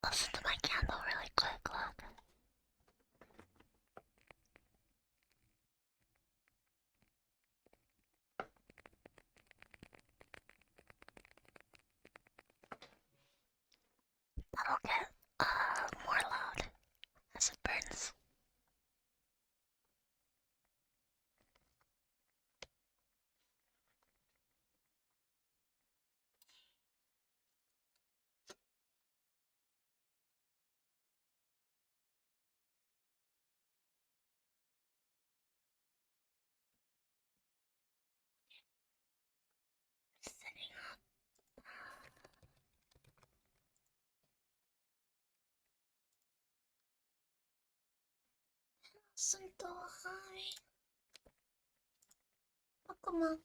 listen to my candle really quick, look. That'll get more loud as it burns. Sitting up. Sunto, hi. Welcome.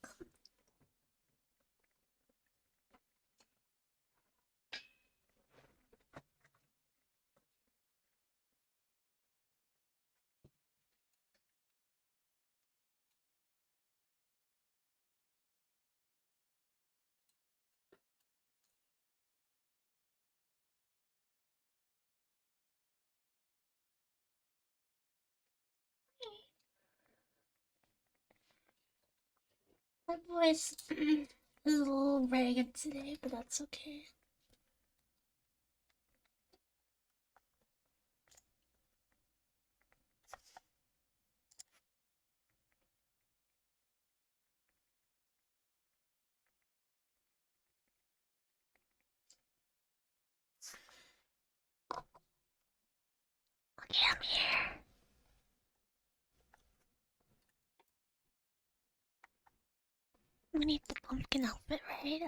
My voice is a little ragged today, but that's okay. Okay, I'm here. We need the pumpkin outfit, right?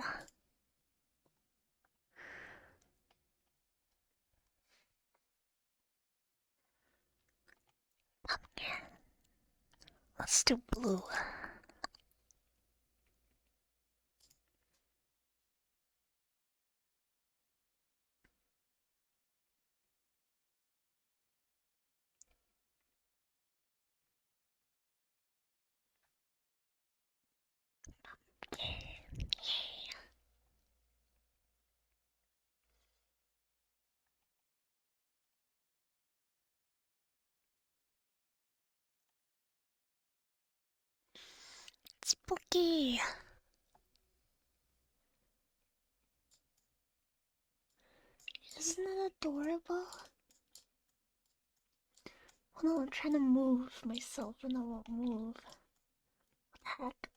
Pumpkin. Let's do blue. Yeah. Spooky. Isn't it adorable? Oh no, I'm trying to move myself and I won't move. What the heck?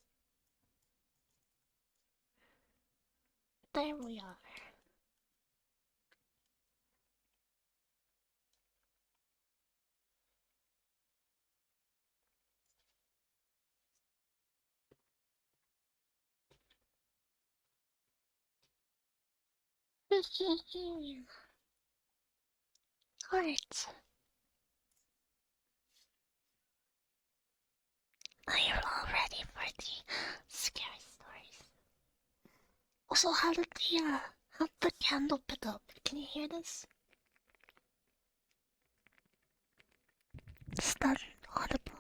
There we are. Alright. Are you all ready for the scary stories? Also, how did the candle pick up? Can you hear this? It's not audible.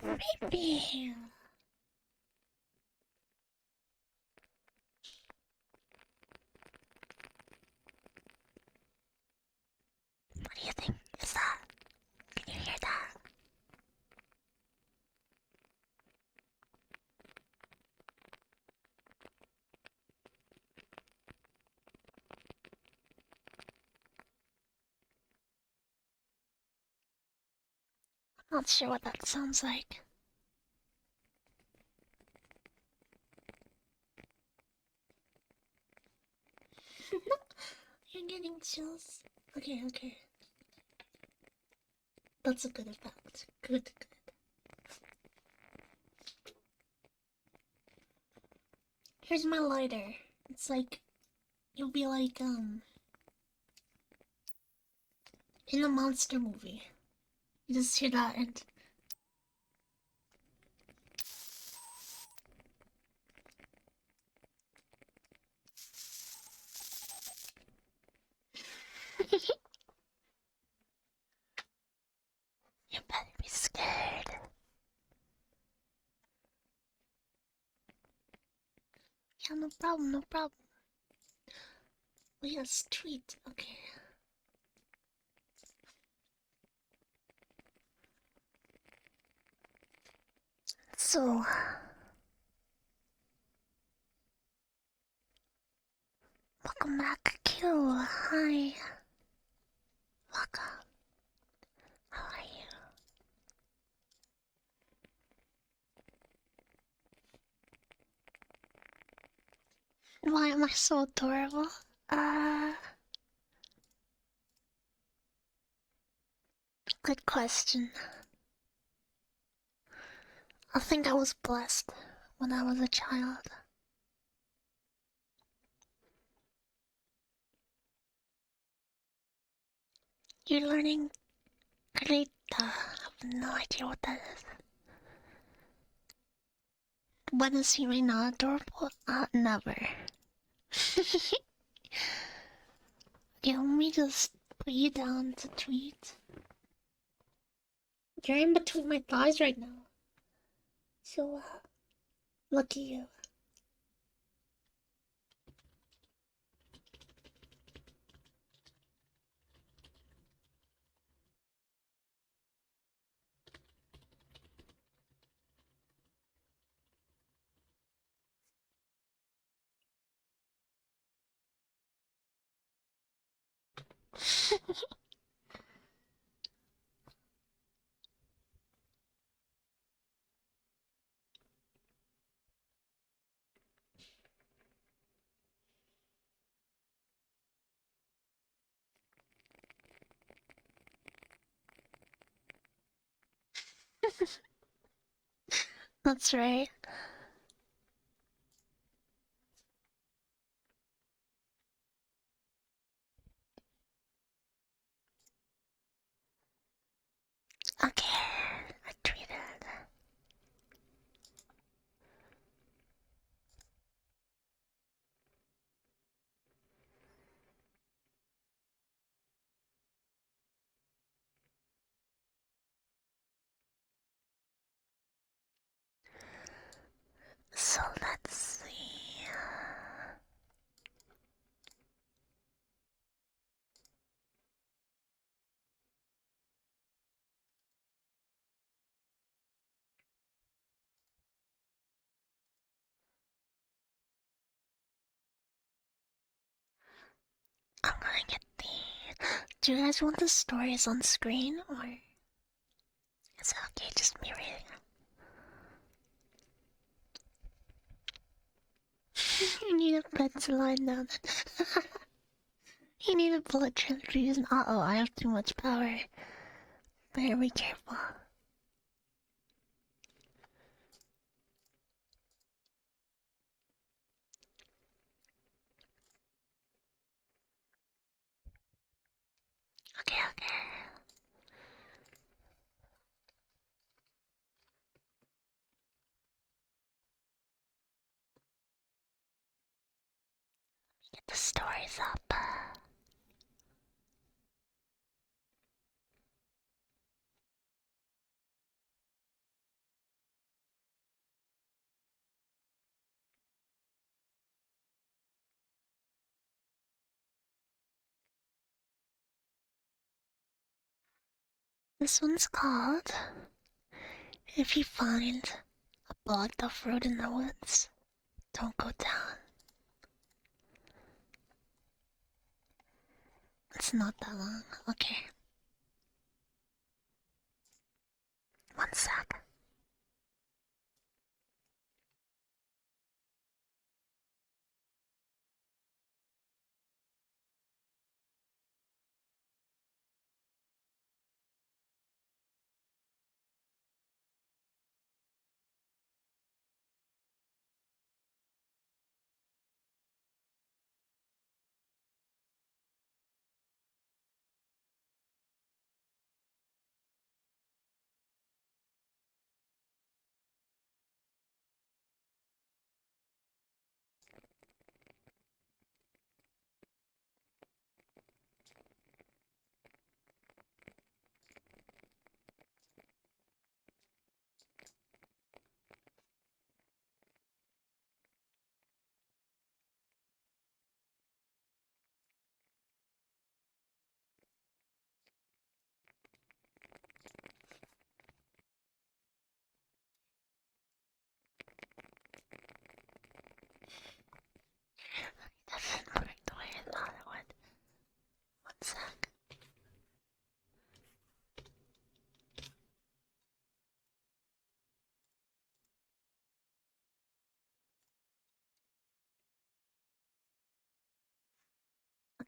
Maybe. What do you think? Is that? Can you hear that? I'm not sure what that sounds like. You're getting chills. Okay. That's a good effect. Good. Here's my lighter. It's like you'll be like in a monster movie. You just hear that and problem, no problem. Oh, yes, tweet. Okay. So, welcome back, Q. Hi. Welcome. How are you? Why am I so adorable? Uh, Good question. I think I was blessed when I was a child. You're learning great. I have no idea what that is. When is he right now adorable? Never. Yeah, let me just put you down to tweet. You're in between my thighs right now. So, lucky you. That's right. Okay, I tweeted. So let's see. I'm gonna get the. Do you guys want the stories on screen or is it okay just me reading them? You need a pen to line down. You need a bullet transfusion. Uh oh, I have too much power. Better be careful. Okay, okay. Get the stories up. This one's called If You Find a Blocked Off Road in the Woods, Don't Go Down. It's not that long. Okay. One sec.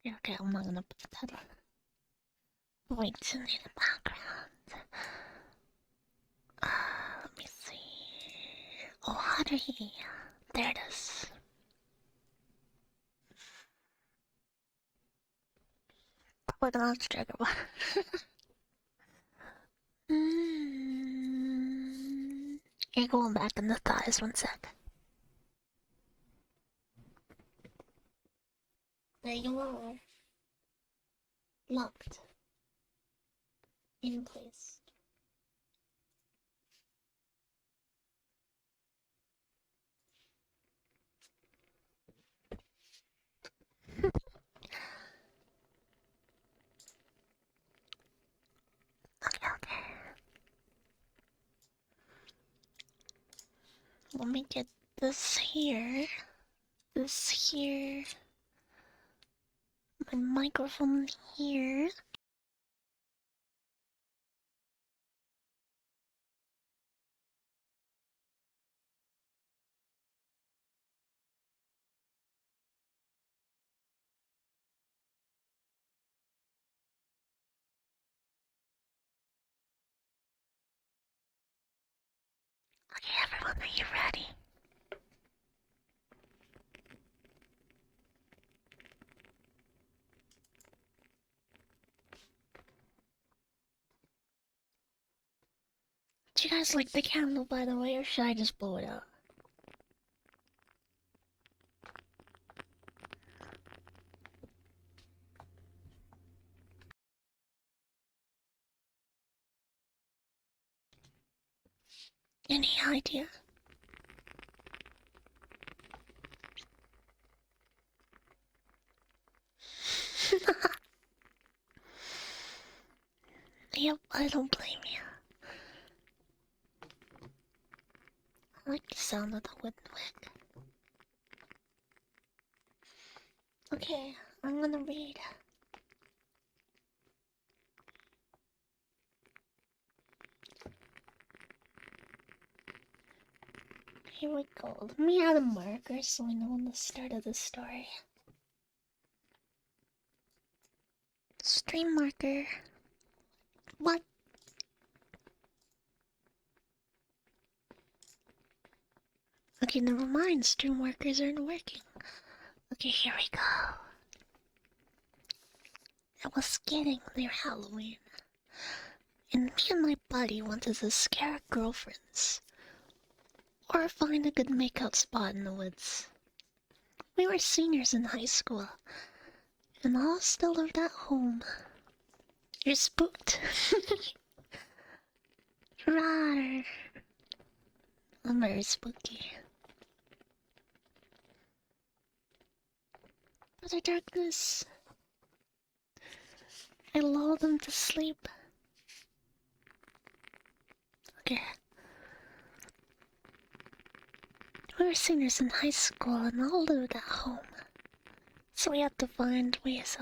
Okay, I'm not gonna put the title. Wait to need a background. Let me see. Oh, how do he? There it is. We're gonna trigger one. You're going back in the thighs, one sec. There you are. Locked. In place. Okay, okay. Let me get this here. This here. My microphone here. Okay, everyone, are you ready? Do you guys like the candle, by the way, or should I just blow it out? Any idea? Yep, I don't blame you. I like the sound of the wooden wick. Okay, I'm gonna read. Here we go. Let me add a marker so I know when the start of the story. Stream marker. What? Okay, never mind. Stream markers aren't working. Okay, here we go. It was getting near Halloween, and me and my buddy wanted to scare our girlfriends or find a good makeout spot in the woods. We were seniors in high school, and all still lived at home. You're spooked. Rawr. I'm very spooky. Brother Darkness, I lull them to sleep. Okay. We were seniors in high school and all lived at home. So we had to find ways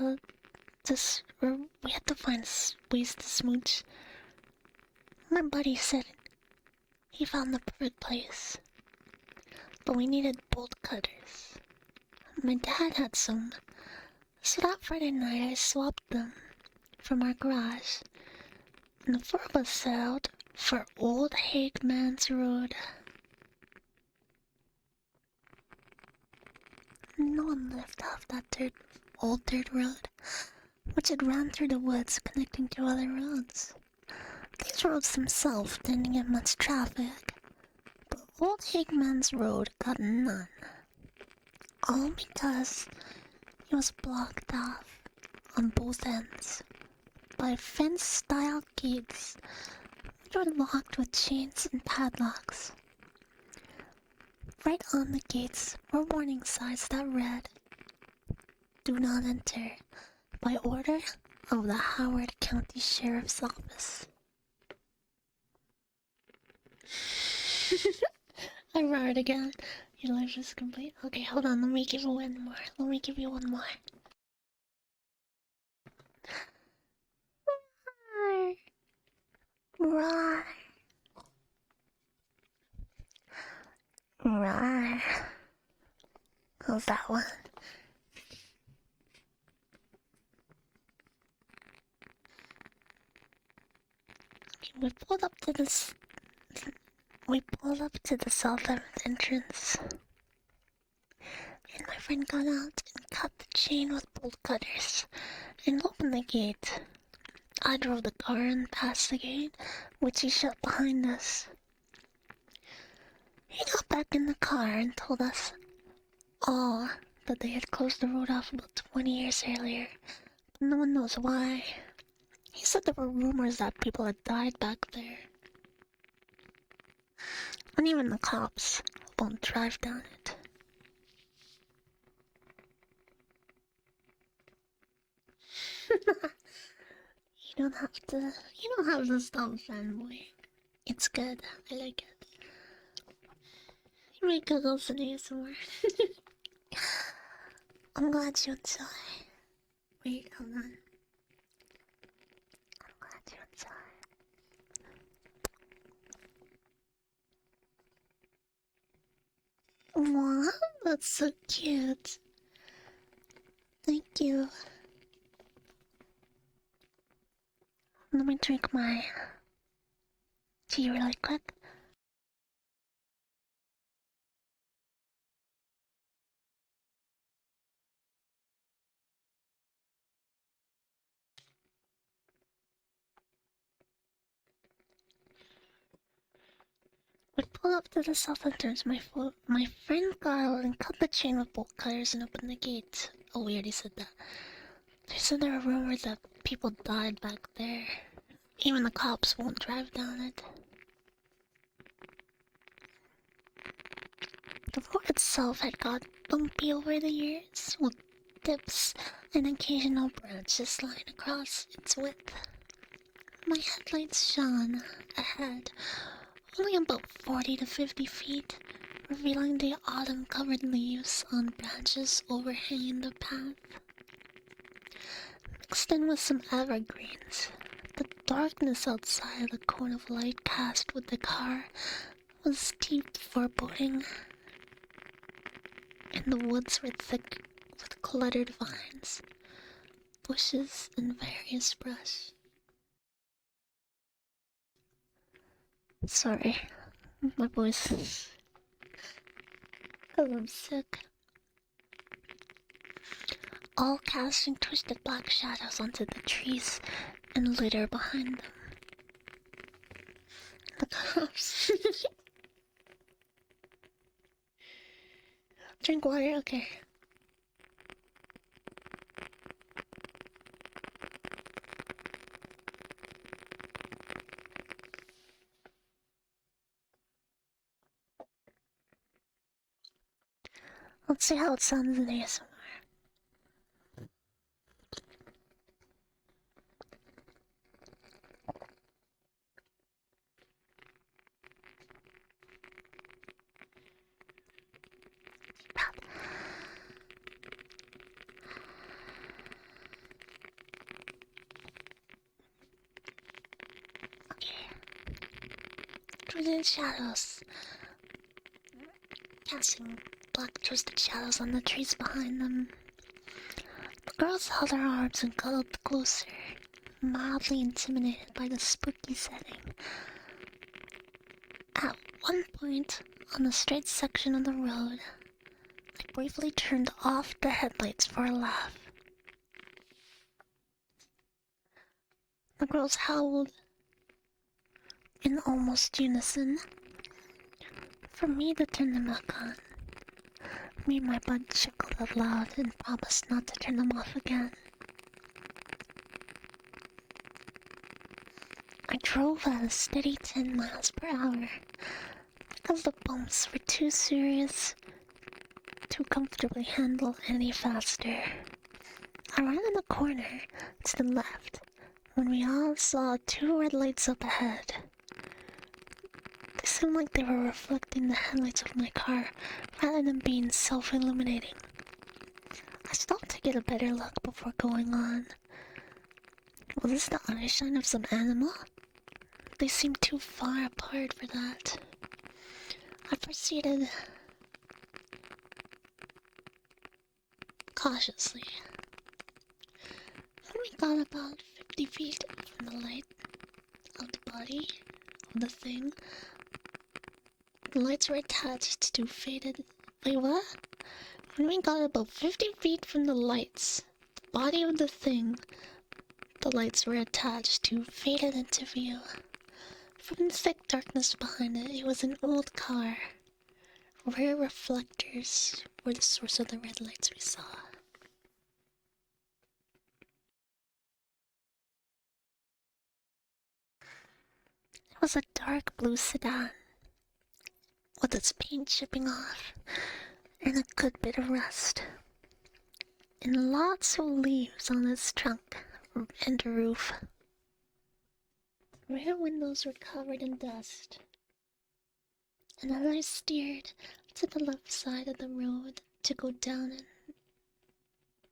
we had to find ways to smooch. My buddy said he found the perfect place, but we needed bolt cutters. My dad had some, so that Friday night I swapped them from our garage, and the four of us set out for Old Hageman's Road. No one lived off that old dirt road, which had ran through the woods connecting to other roads. These roads themselves didn't get much traffic, but Old Hageman's Road got none. All because it was blocked off on both ends by fence-style gates which were locked with chains and padlocks. Right on the gates were warning signs that read, "Do not enter, by order of the Howard County Sheriff's Office." I roared again. Your life is complete. Okay, hold on. Let me give you one more. Let me give you one more. Roar. Roar. How's that one? We pulled up to this. We pulled up to the southern entrance, and my friend got out and cut the chain with bolt cutters and opened the gate. I drove the car in past the gate, which he shut behind us. He got back in the car and told us all that they had closed the road off about 20 years earlier, but no one knows why. He said there were rumors that people had died back there. And even the cops won't drive down it. You don't have to stop, fanboy. It's good. I like it. You make giggles and ASMR. I'm glad you enjoy. Wait, hold on. I'm glad you enjoy. Wow, that's so cute. Thank you. Let me drink my tea really quick. We pulled up to the south entrance. My friend got out and cut the chain with bolt cutters and opened the gate. Oh, we already said that. They said there were rumors that people died back there. Even the cops won't drive down it. The road itself had got bumpy over the years, with dips and occasional branches lying across its width. My headlights shone ahead, only about 40 to 50 feet, revealing the autumn-covered leaves on branches overhanging the path. Mixed in with some evergreens, the darkness outside the cone of light cast with the car was deep foreboding, and the woods were thick with cluttered vines, bushes, and various brush. Sorry, my voice is... 'cause I'm sick. All casting twisted black shadows onto the trees and litter behind them. The cops. Drink water, okay. Let's see how it sounds in ASMR. Okay. Twisted shadows. Casting black twisted shadows on the trees behind them. The girls held their arms and cuddled closer, mildly intimidated by the spooky setting. At one point, on the straight section of the road, I briefly turned off the headlights for a laugh. The girls howled in almost unison. For me to turn them back on, me and my bud chuckled out loud and promised not to turn them off again. I drove at a steady 10 miles per hour because the bumps were too serious to comfortably handle any faster. I ran in the corner to the left when we all saw 2 red lights up ahead. They seemed like they were reflecting the headlights of my car rather than being self-illuminating. I stopped to get a better look before going on. Was this the eyeshine of some animal? They seemed too far apart for that. I proceeded cautiously. When we got about 50 feet from the light of the body of the thing. The lights were attached to faded. Wait, what? When we got about 50 feet from the lights, the body of the thing the lights were attached to faded into view. From the thick darkness behind it, it was an old car. Rear reflectors were the source of the red lights we saw. It was a dark blue sedan, with its paint chipping off, and a good bit of rust. And lots of leaves on its trunk and roof. Rear windows were covered in dust. And as I steered to the left side of the road to go down and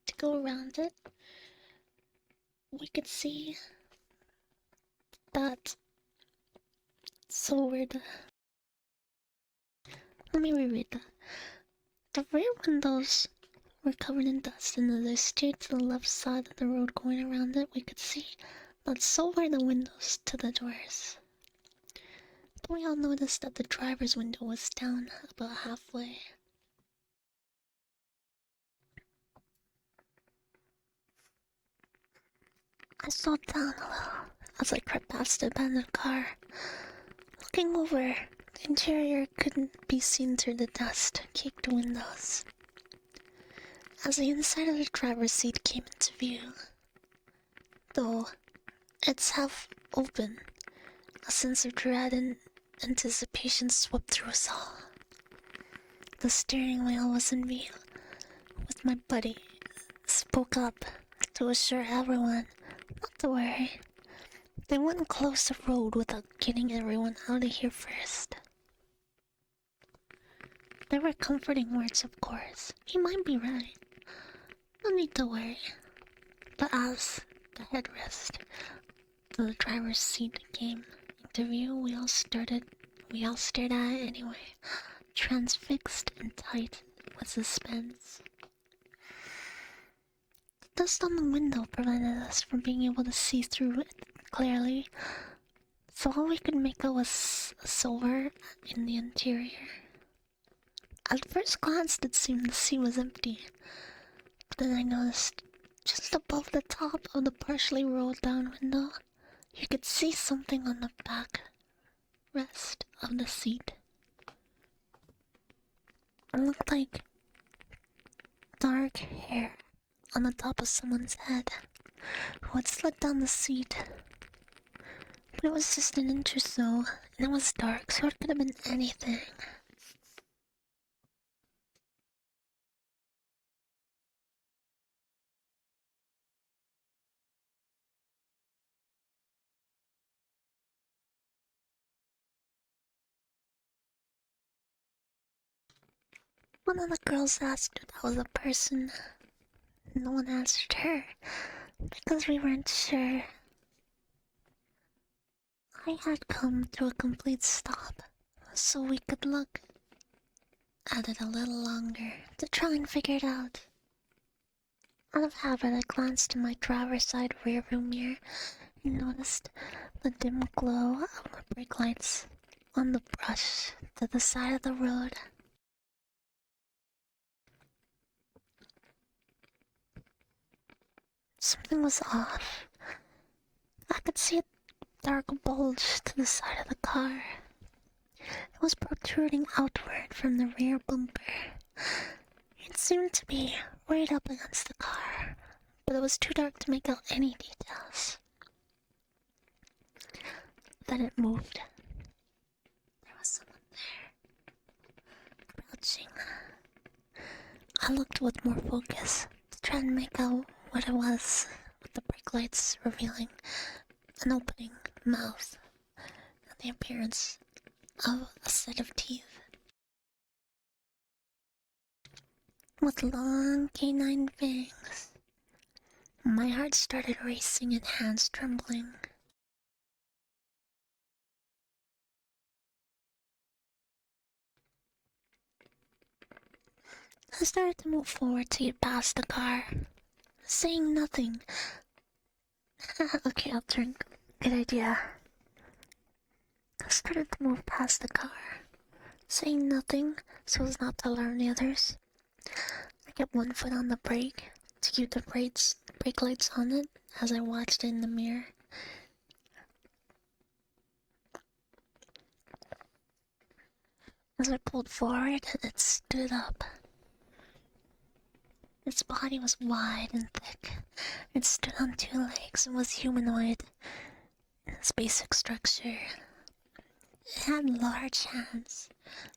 to go around it, we could see that. So weird. Let me reread that. The rear windows were covered in dust, and as I steered to the left side of the road going around it, we could see that so were the windows to the doors. But we all noticed that the driver's window was down about halfway. I slowed down a little as I crept past the abandoned car. Looking over, the interior couldn't be seen through the dust-caked windows. As the inside of the driver's seat came into view, though it's half open, a sense of dread and anticipation swept through us all. The steering wheel was in view, with my buddy spoke up to assure everyone not to worry. They wouldn't close the road without getting everyone out of here first. There were comforting words, of course. He might be right. No need to worry. But as the headrest of the driver's seat came into view, we all stared at it anyway, transfixed and tight with suspense. The dust on the window prevented us from being able to see through it clearly, so all we could make out was a silver in the interior. At first glance, it seemed the seat was empty, but then I noticed just above the top of the partially rolled down window, you could see something on the back rest of the seat. It looked like dark hair on the top of someone's head who had slid down the seat. But it was just an inch or so, and it was dark, so it could have been anything. One of the girls asked if that was a person. No one answered her, because we weren't sure. I had come to a complete stop, so we could look at it a little longer to try and figure it out. Out of habit, I glanced in my driver's side rearview mirror and noticed the dim glow of the brake lights on the brush to the side of the road. Something was off. I could see a dark bulge to the side of the car. It was protruding outward from the rear bumper. It seemed to be right up against the car, but it was too dark to make out any details. Then it moved. There was someone there, crouching. I looked with more focus to try and make out what it was, with the brake lights revealing an opening mouth and the appearance of a set of teeth. With long canine fangs. My heart started racing and hands trembling. I started to move forward to get past the car, saying nothing. Okay, I'll turn. Good idea. started to move past the car, saying nothing so as not to alarm the others. I kept one foot on the brake to keep the brake lights on it as I watched it in the mirror. As I pulled forward, it stood up. Its body was wide and thick. It stood on two legs and was humanoid in its basic structure. It had large hands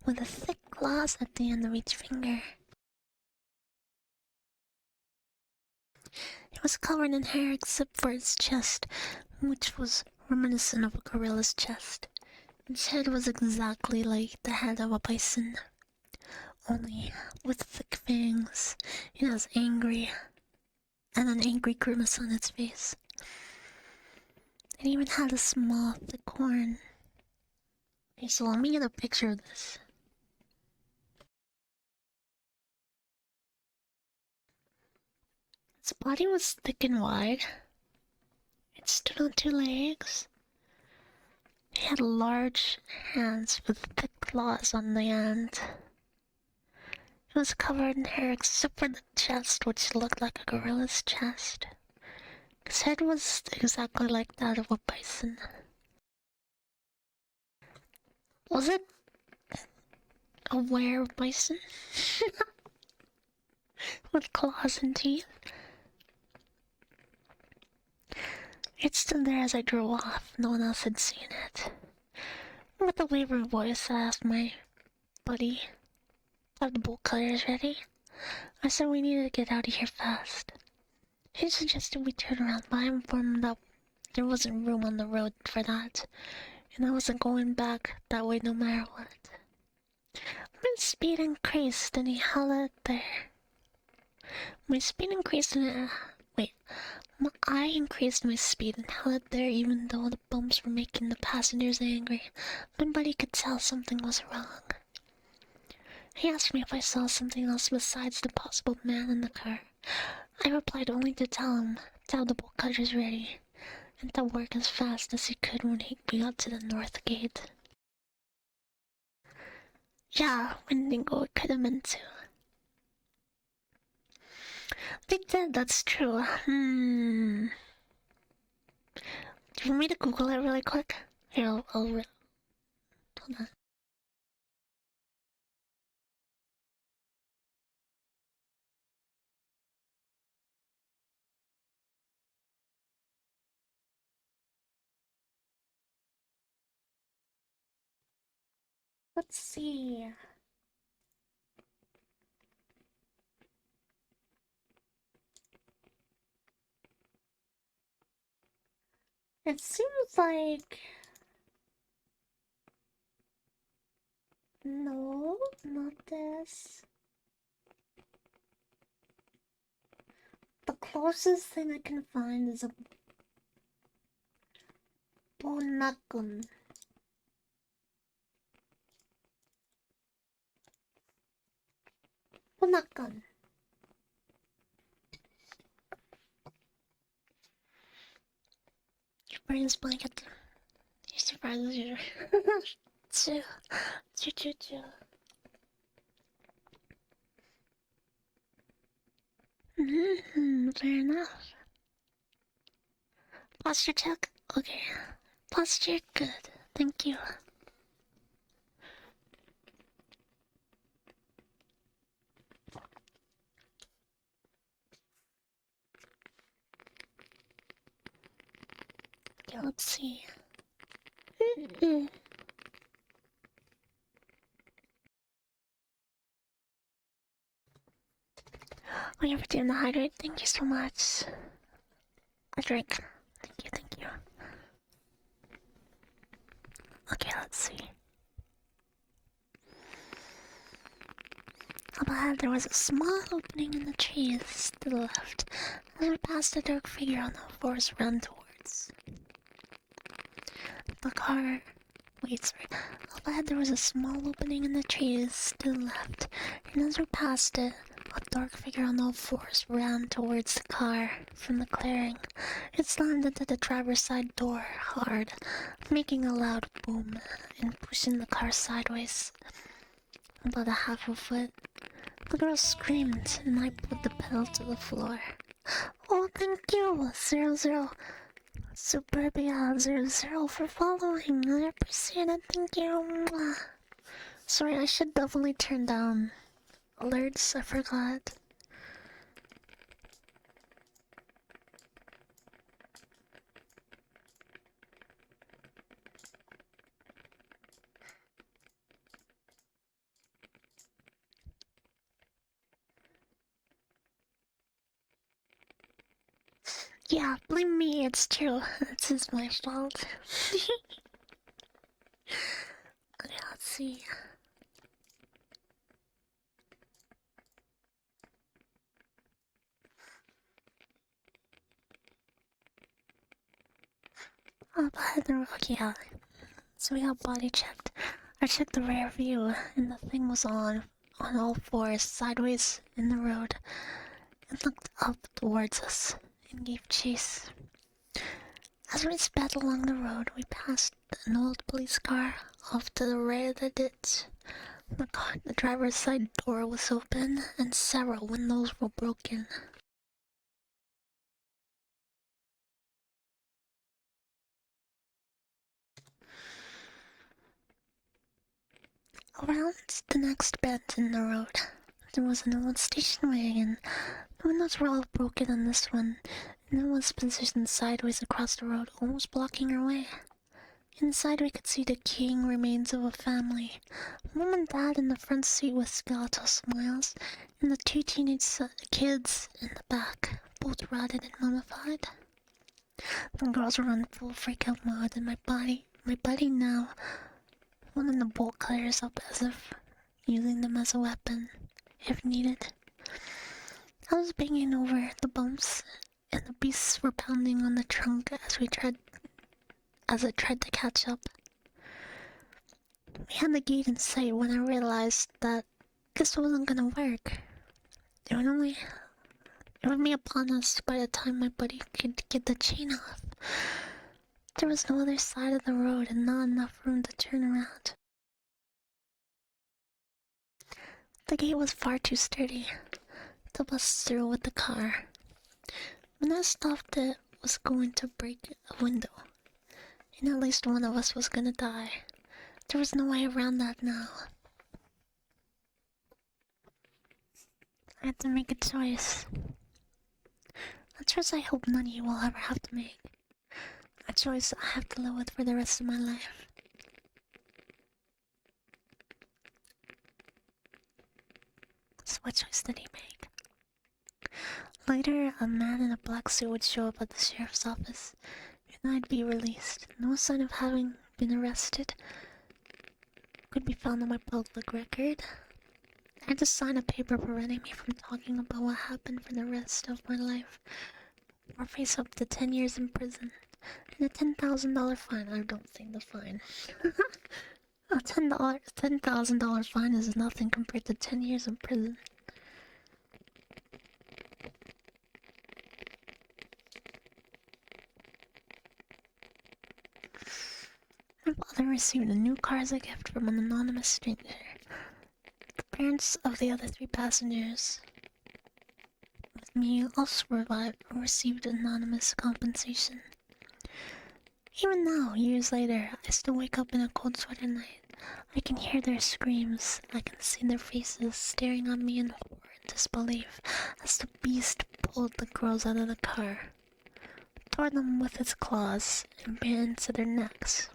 with a thick claws at the end of each finger. It was covered in hair except for its chest, which was reminiscent of a gorilla's chest. Its head was exactly like the head of a bison, only with thick fangs. It was angry, and an angry grimace on its face. It even had a small, thick horn. Okay, so let me get a picture of this. Its body was thick and wide. It stood on two legs. It had large hands with thick claws on the end. It was covered in hair except for the chest, which looked like a gorilla's chest. Its head was exactly like that of a bison. Was it a were-bison? With claws and teeth? It stood there as I drove off. No one else had seen it. With a wavering voice, I asked my buddy, "Are the bolt cutters ready?" I said we needed to get out of here fast. He suggested we turn around, but I informed him that there wasn't room on the road for that, and I wasn't going back that way no matter what. My speed increased and he held it there. My speed increased and I increased my speed and held it there even though the bumps were making the passengers angry. My buddy could tell something was wrong. He asked me if I saw something else besides the possible man in the car. I replied only to tell him to have the bolt cutters ready, and to work as fast as he could when we got to the north gate. Yeah, Wendigo, it could have meant to. They did, that's true. Do you want me to Google it really quick? Here, I'll hold on. Let's see. It seems like... No, not this. The closest thing I can find is a Bonakun. Bonakun. Your brain's blank at the... You're surprised you Choo. Choo choo choo. Fair enough. Posture check? Okay. Posture good. Thank you. Okay, let's see. Oh, you're doing the hydrate. Thank you so much. A drink. Thank you, thank you. Okay, let's see. Up ahead, there was a small opening in the trees to the left, as we passed a dark figure on the forest run towards. The car Wait, sorry. Up ahead there was a small opening in the trees to the left, and as we passed it, a dark figure on all fours ran towards the car from the clearing. It slammed into the driver's side door hard, making a loud boom and pushing the car sideways about a half a foot. The girl screamed, and I put the pedal to the floor. Oh, thank you, 00. Superbia 00 for following. I appreciate it. Thank you. Mwah. Sorry, I should definitely turn down alerts. I forgot. Yeah, blame me. It's true. This is my fault. Okay, let's see. Oh, by the road, yeah. So we got body checked. I checked the rear view, and the thing was on all fours, sideways in the road. It looked up towards us and gave chase. As we sped along the road, we passed an old police car off to the right of the ditch. The driver's side door was open, and several windows were broken. Around the next bend in the road, there was an old station wagon. The windows were all broken on this one, and it was positioned sideways across the road, almost blocking our way. Inside we could see the decaying remains of a family. Mom and Dad in the front seat with skeletal smiles, and the two teenage kids in the back, both rotted and mummified. The girls were in full freak-out mode, and my buddy now holding the bolt cutters up as if using them as a weapon, if needed. I was banging over the bumps, and the beasts were pounding on the trunk as it tried to catch up. We had the gate in sight when I realized that this wasn't gonna work. It would be upon us by the time my buddy could get the chain off. There was no other side of the road and not enough room to turn around. The gate was far too sturdy to bust through with the car. When I stopped, it was going to break a window, and at least one of us was gonna die. There was no way around that now. I had to make a choice. A choice I hope none of you will ever have to make. A choice I have to live with for the rest of my life. So what choice did he make? Later, a man in a black suit would show up at the sheriff's office, and I'd be released. No sign of having been arrested could be found on my public record. I had to sign a paper preventing me from talking about what happened for the rest of my life, or face up to 10 years in prison and a $10,000 fine. I don't think the fine. A $10,000 fine is nothing compared to 10 years in prison. My father received a new car as a gift from an anonymous stranger. The parents of the other 3 passengers with me also received anonymous compensation. Even now, years later, I still wake up in a cold sweat at night. I can hear their screams. I can see their faces staring at me in horror and disbelief as the beast pulled the girls out of the car, tore them with its claws, and bit into their necks.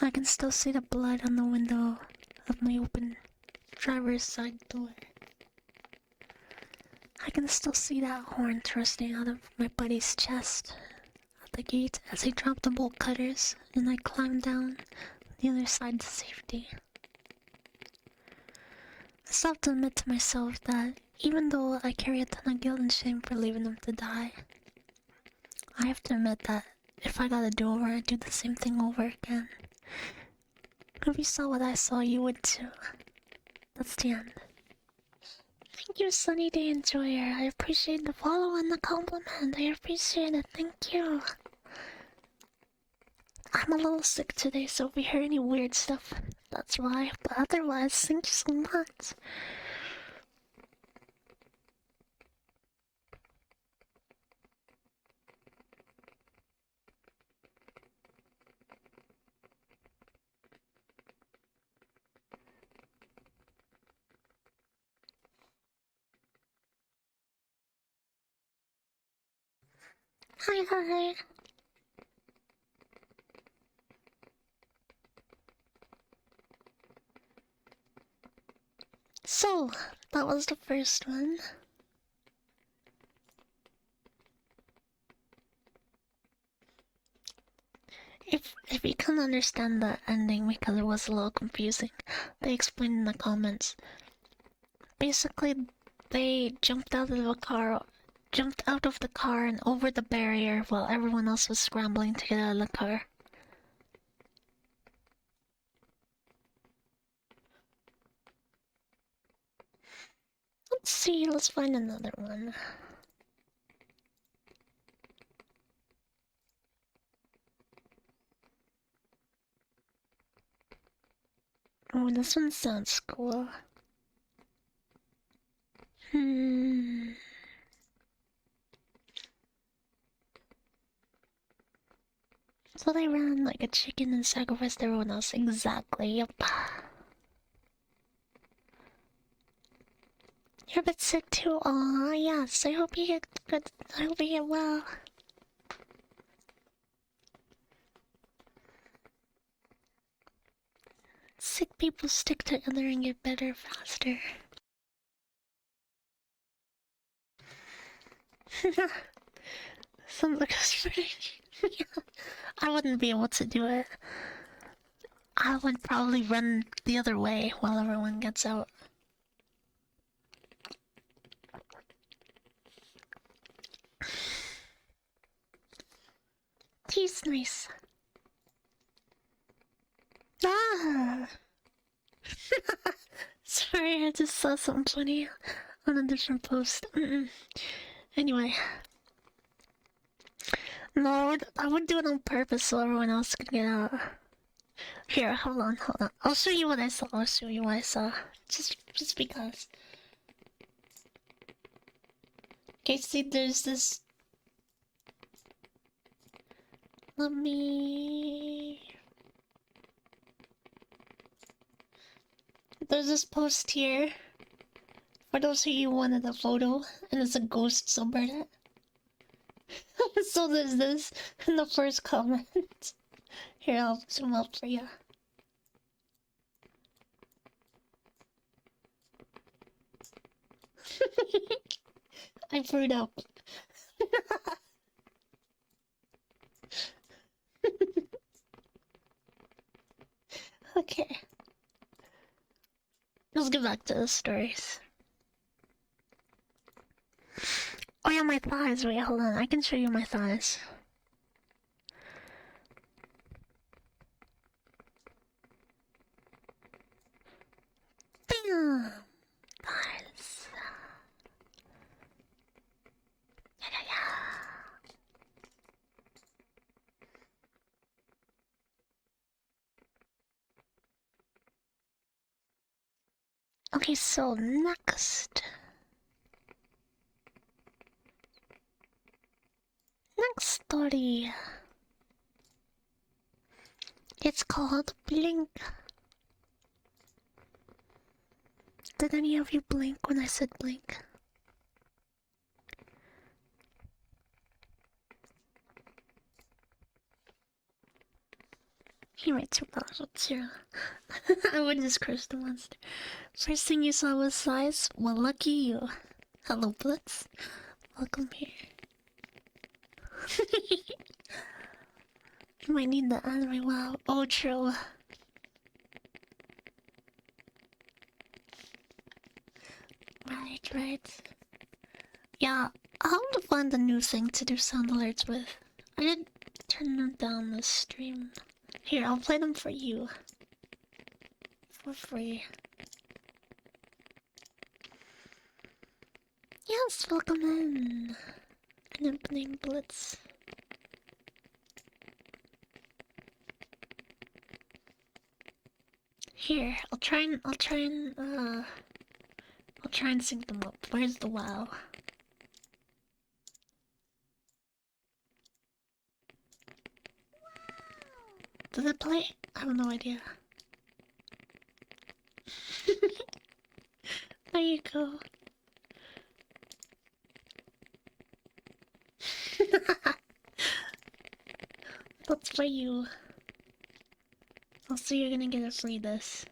I can still see the blood on the window of my open driver's side door. I can still see that horn thrusting out of my buddy's chest at the gate as he dropped the bolt cutters, and I climbed down the other side to safety. I still have to admit to myself that even though I carry a ton of guilt and shame for leaving him to die, I have to admit that if I got a do-over, I'd do the same thing over again. If you saw what I saw, you would too. That's the end. Thank you, Sunny Day Enjoyer. I appreciate the follow and the compliment. I appreciate it. Thank you. I'm a little sick today, so if you hear any weird stuff, that's why. But otherwise, thank you so much. Hi, hi. So, that was the first one. If you can understand the ending because it was a little confusing, they explained in the comments. Basically, they jumped out of the car and over the barrier while everyone else was scrambling to get out of the car. Let's see, let's find another one. Oh, this one sounds cool. So they ran like a chicken and sacrificed everyone else. Exactly, yep. You're a bit sick too? Aw, yes. I hope you get good. I hope you get well. Sick people stick together and get better faster. Sounds like a strategy. I wouldn't be able to do it. I would probably run the other way while everyone gets out. Tea's nice. Ah! Sorry, I just saw something funny on a different post. Anyway. No, I would do it on purpose so everyone else could get out. Here, hold on. I'll show you what I saw. Just because. Okay, see, there's this. Let me. There's this post here. For those of you who wanted a photo, and it's a ghost subreddit. So there's this in the first comment. Here, I'll zoom up for you. I brewed up. Okay. Let's get back to the stories. Oh yeah, my thighs. Wait, hold on. I can show you my thighs. Bam! Thighs. Yeah. Okay, so next. Next story. It's called Blink. Did any of you blink when I said blink? He might 2002. I would just curse the monster. First thing you saw was size? Well, lucky you. Hello, Blitz. Welcome here. You might need the anime. Wow. Oh, true. Right. Yeah, I'll have to find a new thing to do sound alerts with. I did turn them down this stream. Here, I'll play them for you. For free. Yes, welcome in. An opening blitz. Here, I'll try and sync them up. Where's the WoW? Does it play? I have no idea. There you go. That's for you. Also, you're gonna get a free this.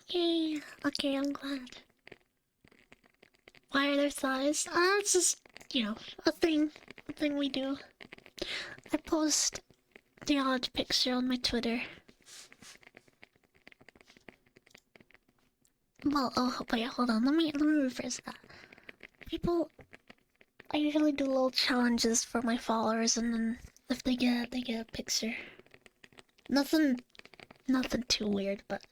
Yay! Okay, I'm glad. Why are their thighs? It's just, you know, a thing we do. I post the odd picture on my Twitter. Well, oh wait, hold on. Let me rephrase that. People, I usually do little challenges for my followers, and then if they get a picture. Nothing too weird, but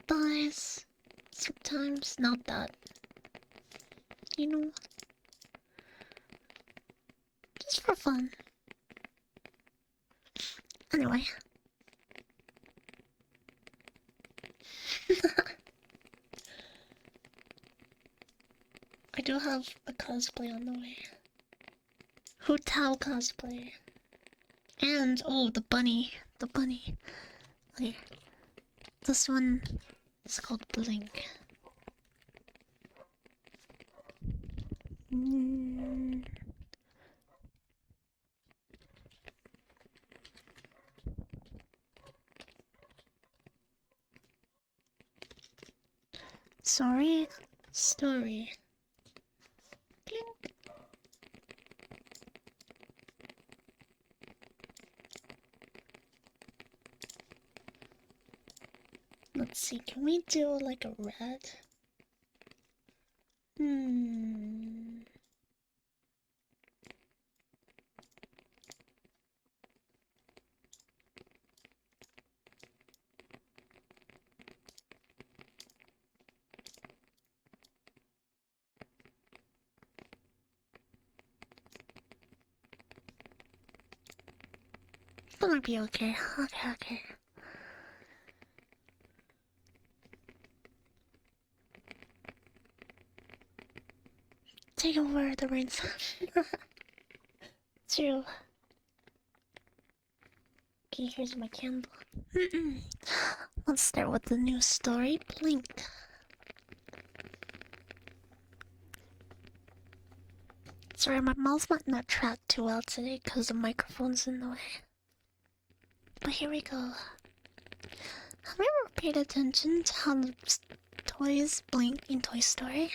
thighs. Sometimes not that. You know, just for fun. Anyway. I do have a cosplay on the way. Hu Tao cosplay. And, oh, the bunny. The bunny. Okay. This one is called Blink. Sorry. Story. Blink. Let's see, can we do like a red? That might be okay. Okay. Take over the reins. True. Okay, here's my candle. Let's start with the new story, Blink. Sorry, my mouth might not track too well today because the microphone's in the way. But here we go. Have you ever paid attention to how the toys blink in Toy Story?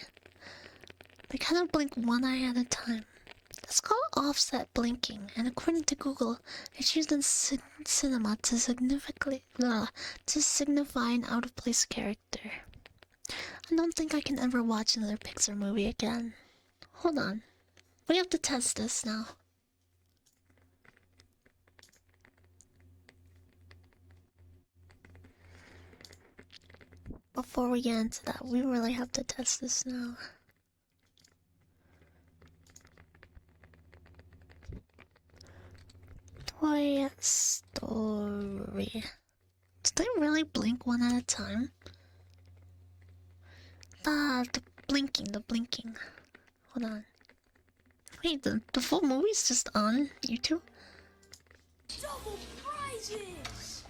They kind of blink one eye at a time. It's called offset blinking, and according to Google, it's used in cinema to signify an out-of-place character. I don't think I can ever watch another Pixar movie again. Hold on. We have to test this now. Before we get into that, we really have to test this now. Toy Story. Did they really blink one at a time? The blinking. Hold on. Wait, the full movie's just on YouTube? Double prizes!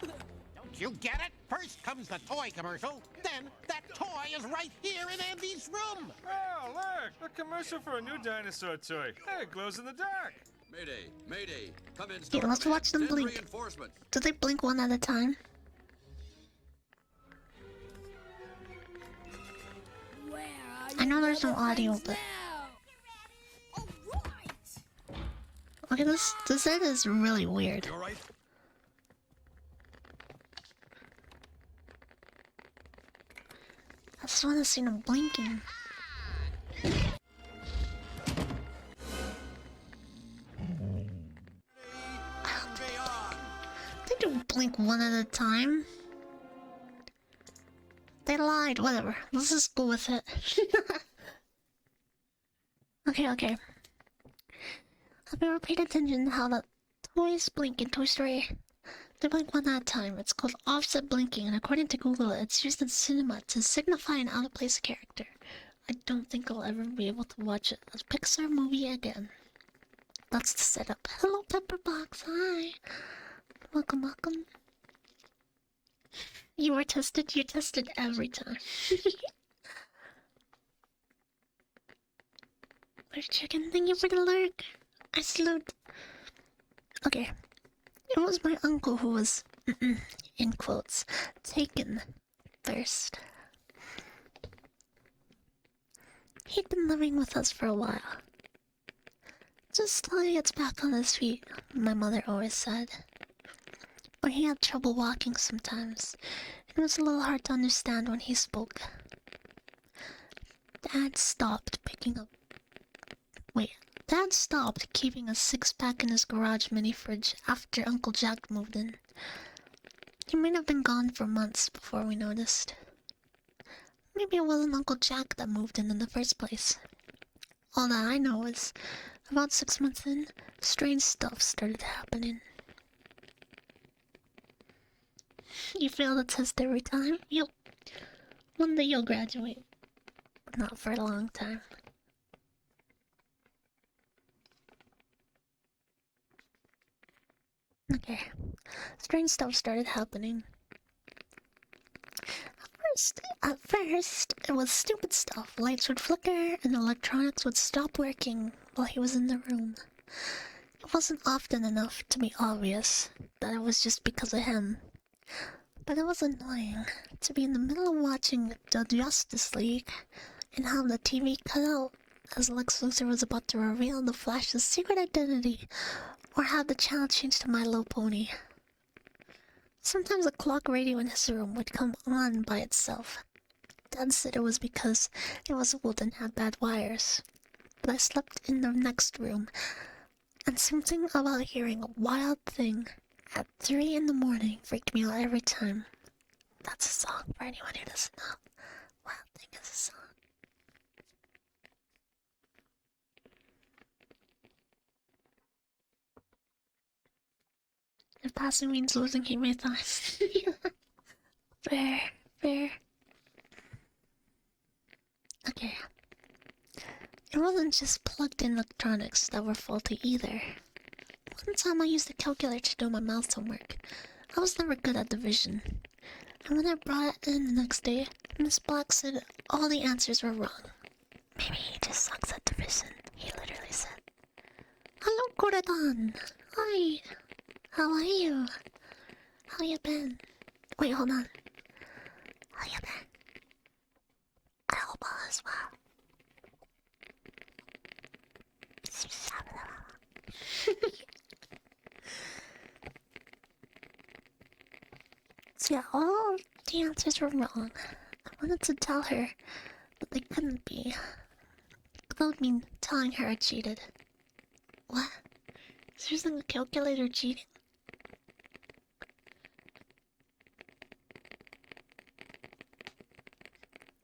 Don't you get it? First comes the toy commercial, then that toy is right here in Andy's room! Oh, look! A commercial for a new dinosaur toy. Hey, it glows in the dark. Mayday! Mayday! Come in. Okay, let's watch them blink. Do they blink one at a time? I know there's no audio, but... Okay, this edit is really weird. You all right? just wanna see them blinking. They don't blink one at a time. They lied, whatever. Let's just go with it. Okay. Have you ever paid attention to how the toys blink in Toy Story? They blink one at a time. It's called offset blinking, and according to Google, it's used in cinema to signify an out-of-place character. I don't think I'll ever be able to watch a Pixar movie again. That's the setup. Hello, Pepperbox. Hi. Welcome. You were tested. You tested every time. Where's Chicken? Thank you for the lurk. I salute. Okay. It was my uncle who was, in quotes, taken first. He'd been living with us for a while. Just till he gets back on his feet, my mother always said. Or he had trouble walking sometimes. It was a little hard to understand when he spoke. Dad stopped keeping a six-pack in his garage mini-fridge after Uncle Jack moved in. He might have been gone for months before we noticed. Maybe it wasn't Uncle Jack that moved in the first place. All that I know is, about 6 months in, strange stuff started happening. You fail the test every time? One day you'll graduate. But not for a long time. Okay. Strange stuff started happening. At first, it was stupid stuff. Lights would flicker and electronics would stop working while he was in the room. It wasn't often enough to be obvious that it was just because of him. But it was annoying to be in the middle of watching the Justice League and have the TV cut out as Lex Luthor was about to reveal the Flash's secret identity, or have the channel change to My Little Pony. Sometimes the clock radio in his room would come on by itself. Dad said it was because it was old and had bad wires. But I slept in the next room, and something about hearing a wild thing at 3 in the morning freaked me out every time. That's a song for anyone who doesn't know. Wild Thing is a song. If passing means losing, he may die. Fair. Okay. It wasn't just plugged-in electronics that were faulty either. One time I used a calculator to do my math homework. I was never good at division. And when I brought it in the next day, Miss Black said all the answers were wrong. Maybe he just sucks at division, he literally said. Hello, Koradan. Hi. How are you? How you been? Wait, hold on. How you been? I hope all is well. So yeah, all the answers were wrong. I wanted to tell her, but they couldn't be. That would mean telling her I cheated. What? Is using a calculator cheating?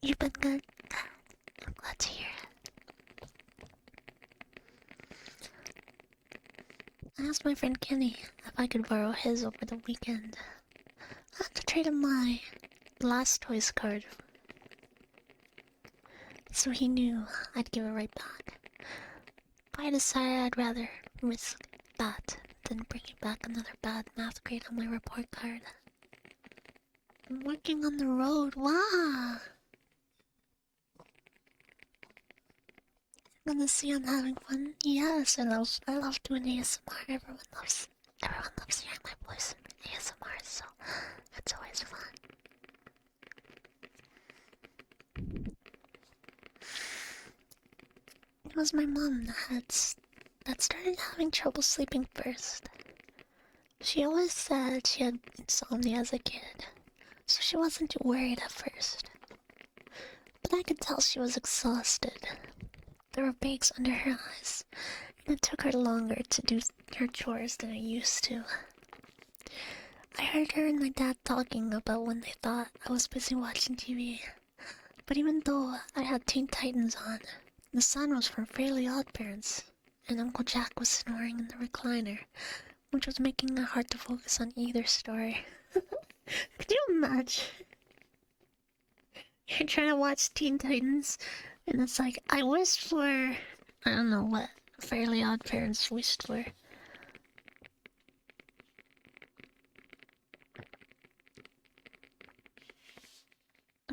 You've been good. I'm glad to hear it. I asked my friend Kenny if I could borrow his over the weekend. I had to trade him my last Toys card, so he knew I'd give it right back. But I decided I'd rather risk that than bringing back another bad math grade on my report card. I'm working on the road. Wow! Gonna see I'm having fun. Yes, I love doing ASMR. Everyone loves hearing my voice in ASMR, so it's always fun. It was my mom that started having trouble sleeping first. She always said she had insomnia as a kid, so she wasn't too worried at first. but I could tell she was exhausted. There were bags under her eyes, and it took her longer to do her chores than it used to. I heard her and my dad talking about when they thought I was busy watching TV. But even though I had Teen Titans on, the sound was from Fairly Odd Parents, and Uncle Jack was snoring in the recliner, which was making it hard to focus on either story. Could you imagine? You're trying to watch Teen Titans, and it's like, I wished for... I don't know what Fairly Odd Parents wished for.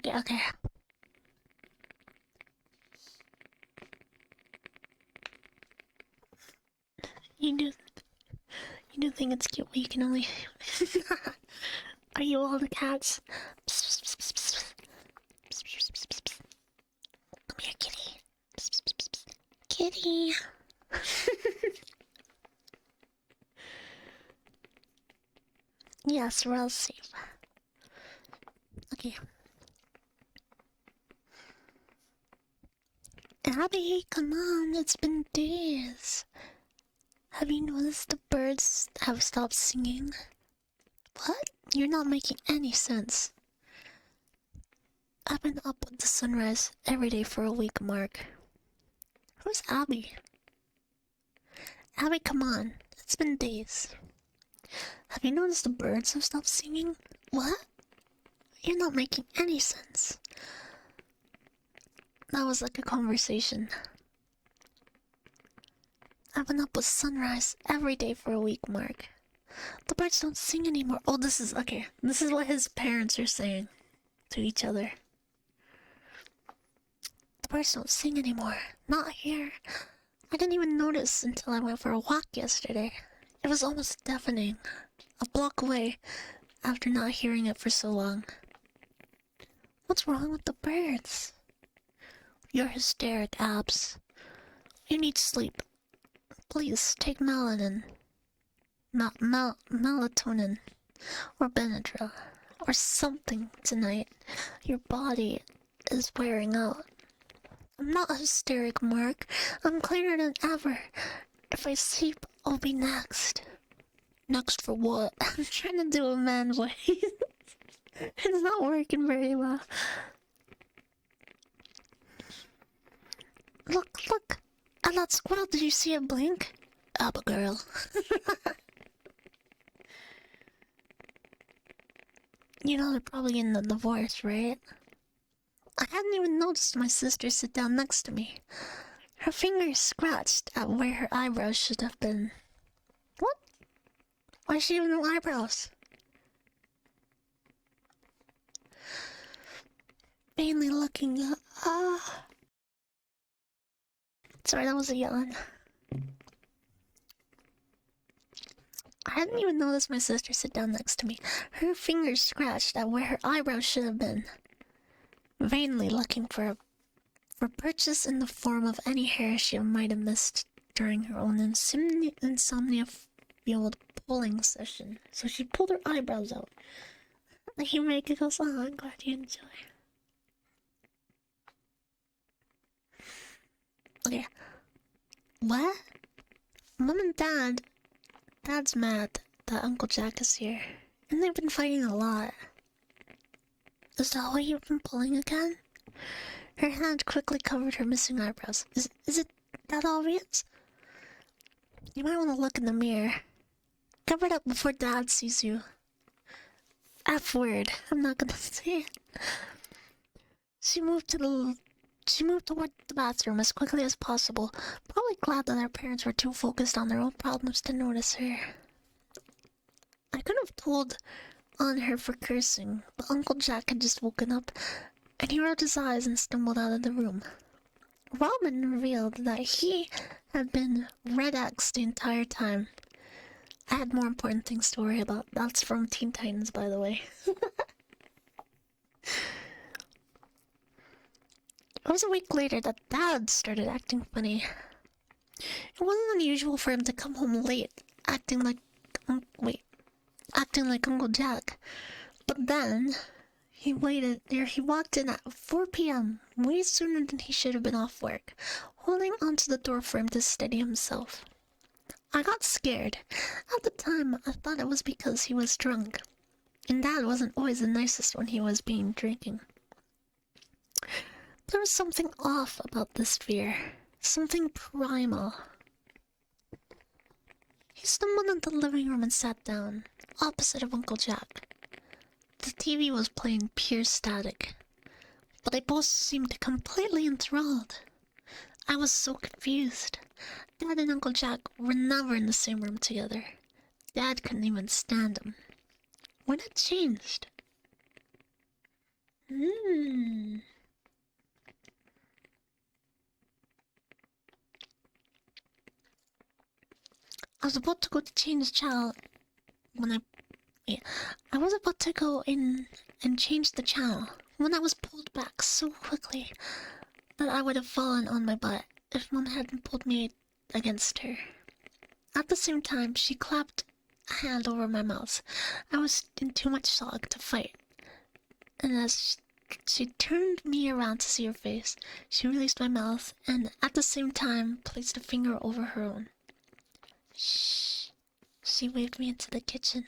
Okay. You do think it's cute when you can only... Are you all the cats? Come here, kitty. Kitty. Yes, we're all safe. Okay. Abby, come on, it's been days. Have you noticed the birds have stopped singing? What? You're not making any sense. I've been up with the sunrise every day for a week, Mark. Who's Abby? Abby, come on. It's been days. Have you noticed the birds have stopped singing? What? You're not making any sense. That was like a conversation. I've been up with sunrise every day for a week, Mark. The birds don't sing anymore. Oh, this is okay. This is what his parents are saying to each other. The birds don't sing anymore. Not here. I didn't even notice until I went for a walk yesterday. It was almost deafening. A block away after not hearing it for so long. What's wrong with the birds? You're hysteric, Abs. You need sleep. Please take melatonin. Melatonin. Or Benadryl. Or something tonight. Your body is wearing out. I'm not hysteric, Mark. I'm clearer than ever. If I sleep, I'll be next. Next for what? I'm trying to do a man voice. It's not working very well. Look! At that squirrel, did you see it blink? Abigail. You know they're probably in the divorce, right? I hadn't even noticed my sister sit down next to me. Her fingers scratched at where her eyebrows should have been. What? Why does she have no eyebrows? Vainly looking up. Sorry, that was a yawn. I hadn't even noticed my sister sit down next to me. Her fingers scratched at where her eyebrows should have been. Vainly looking for purchase in the form of any hair she might have missed during her own insomnia-fueled pulling session. So she pulled her eyebrows out. You make it go, oh, I'm glad you enjoy. Okay. What? Mom and Dad's mad that Uncle Jack is here. And they've been fighting a lot. Is that why you've been pulling again? Her hand quickly covered her missing eyebrows. Is it that obvious? You might want to look in the mirror. Cover it up before Dad sees you. F word. I'm not gonna say it. She moved toward the bathroom as quickly as possible, probably glad that her parents were too focused on their own problems to notice her. I could have told on her for cursing, but Uncle Jack had just woken up, and he rolled his eyes and stumbled out of the room. Robin revealed that he had been Red X the entire time. I had more important things to worry about. That's from Teen Titans, by the way. It was a week later that Dad started acting funny. It wasn't unusual for him to come home late, acting like Uncle Jack. But then, He waited there. He walked in at 4 p.m., way sooner than he should have been off work, holding onto the door frame to steady himself. I got scared. At the time, I thought it was because he was drunk, and Dad wasn't always the nicest when he was being drinking. There was something off about this fear, something primal. He stumbled into the living room and sat down, opposite of Uncle Jack. The TV was playing pure static, but they both seemed completely enthralled. I was so confused. Dad and Uncle Jack were never in the same room together. Dad couldn't even stand him. What had changed? I was about to go to change the channel when I was about to go in and change the channel when I was pulled back so quickly that I would have fallen on my butt if Mom hadn't pulled me against her. At the same time, she clapped a hand over my mouth. I was in too much shock to fight. And as she turned me around to see her face, she released my mouth and at the same time placed a finger over her own. Shh. She waved me into the kitchen.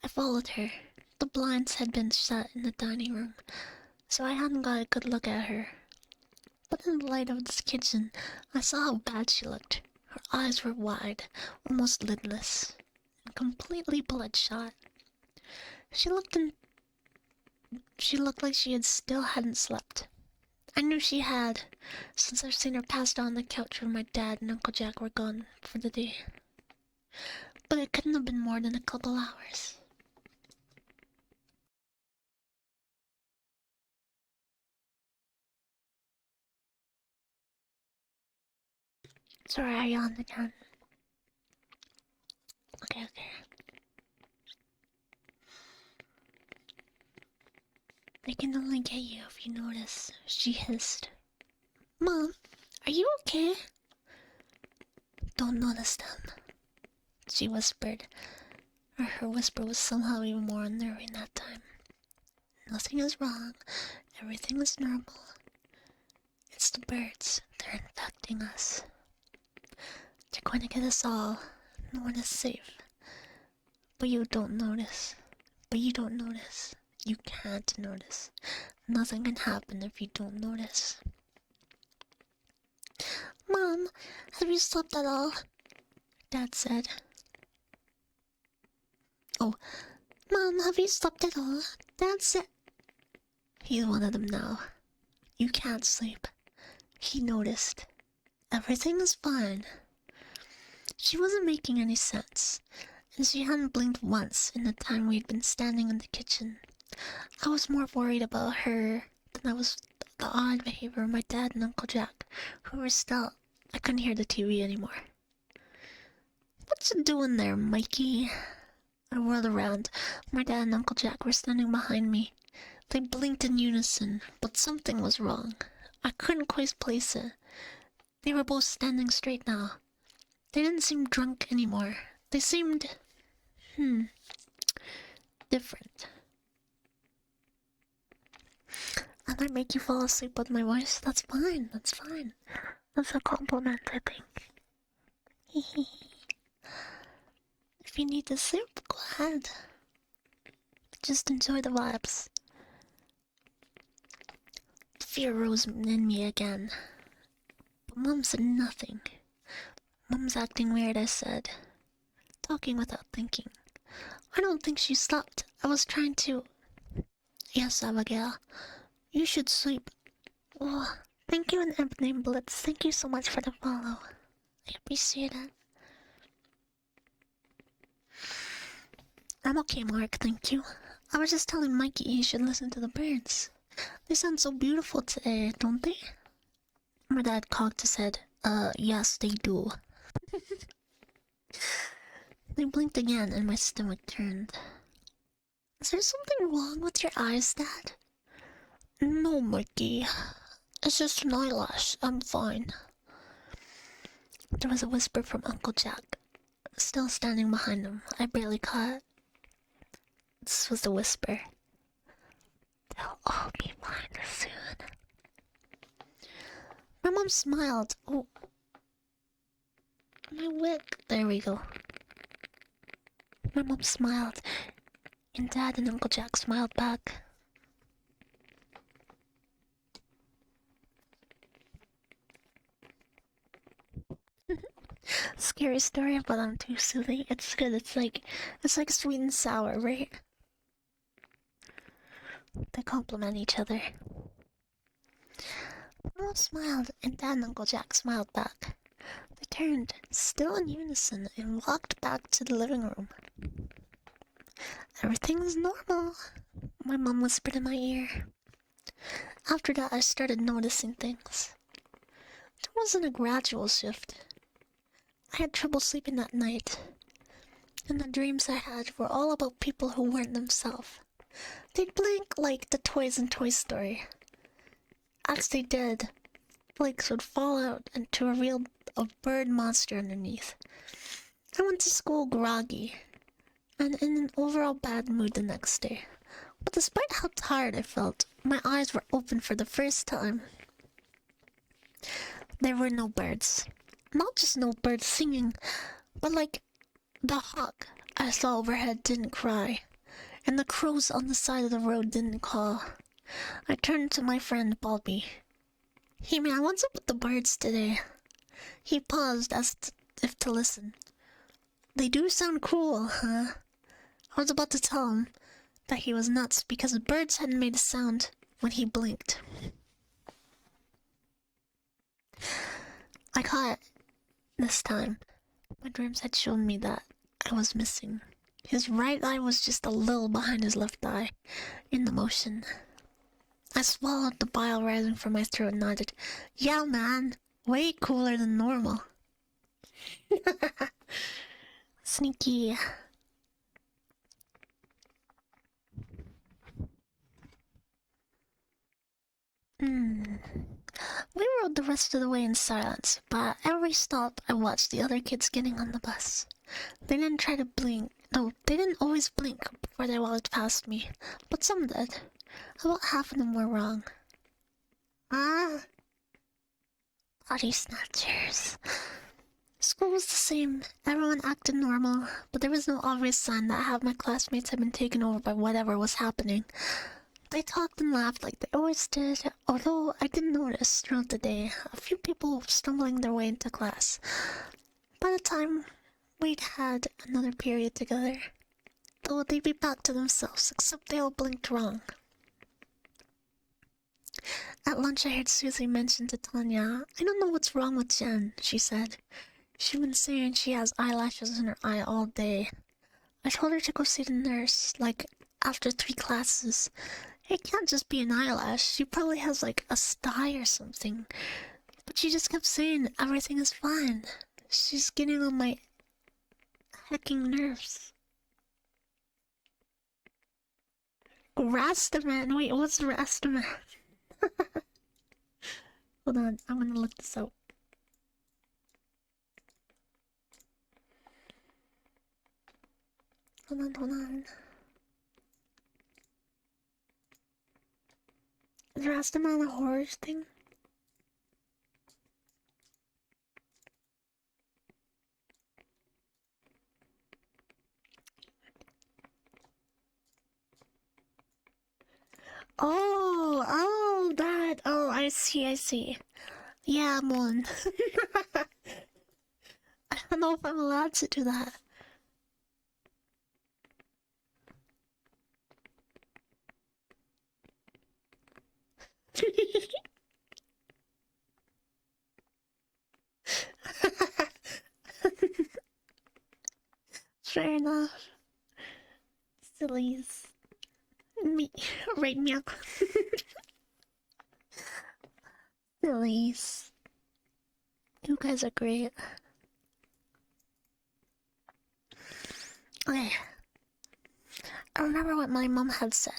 I followed her. The blinds had been shut in the dining room, so I hadn't got a good look at her. But in the light of this kitchen, I saw how bad she looked. Her eyes were wide, almost lidless, and completely bloodshot. She looked like she still hadn't slept. I knew she had, since I've seen her passed out on the couch when my dad and Uncle Jack were gone for the day. But it couldn't have been more than a couple hours. Sorry, I yawned again. Okay. They can only get you if you notice, she hissed. Mom, are you okay? Don't notice them, she whispered. Her whisper was somehow even more unnerving that time. Nothing is wrong. Everything is normal. It's the birds. They're infecting us. They're going to get us all. No one is safe. But you don't notice. You can't notice. Nothing can happen if you don't notice. Mom, have you slept at all? Dad said. Oh, Mom, have you slept at all? Dad said. He's one of them now. You can't sleep. He noticed. Everything is fine. She wasn't making any sense, and she hadn't blinked once in the time we'd been standing in the kitchen. I was more worried about her than I was the odd behavior of my dad and Uncle Jack, who were still... I couldn't hear the TV anymore. What you doing there, Mikey? I whirled around. My dad and Uncle Jack were standing behind me. They blinked in unison, but something was wrong. I couldn't quite place it. They were both standing straight now. They didn't seem drunk anymore. They seemed... different. I might make you fall asleep with my voice. That's fine. That's a compliment, I think. If you need to sleep, go ahead. Just enjoy the vibes. Fear rose in me again. But Mom said nothing. Mom's acting weird, I said. Talking without thinking. I don't think she slept. I was trying to... Yes, Abigail. You should sleep. Oh, thank you and Ebony Blitz. Thank you so much for the follow. I appreciate it. I'm okay, Mark, thank you. I was just telling Mikey he should listen to the birds. They sound so beautiful today, don't they? My dad cocked his head. Yes, they do. They blinked again and my stomach turned. Is there something wrong with your eyes, Dad? No, Mikey. It's just an eyelash. I'm fine. There was a whisper from Uncle Jack, still standing behind him. I barely caught it. This was the whisper. It'll all be fine soon. My mom smiled. Oh. My wig. There we go. My mom smiled, and Dad and Uncle Jack smiled back. Scary story, but I'm too soothing. It's good. It's like sweet and sour, right? They complement each other. Mom smiled, and Dad and Uncle Jack smiled back. They turned, still in unison, and walked back to the living room. Everything's normal, my mom whispered in my ear. After that, I started noticing things. There wasn't a gradual shift. I had trouble sleeping at night, and the dreams I had were all about people who weren't themselves. They'd blink like the toys in Toy Story. As they did, blinks would fall out and to reveal a bird monster underneath. I went to school groggy, and in an overall bad mood the next day. But despite how tired I felt, my eyes were open for the first time. There were no birds. Not just no birds singing, but like the hawk I saw overhead didn't cry, and the crows on the side of the road didn't call. I turned to my friend Bobby. Hey man, what's up with the birds today? He paused as if to listen. They do sound cool, huh? I was about to tell him that he was nuts because the birds hadn't made a sound when he blinked. I caught it this time. My dreams had shown me that I was missing. His right eye was just a little behind his left eye, in the motion. I swallowed the bile rising from my throat and nodded. Yeah, man. Way cooler than normal. Sneaky. We rode the rest of the way in silence, but at every stop I watched the other kids getting on the bus. They didn't try to blink. No, they didn't always blink before they walked past me, but some did. About half of them were wrong. Body snatchers. School was the same. Everyone acted normal, but there was no obvious sign that half my classmates had been taken over by whatever was happening. They talked and laughed like they always did, although I did notice throughout the day a few people stumbling their way into class. By the time we'd had another period together, though they'd be back to themselves, except they all blinked wrong. At lunch, I heard Susie mention to Tanya, I don't know what's wrong with Jen, she said. She's been saying she has eyelashes in her eye all day. I told her to go see the nurse, like, after 3 classes. It can't just be an eyelash. She probably has, like, a sty or something. But she just kept saying everything is fine. She's getting on my hecking nerves. Rastaman. Wait, what's Rastaman? Hold on, I'm gonna look this up. Hold on. Is Rastaman a horror thing? Oh, I see. Yeah, I'm one. I don't know if I'm allowed to do that. Fair enough. Sillies. Me, right, meow. Sillies. You guys are great. Okay. I remember what my mom had said.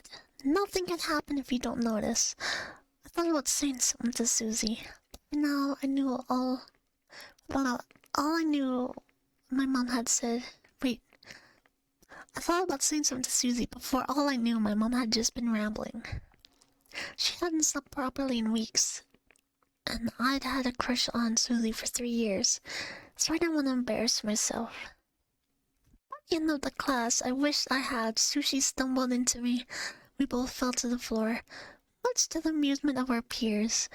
Nothing can happen if you don't notice. I thought about saying something to Susie. Now I knew all I knew my mom had said. Wait. I thought about saying something to Susie before all I knew my mom had just been rambling. She hadn't slept properly in weeks, and I'd had a crush on Susie for 3 years, so I didn't want to embarrass myself. At the end of the class, I wished I had. Sushi stumbled into me. We both fell to the floor, much to the amusement of our peers.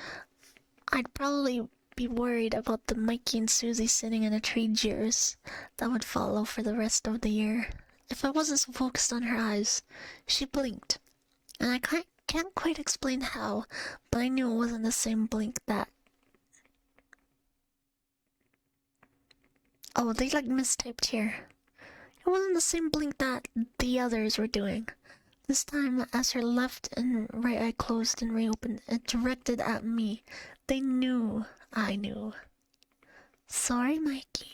I'd probably be worried about the Mikey and Susie sitting in a tree jeers that would follow for the rest of the year if I wasn't so focused on her eyes. She blinked, and I can't quite explain how, but I knew it wasn't the same blink that... Oh, they like mistyped here. It wasn't the same blink that the others were doing. This time, as her left and right eye closed and reopened, it directed at me. They knew I knew. Sorry, Mikey.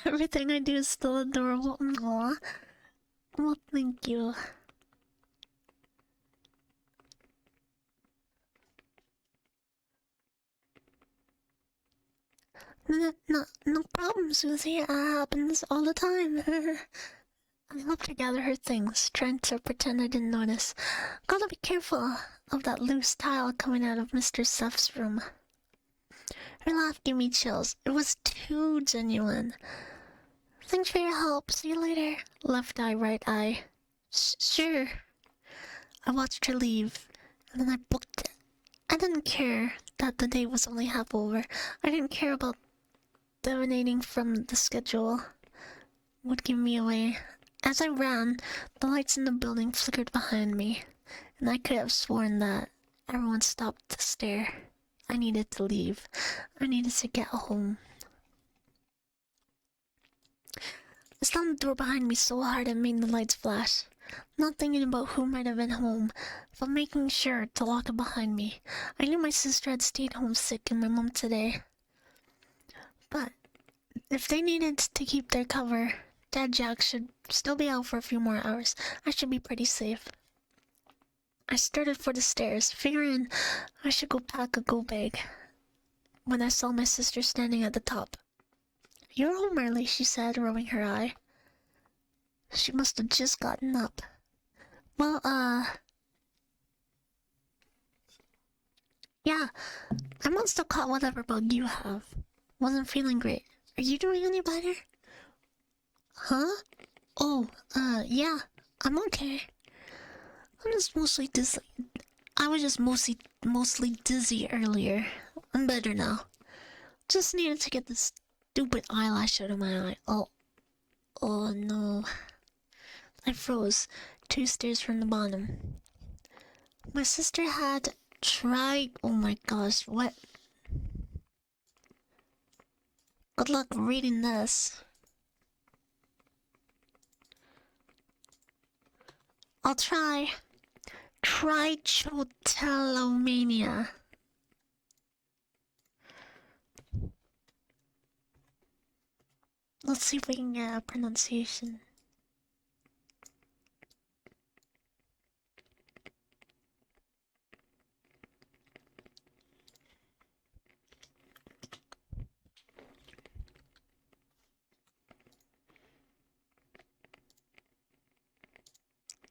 Everything I do is still adorable. Aww. Well, thank you. No problem, Susie. It happens all the time. I helped her gather her things, trying to pretend I didn't notice. Gotta be careful of that loose tile coming out of Mr. Seth's room. Her laugh gave me chills. It was too genuine. Thanks for your help. See you later. Left eye, right eye. Sure. I watched her leave, and then I booked it. I didn't care that the day was only half over. I didn't care about divinating from the schedule would give me away. As I ran, the lights in the building flickered behind me, and I could have sworn that everyone stopped to stare. I needed to leave. I needed to get home. I slammed the door behind me so hard it made the lights flash. Not thinking about who might have been home, but making sure to lock it behind me. I knew my sister had stayed home sick and my mom today. But if they needed to keep their cover, Dad Jack should still be out for a few more hours. I should be pretty safe. I started for the stairs, figuring I should go pack a go bag, when I saw my sister standing at the top. You're home early, she said, rubbing her eye. She must have just gotten up. Well, yeah, I must have caught whatever bug you have. Wasn't feeling great. Are you doing any better? Huh? Oh, yeah, I'm okay. I'm just mostly dizzy. I was just mostly dizzy earlier. I'm better now. Just needed to get this stupid eyelash out of my eye. Oh no. I froze 2 stairs from the bottom. My sister had tried... Oh my gosh, what? Good luck reading this. I'll try. Trichotillomania. Let's see if we can get a pronunciation.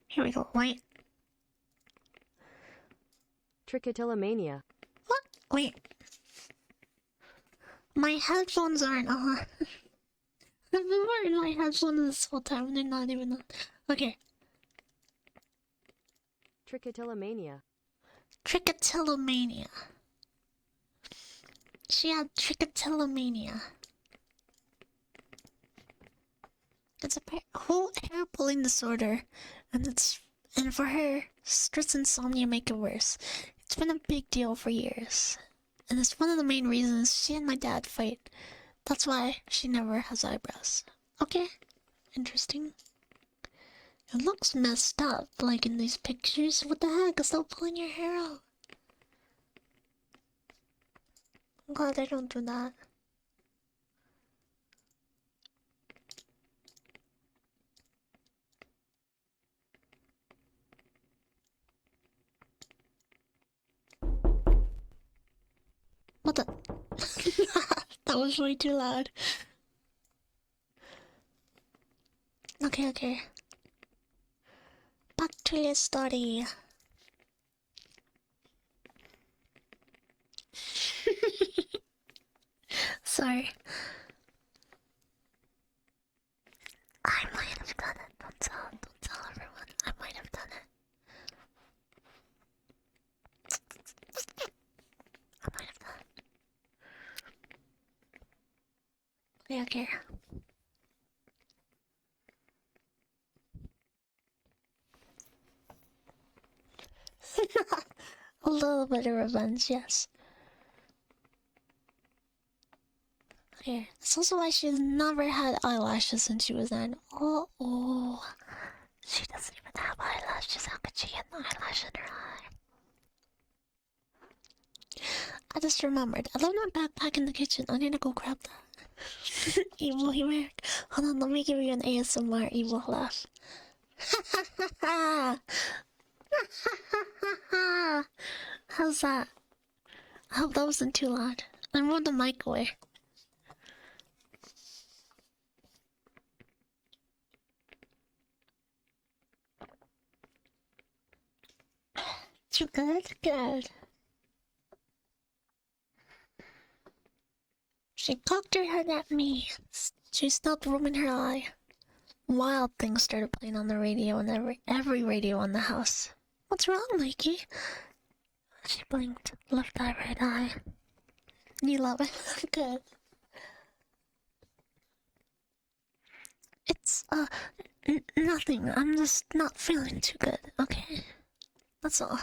Here we go. Wait. Trichotillomania. What? Wait. My headphones aren't on. I've been wearing my headphones this whole time and they're not even on. Okay. Trichotillomania. Trichotillomania. She had trichotillomania. It's a whole hair pulling disorder, and for her, stress and insomnia make it worse. It's been a big deal for years, and it's one of the main reasons she and my dad fight. That's why she never has eyebrows. Okay, interesting. It looks messed up, like in these pictures. What the heck? Stop pulling your hair out. I'm glad I don't do that. What the? That was way too loud. Okay, okay. Back to your story. Sorry. I might have done it. Don't tell everyone. I might have done it. I might have done it. Okay, okay. A little bit of revenge, yes. Okay, that's also why she's never had eyelashes since she was 9. Oh. She doesn't even have eyelashes. How could she get an eyelash in her eye? I just remembered. I left my backpack in the kitchen. I need to go grab that. Evil humor. Hold on, let me give you an ASMR evil laugh. How's that? I hope that wasn't too loud. I moved the mic away. Too good? Good. She cocked her head at me. She stopped rubbing her eye. Wild things started playing on the radio and every radio in the house. What's wrong, Mikey? She blinked. Left eye, right eye. You love it? Good. It's, nothing. I'm just not feeling too good, okay? That's all.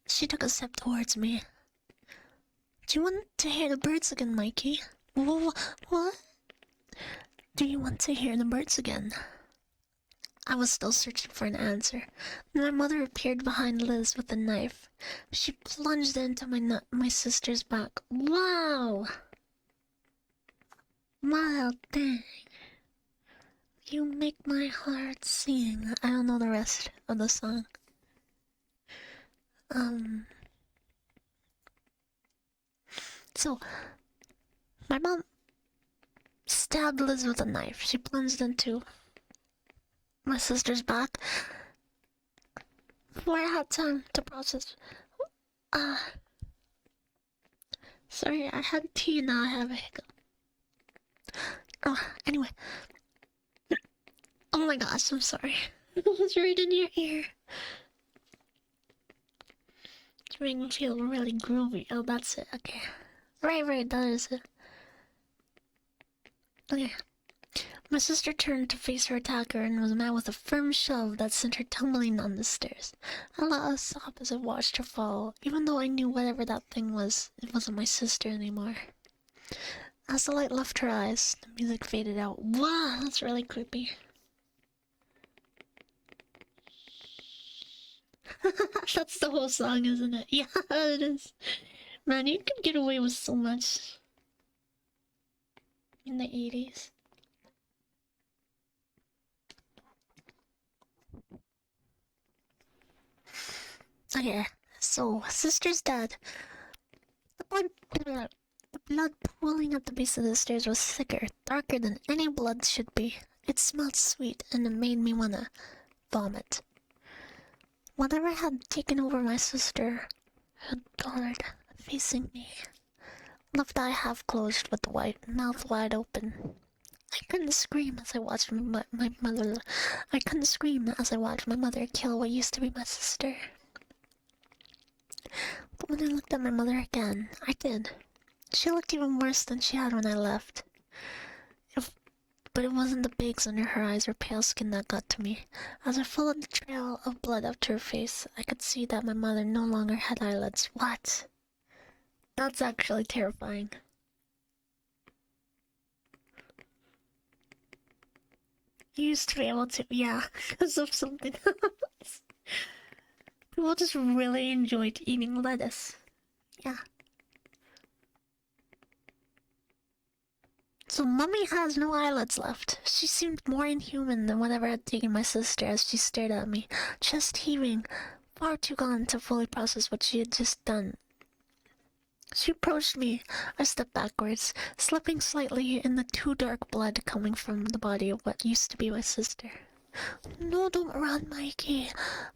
She took a step towards me. Do you want to hear the birds again, Mikey? What? Do you want to hear the birds again? I was still searching for an answer. My mother appeared behind Liz with a knife. She plunged into my sister's back. Wow! Wow, dang. You make my heart sing. I don't know the rest of the song. So, my mom stabbed Liz with a knife. She plunged into my sister's back. Before I had time to process. Sorry, I had tea and now I have a hiccup. Anyway. Oh my gosh, I'm sorry. It was right in your ear. To make me feel really groovy. Oh, that's it. Okay. Right, that is it. Okay. My sister turned to face her attacker and was met with a firm shove that sent her tumbling down the stairs. I let a sob as I watched her fall, even though I knew whatever that thing was, it wasn't my sister anymore. As the light left her eyes, the music faded out. Wow, that's really creepy. That's the whole song, isn't it? Yeah, it is. Man, you could get away with so much in the 80s. Okay, so sister's dead. The blood pooling at the base of the stairs was thicker, darker than any blood should be. It smelled sweet and it made me wanna vomit. Whatever had taken over my sister had guard facing me. Left eye half closed with the mouth wide open. I couldn't scream as I watched my mother. I couldn't scream as I watched my mother kill what used to be my sister. But when I looked at my mother again, I did. She looked even worse than she had when I left. But it wasn't the bags under her eyes or pale skin that got to me. As I followed the trail of blood up to her face, I could see that my mother no longer had eyelids. What? That's actually terrifying. You used to be able to, yeah, because of something else. People just really enjoyed eating lettuce. Yeah. So Mummy has no eyelids left. She seemed more inhuman than whatever had taken my sister as she stared at me, chest heaving, far too gone to fully process what she had just done. She approached me. I stepped backwards, slipping slightly in the too dark blood coming from the body of what used to be my sister. No, don't run, Mikey,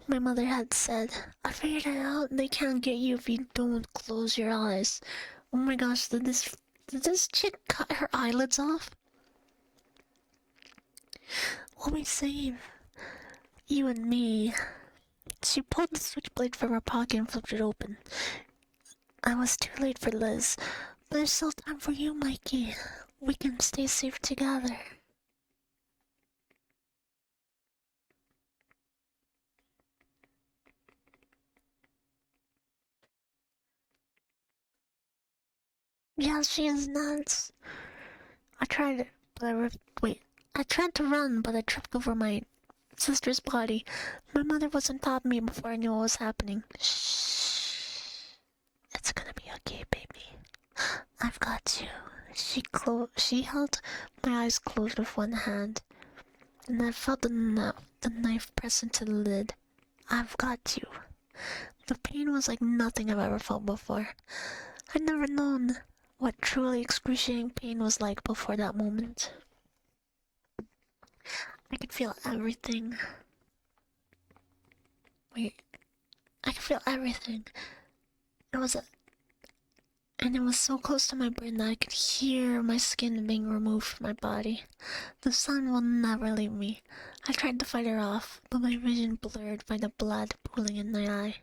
my mother had said. I figured it out. They can't get you if you don't close your eyes. Oh my gosh, did this chick cut her eyelids off? We'll be safe. You and me. She pulled the switchblade from her pocket and flipped it open. I was too late for Liz, but there's still time for you, Mikey. We can stay safe together. Yeah, she is nuts. I tried it, but I tried to run, but I tripped over my sister's body. My mother was on top of me before I knew what was happening. Shh. It's gonna be okay, baby. I've got you. She held my eyes closed with one hand, and I felt the knife press into the lid. I've got you. The pain was like nothing I've ever felt before. I'd never known what truly excruciating pain was like before that moment. I could feel everything. Wait, I could feel everything. It was so close to my brain that I could hear my skin being removed from my body. The sun will never leave me. I tried to fight her off, but my vision blurred by the blood pooling in my eye.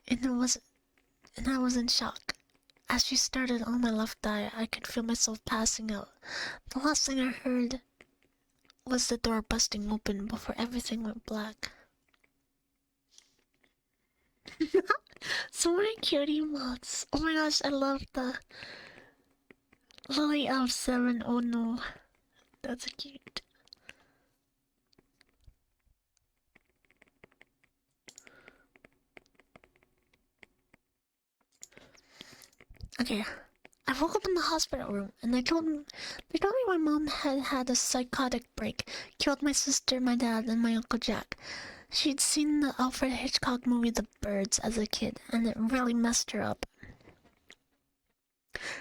And I was in shock. As she started on my left eye, I could feel myself passing out. The last thing I heard was the door busting open before everything went black. So many cute emotes. Oh my gosh, I love the Lily of 7. Oh no, that's cute. Okay, I woke up in the hospital room and they told me my mom had had a psychotic break, killed my sister, my dad, and my Uncle Jack. She'd seen the Alfred Hitchcock movie The Birds as a kid, and it really messed her up.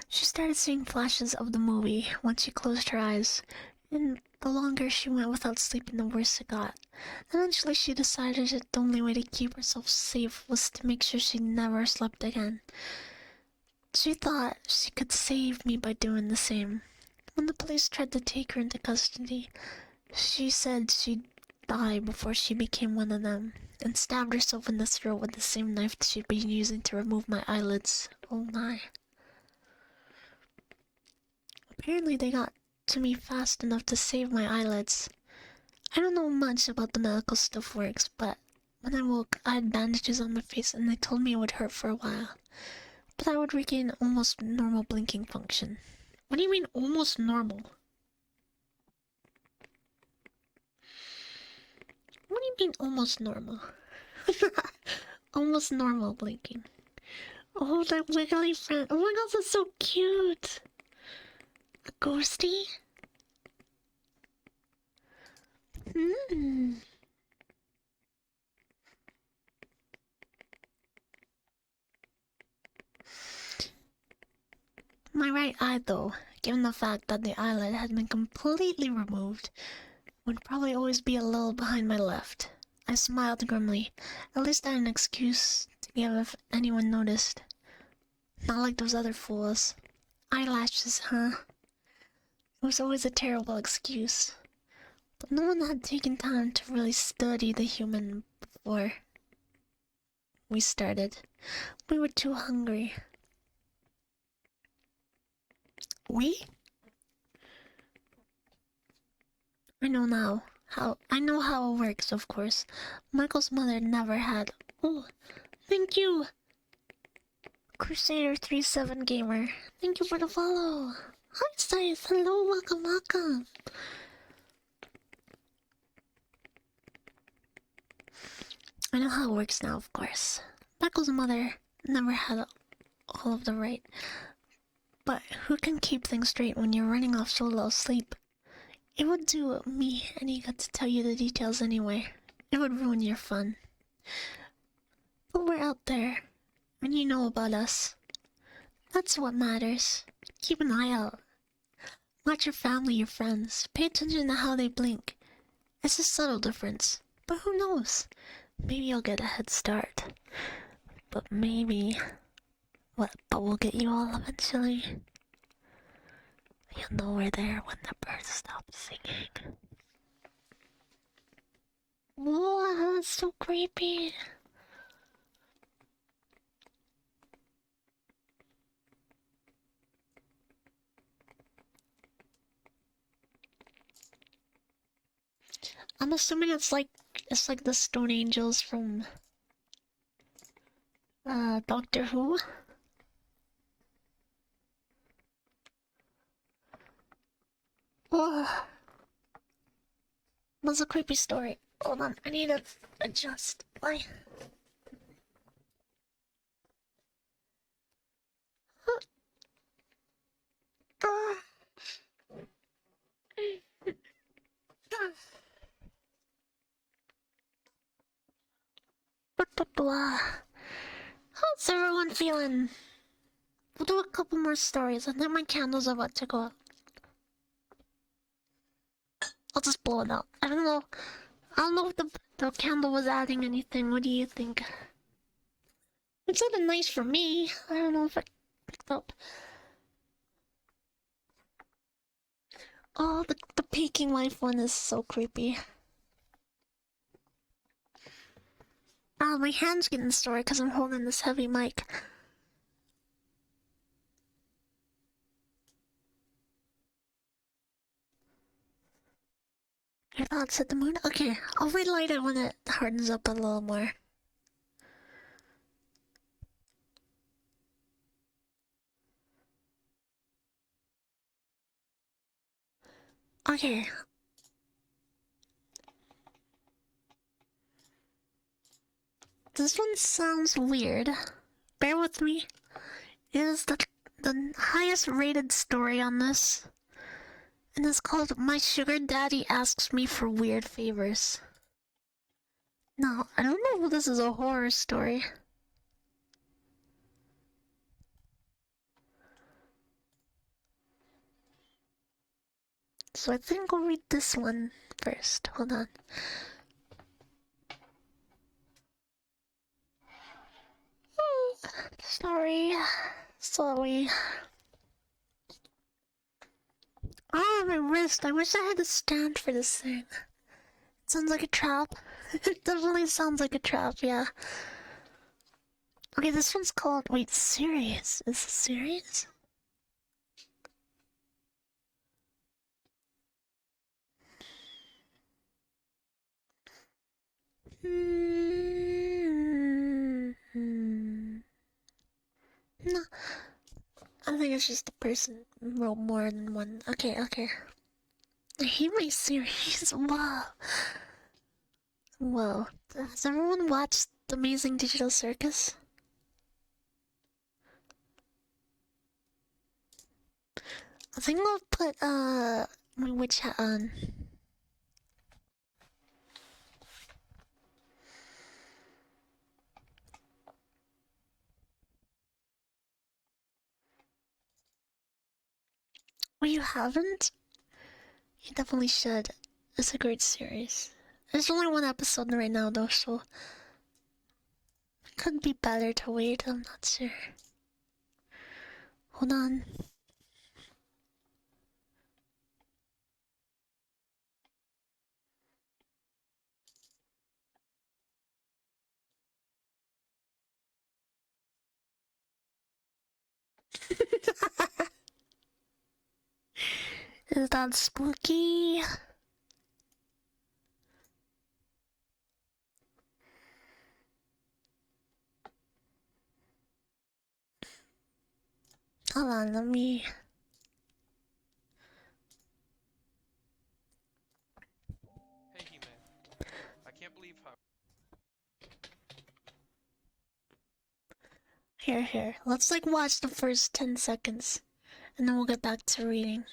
She started seeing flashes of the movie once she closed her eyes, and the longer she went without sleeping, the worse it got. Eventually, she decided that the only way to keep herself safe was to make sure she never slept again. She thought she could save me by doing the same. When the police tried to take her into custody, she said she'd die before she became one of them, and stabbed herself in the throat with the same knife she'd been using to remove my eyelids. Oh my. Apparently they got to me fast enough to save my eyelids. I don't know much about the medical stuff works, but when I woke, I had bandages on my face and they told me it would hurt for a while. But I would regain almost normal blinking function. What do you mean almost normal? What do you mean almost normal? Almost normal blinking. Oh, that wiggly friend. Oh my god, that's so cute. A ghosty? My right eye, though, given the fact that the eyelid had been completely removed, would probably always be a little behind my left. I smiled grimly. At least I had an excuse to give if anyone noticed. Not like those other fools. Eyelashes, huh? It was always a terrible excuse. But no one had taken time to really study the human before we started. We were too hungry. We? I know how it works, of course. Michael's mother never had. Oh, thank you, Crusader37 Gamer. Thank you for the follow. Hi, Science. Hello, welcome. I know how it works now, of course. Michael's mother never had all of the right. But who can keep things straight when you're running off so little sleep? It would do me any good to tell you the details anyway. It would ruin your fun. But we're out there, and you know about us. That's what matters. Keep an eye out. Watch your family, your friends. Pay attention to how they blink. It's a subtle difference. But who knows? Maybe you'll get a head start. But maybe... What? But we'll get you all eventually. You'll know we're there when the birds stop singing. Whoa, that's so creepy. I'm assuming it's like the Stone Angels from Doctor Who. Oh, that's a creepy story. Hold on, I need to adjust. Why? How's everyone feeling? We'll do a couple more stories and then my candle's about to go out. I'll just blow it out. I don't know. I don't know if the candle was adding anything. What do you think? It sounded nice for me. I don't know if it picked up. Oh, the Peking Life one is so creepy. Ah, my hand's getting sore because I'm holding this heavy mic. Your thoughts at the moon? Okay, I'll relight it when it hardens up a little more. Okay. This one sounds weird. Bear with me. It is the highest rated story on this. And it's called My Sugar Daddy Asks Me for Weird Favors. Now, I don't know if this is a horror story. So I think I'll read this one first. Hold on. Sorry. Oh, my wrist. I wish I had a stand for this thing. It sounds like a trap. It definitely sounds like a trap, yeah. Okay, this one's called... Wait, serious? Is this serious? No. I think it's just the person wrote more than one. Okay. I hate my series. Whoa. Has everyone watched The Amazing Digital Circus? I think I'll put, my witch hat on. Oh, you haven't? You definitely should. It's a great series. There's only one episode right now though, so... It could be better to wait, I'm not sure. Hold on. Is that spooky? Hold on, let me... Hey, He-Man. I can't believe how... Here. Let's like watch the first 10 seconds. And then we'll get back to reading.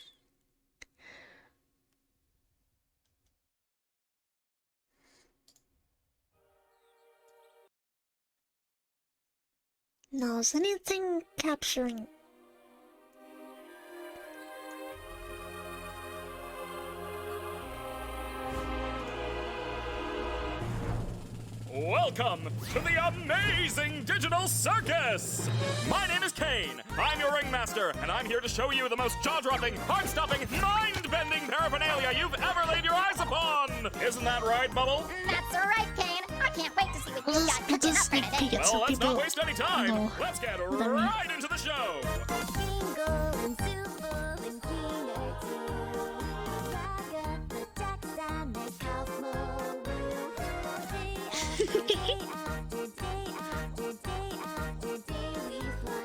Now, is anything capturing Welcome to the amazing Digital Circus! My name is Kane. I'm your ringmaster, and I'm here to show you the most jaw-dropping, heart-stopping, mind-bending paraphernalia you've ever laid your eyes upon! Isn't that right, Bubble? That's right, Kane. I can't wait to see what you got We'll cooking just up sneak for peek today. at some Well, let's people. not waste any time. No. Let's get mean- right into the show. Bingo and Super and Cleaner too. Rocket the decks and the cosmo wheel. Day after day after day after day we fly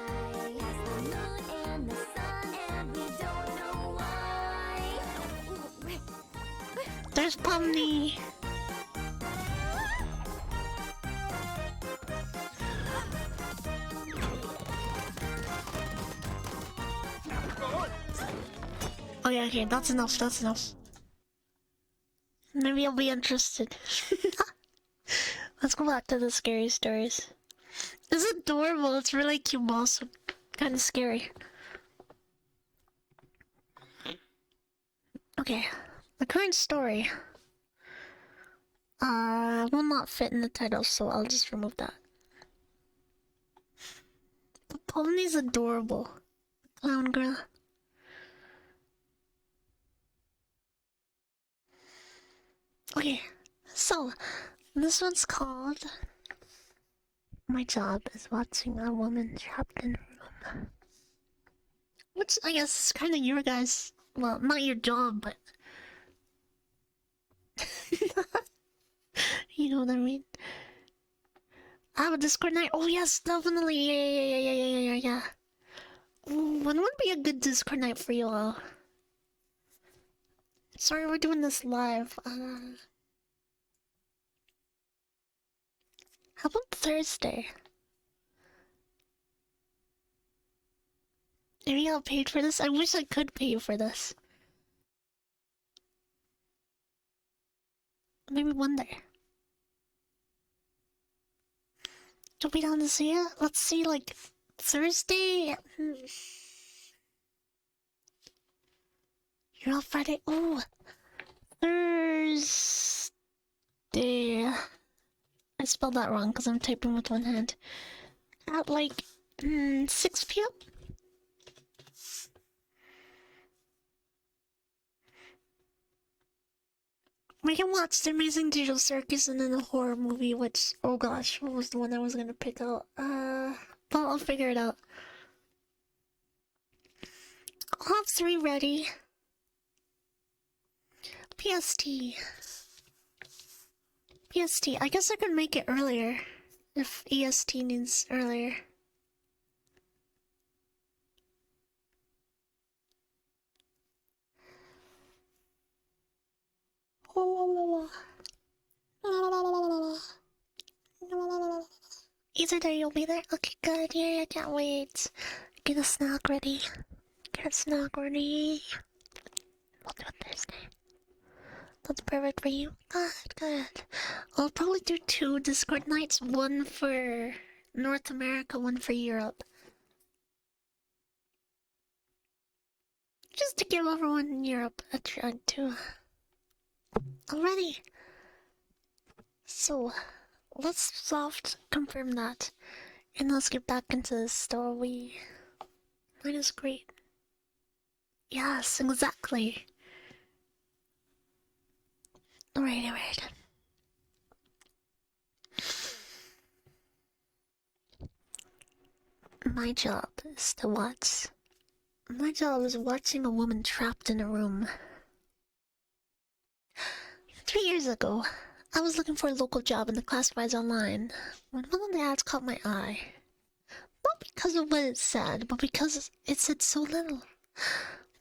past the moon and the sun and we don't know why. There's Pomni. Okay, that's enough, that's enough. Maybe I'll be interested. Let's go back to the scary stories. It's adorable, it's really cute, but also kind of scary. Okay, the current story will not fit in the title, so I'll just remove that. But Pomni's adorable. Clown girl. Okay, so this one's called My Job is Watching a Woman Trapped in a Room. Which I guess is kind of your guys', well, not your job, but you know what I mean. I have a Discord night. Oh yes, definitely. Yeah. Ooh, when would be a good Discord night for you all? Sorry, we're doing this live. How about Thursday? Maybe I'll pay for this. I wish I could pay you for this. Maybe one day. You'll be down to see it? Let's see, like, Thursday? You're off Friday? Oh, Thursday. I spelled that wrong because I'm typing with one hand. At like 6 p.m. We can watch The Amazing Digital Circus and then a horror movie, which, oh gosh, what was the one I was gonna pick out? But I'll figure it out. I'll have 3 ready. PST. I guess I could make it earlier if EST needs earlier. Either day you'll be there? Okay, good. Yeah, I can't wait. Get a snack ready. We'll do it Thursday. That's perfect for you. Good. I'll probably do 2 Discord nights, one for North America, one for Europe. Just to give everyone in Europe a try too. Alrighty. So, let's soft confirm that. And let's get back into the story. Mine is great. Yes, exactly. Alright. My job is to watch. My job is watching a woman trapped in a room. 3 years ago, I was looking for a local job in the classifieds online when one of the ads caught my eye. Not because of what it said, but because it said so little.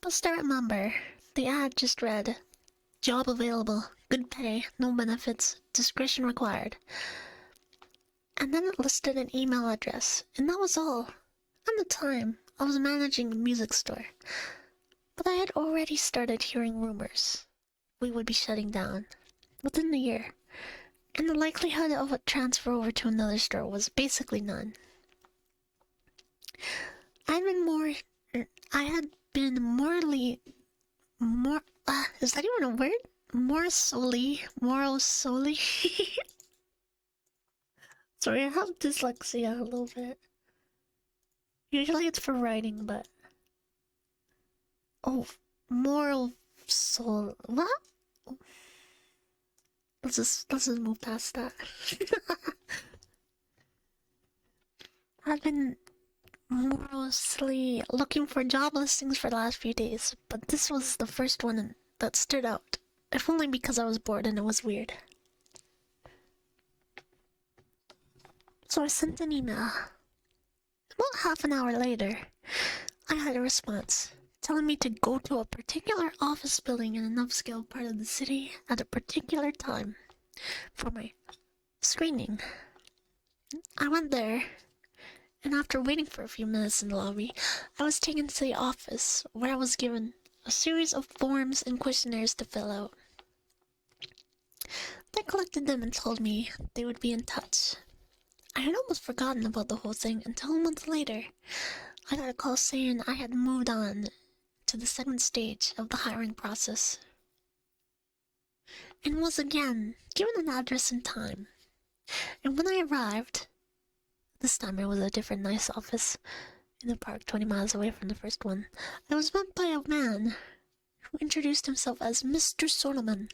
Must I remember, the ad just read, "Job available, good pay, no benefits, discretion required." And then it listed an email address, and that was all. At the time, I was managing a music store, but I had already started hearing rumors we would be shutting down within the year, and the likelihood of a transfer over to another store was basically none. I had been morally is that even a word? Morosely Sorry, I have dyslexia a little bit. Usually it's for writing, but... Oh, moral soul. What? Let's just move past that. I've been mostly looking for job listings for the last few days, but this was the first one that stood out. If only because I was bored and it was weird. So I sent an email. About half an hour later, I had a response telling me to go to a particular office building in an upscale part of the city at a particular time for my screening. I went there, and after waiting for a few minutes in the lobby, I was taken to the office where I was given a series of forms and questionnaires to fill out. They collected them and told me they would be in touch. I had almost forgotten about the whole thing until a month later. I got a call saying I had moved on to the second stage of the hiring process, and was again given an address and time. And when I arrived, this time it was a different nice office in the park 20 miles away from the first one, I was met by a man who introduced himself as Mr. Solomon.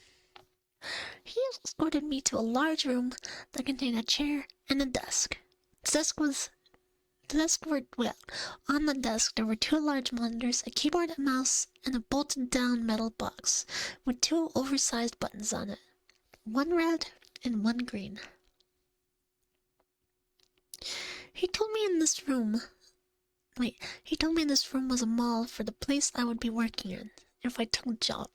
He escorted me to a large room that contained a chair and a desk. On the desk there were 2 large monitors, a keyboard and mouse, and a bolted down metal box with 2 oversized buttons on it. One red and one green. He told me this room was a mall for the place I would be working in if I took the job.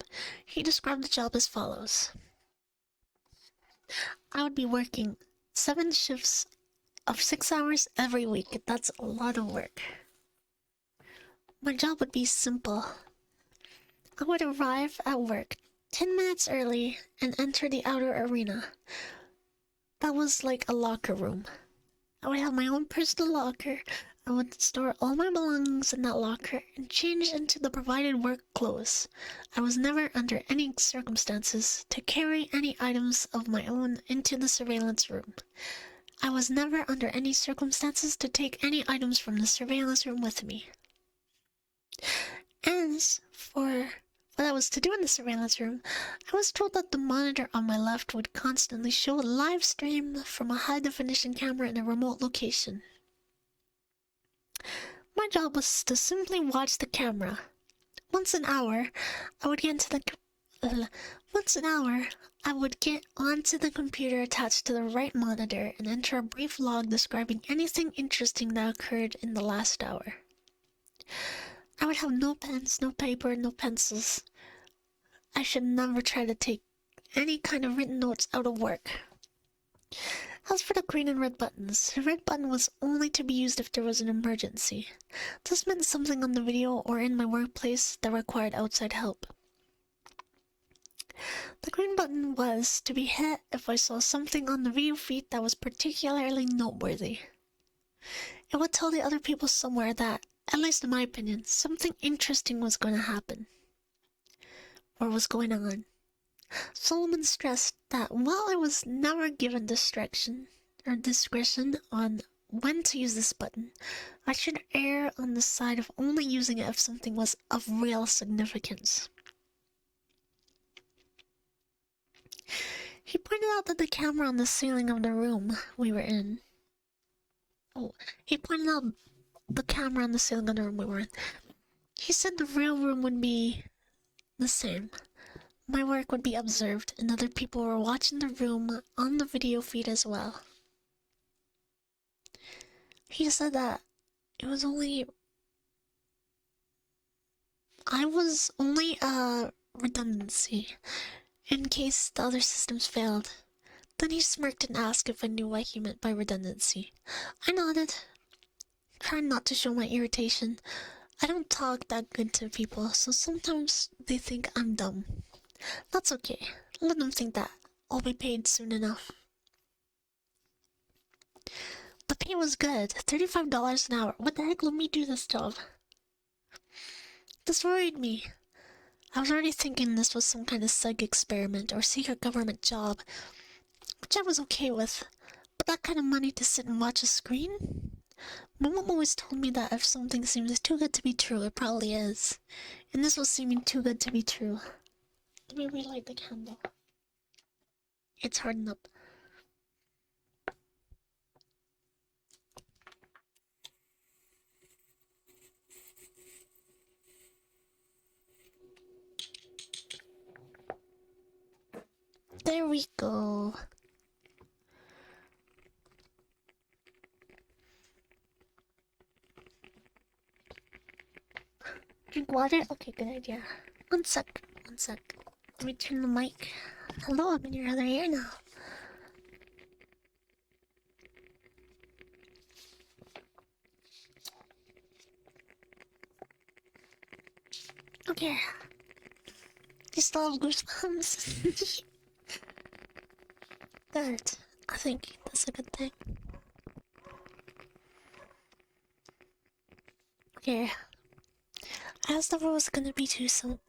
He described the job as follows. I would be working 7 shifts of 6 hours every week. That's a lot of work. My job would be simple. I would arrive at work 10 minutes early and enter the outer arena. That was like a locker room. I would have my own personal locker. I would store all my belongings in that locker and change into the provided work clothes. I was never under any circumstances to carry any items of my own into the surveillance room. I was never under any circumstances to take any items from the surveillance room with me. As for what I was to do in the surveillance room, I was told that the monitor on my left would constantly show a live stream from a high-definition camera in a remote location. My job was to simply watch the camera. Once an hour, I would get onto the computer attached to the right monitor and enter a brief log describing anything interesting that occurred in the last hour. I would have no pens, no paper, no pencils. I should never try to take any kind of written notes out of work. As for the green and red buttons, the red button was only to be used if there was an emergency. This meant something on the video or in my workplace that required outside help. The green button was to be hit if I saw something on the video feed that was particularly noteworthy. It would tell the other people somewhere that, at least in my opinion, something interesting was going to happen. Or was going on. Solomon stressed that while I was never given discretion on when to use this button, I should err on the side of only using it if something was of real significance. He pointed out that the camera on the ceiling of the room we were in. He said the real room would be the same. My work would be observed, and other people were watching the room on the video feed as well. He said that I was only a redundancy in case the other systems failed. Then he smirked and asked if I knew what he meant by redundancy. I nodded, trying not to show my irritation. I don't talk that good to people, so sometimes they think I'm dumb. That's okay. Let them think that. I'll be paid soon enough. The pay was good. $35 an hour. What the heck let me do this job? This worried me. I was already thinking this was some kind of psych experiment or secret government job, which I was okay with. with that kind of money to sit and watch a screen? My mom always told me that if something seems too good to be true, it probably is. And this was seeming too good to be true. Let me relight the candle. It's hardened up. There we go. Drink water? Okay, good idea. One sec. Let me turn the mic. Hello, I'm in your other ear now. Okay. You still have goosebumps? Good. I think that's a good thing. Okay. I asked if I was gonna be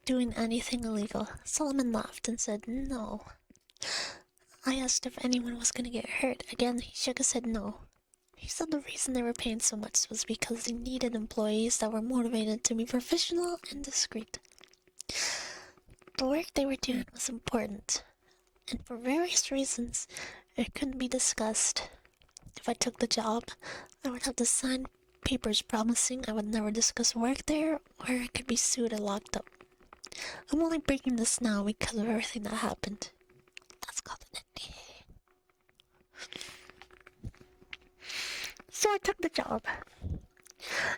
doing anything illegal. Solomon laughed and said no. I asked if anyone was gonna get hurt. Again, he shook his head no. He said the reason they were paying so much was because they needed employees that were motivated to be professional and discreet. The work they were doing was important, and for various reasons, it couldn't be discussed. If I took the job, I would have to sign papers promising I would never discuss work there, or I could be sued or locked up. I'm only breaking this now because of everything that happened. That's called an NDA. So I took the job.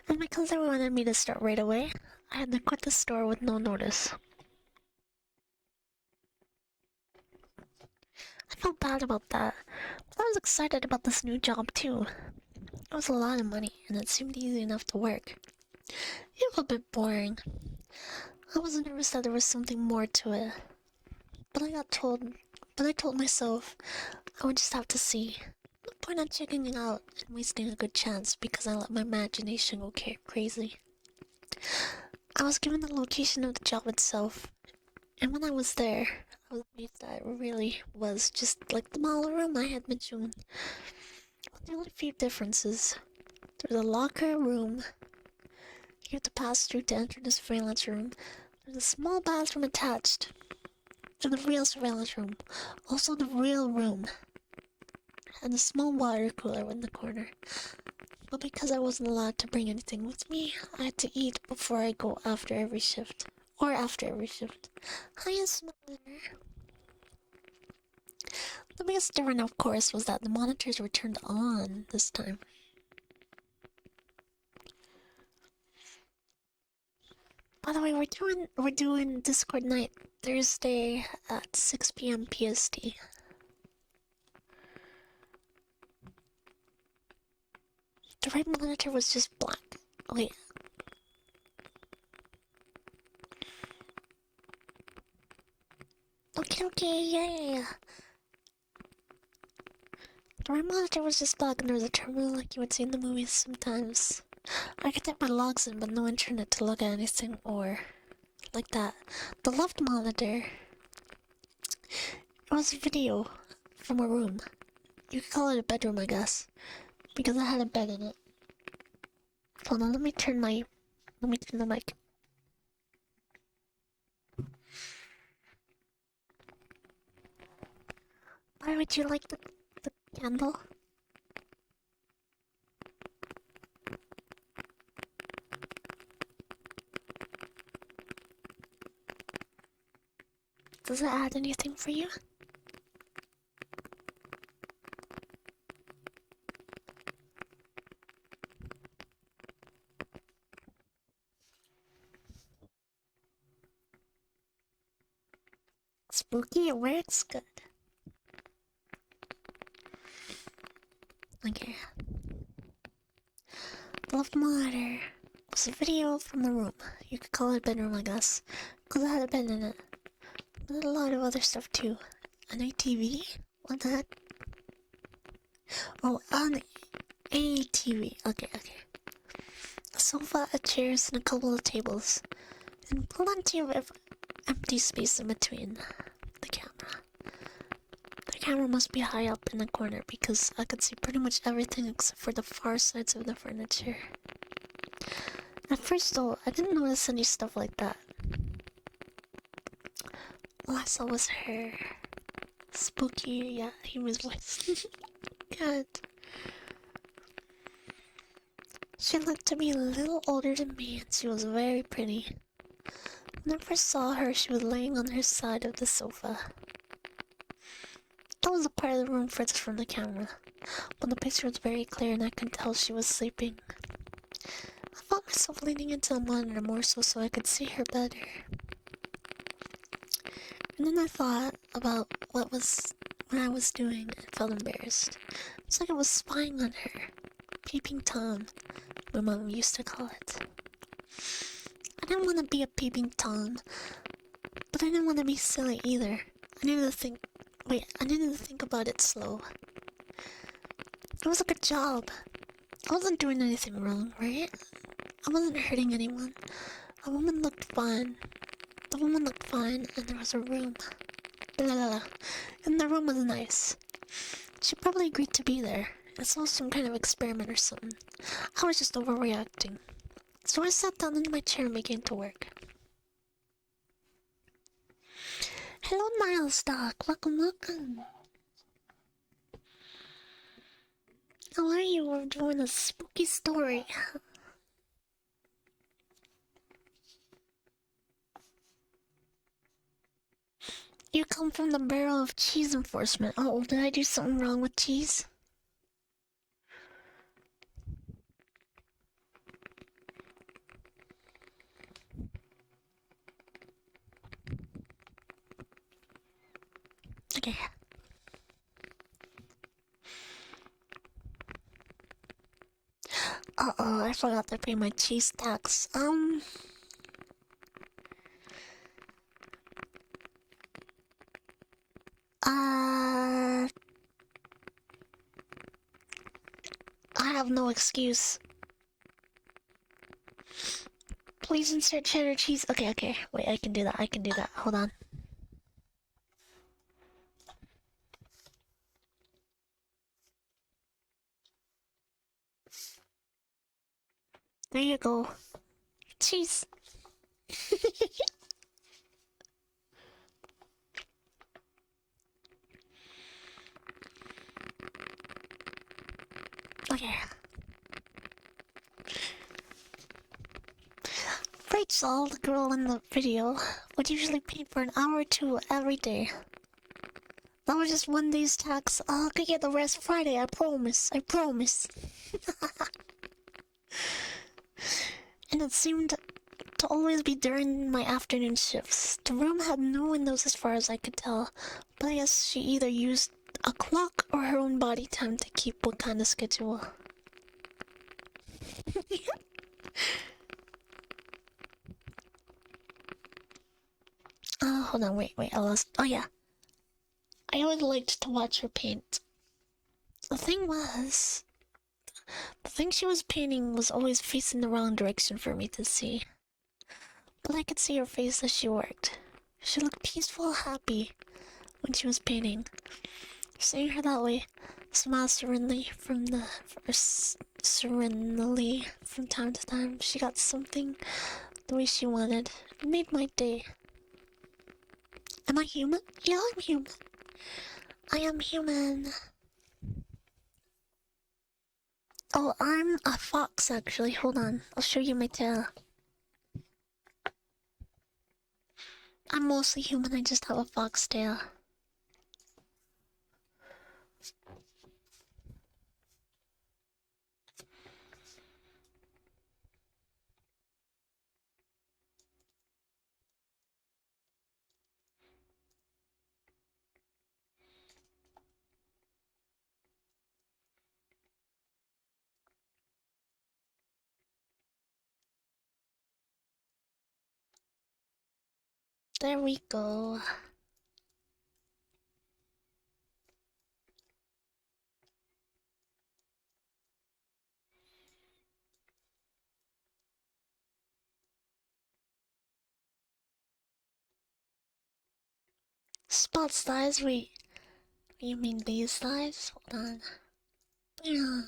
And because they wanted me to start right away, I had to quit the store with no notice. I felt bad about that, but I was excited about this new job too. It was a lot of money, and it seemed easy enough to work. It was a bit boring. I was nervous that there was something more to it. But I told myself I would just have to see. No point in checking out and wasting a good chance because I let my imagination go crazy. I was given the location of the job itself, and when I was there, I was amazed that it really was just like the model room I had been shown. There were a few differences. There was a locker room you have to pass through to enter the surveillance room. There's a small bathroom attached to the real surveillance room. Also the real room. And a small water cooler in the corner. But because I wasn't allowed to bring anything with me, I had to eat before I go after every shift. Or after every shift. Hiya, Smuggler. The biggest difference, of course, was that the monitors were turned on this time. By the way, we're doing Discord night Thursday at 6 p.m. PST. The right monitor was just black. Wait. Okay, yeah. The right monitor was just black and there was a terminal like you would see in the movies sometimes. I could type my logs in, but no internet to look at anything or like that. The left monitor, it was a video from a room. You could call it a bedroom, I guess, because I had a bed in it. Hold on, let me turn the mic. Why would you like the candle? Does it add anything for you? Spooky, it works good. Okay. The left monitor was a video from the room. You could call it a bedroom, I guess, because it had a bed in it. But a lot of other stuff too. An ATV? What the heck? Oh, an ATV. Okay. A sofa, a chairs, and a couple of tables. And plenty of empty space in between the camera. The camera must be high up in the corner because I could see pretty much everything except for the far sides of the furniture. At first though, I didn't notice any stuff like that. All I saw was her. Spooky, yeah, human voice. God. She looked to be a little older than me and she was very pretty. When I first saw her, she was laying on her side of the sofa. That was a part of the room furthest from the camera, but the picture was very clear and I could tell she was sleeping. I felt myself leaning into the monitor more so I could see her better. And then I thought about what I was doing and felt embarrassed. It's like I was spying on her. Peeping Tom, my mom used to call it. I didn't want to be a peeping Tom, but I didn't want to be silly either. I needed to think about it slow. It was a good job. I wasn't doing anything wrong, right? I wasn't hurting anyone. A woman looked fine. The woman looked fine, and there was a room. Blah, blah, blah. And the room was nice. She probably agreed to be there. It's all some kind of experiment or something. I was just overreacting. So I sat down in my chair and began to work. Hello, Miles Dog. Welcome. How are you? We're doing a spooky story. You come from the Bureau of Cheese Enforcement. Oh, did I do something wrong with cheese? Okay. Uh-oh, I forgot to pay my cheese tax. I have no excuse. Please insert cheddar cheese. Okay. Wait, I can do that. Hold on. There you go. Cheese. Okay. Rachel, the girl in the video, would usually paint for an hour or two every day. That was just one day's tax. I could get the rest Friday, I promise. And it seemed to always be during my afternoon shifts. The room had no windows as far as I could tell, but I guess she either used a clock or her own body time to keep what kind of schedule. Hold on, wait, I lost. Oh yeah. I always liked to watch her paint. The thing she was painting was always facing the wrong direction for me to see. But I could see her face as she worked. She looked peaceful, happy when she was painting. Seeing her that way, smile serenely from time to time, she got something the way she wanted. It made my day. Am I human? Yeah, I'm human. I am human. Oh, I'm a fox actually. Hold on, I'll show you my tail. I'm mostly human, I just have a fox tail. There we go. Spot size, we You mean these thighs? Hold on. Yeah.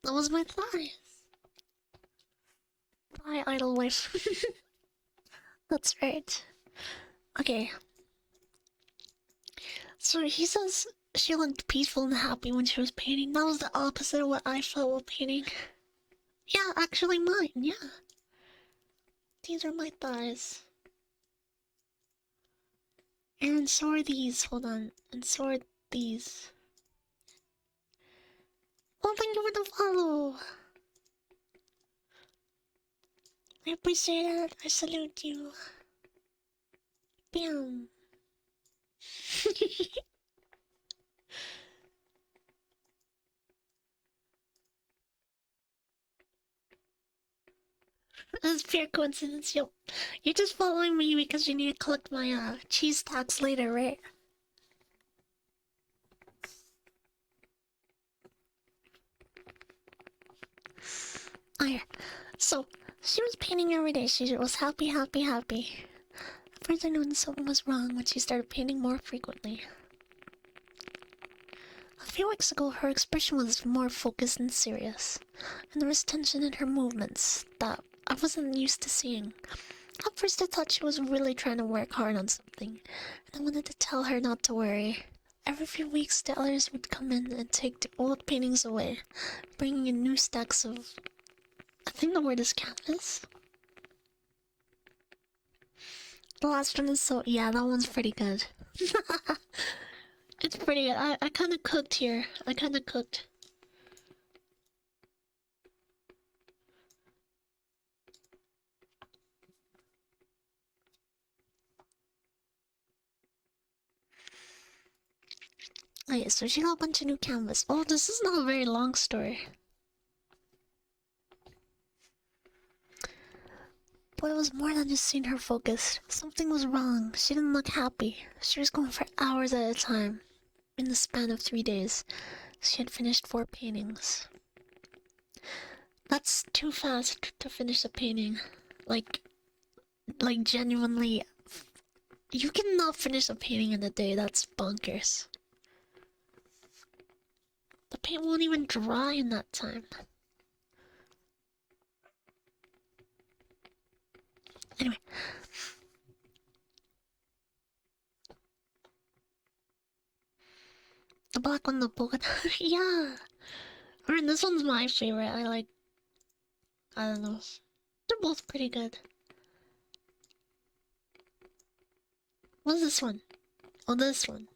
That was my thighs. Bye, idle wife. That's right. Okay. So he says she looked peaceful and happy when she was painting. That was the opposite of what I felt while painting. Yeah, actually mine, yeah. These are my thighs. And so are these, hold on. And so are these. Oh, thank you for the follow! I appreciate it. I salute you. Bam. That's pure coincidence. You're just following me because you need to collect my cheese tax later, right? Oh yeah. So she was painting every day. She was happy, happy, happy. At first I noticed something was wrong when she started painting more frequently. A few weeks ago, her expression was more focused and serious, and there was tension in her movements that I wasn't used to seeing. At first I thought she was really trying to work hard on something, and I wanted to tell her not to worry. Every few weeks the others would come in and take the old paintings away, bringing in new stacks of... I think the word is canvas. The last one is so... yeah, that one's pretty good. It's pretty good. I kinda cooked here. I kinda cooked. Okay, so she got a bunch of new canvas. Oh, this is not a very long story. But it was more than just seeing her focused. Something was wrong. She didn't look happy. She was going for hours at a time. In the span of 3 days, she had finished 4 paintings. That's too fast to finish a painting. Like genuinely, you cannot finish a painting in a day. That's bonkers. The paint won't even dry in that time. Anyway. The black one, the polka dot. Yeah. I mean, this one's my favorite. I don't know. They're both pretty good. What's this one? Oh, this one.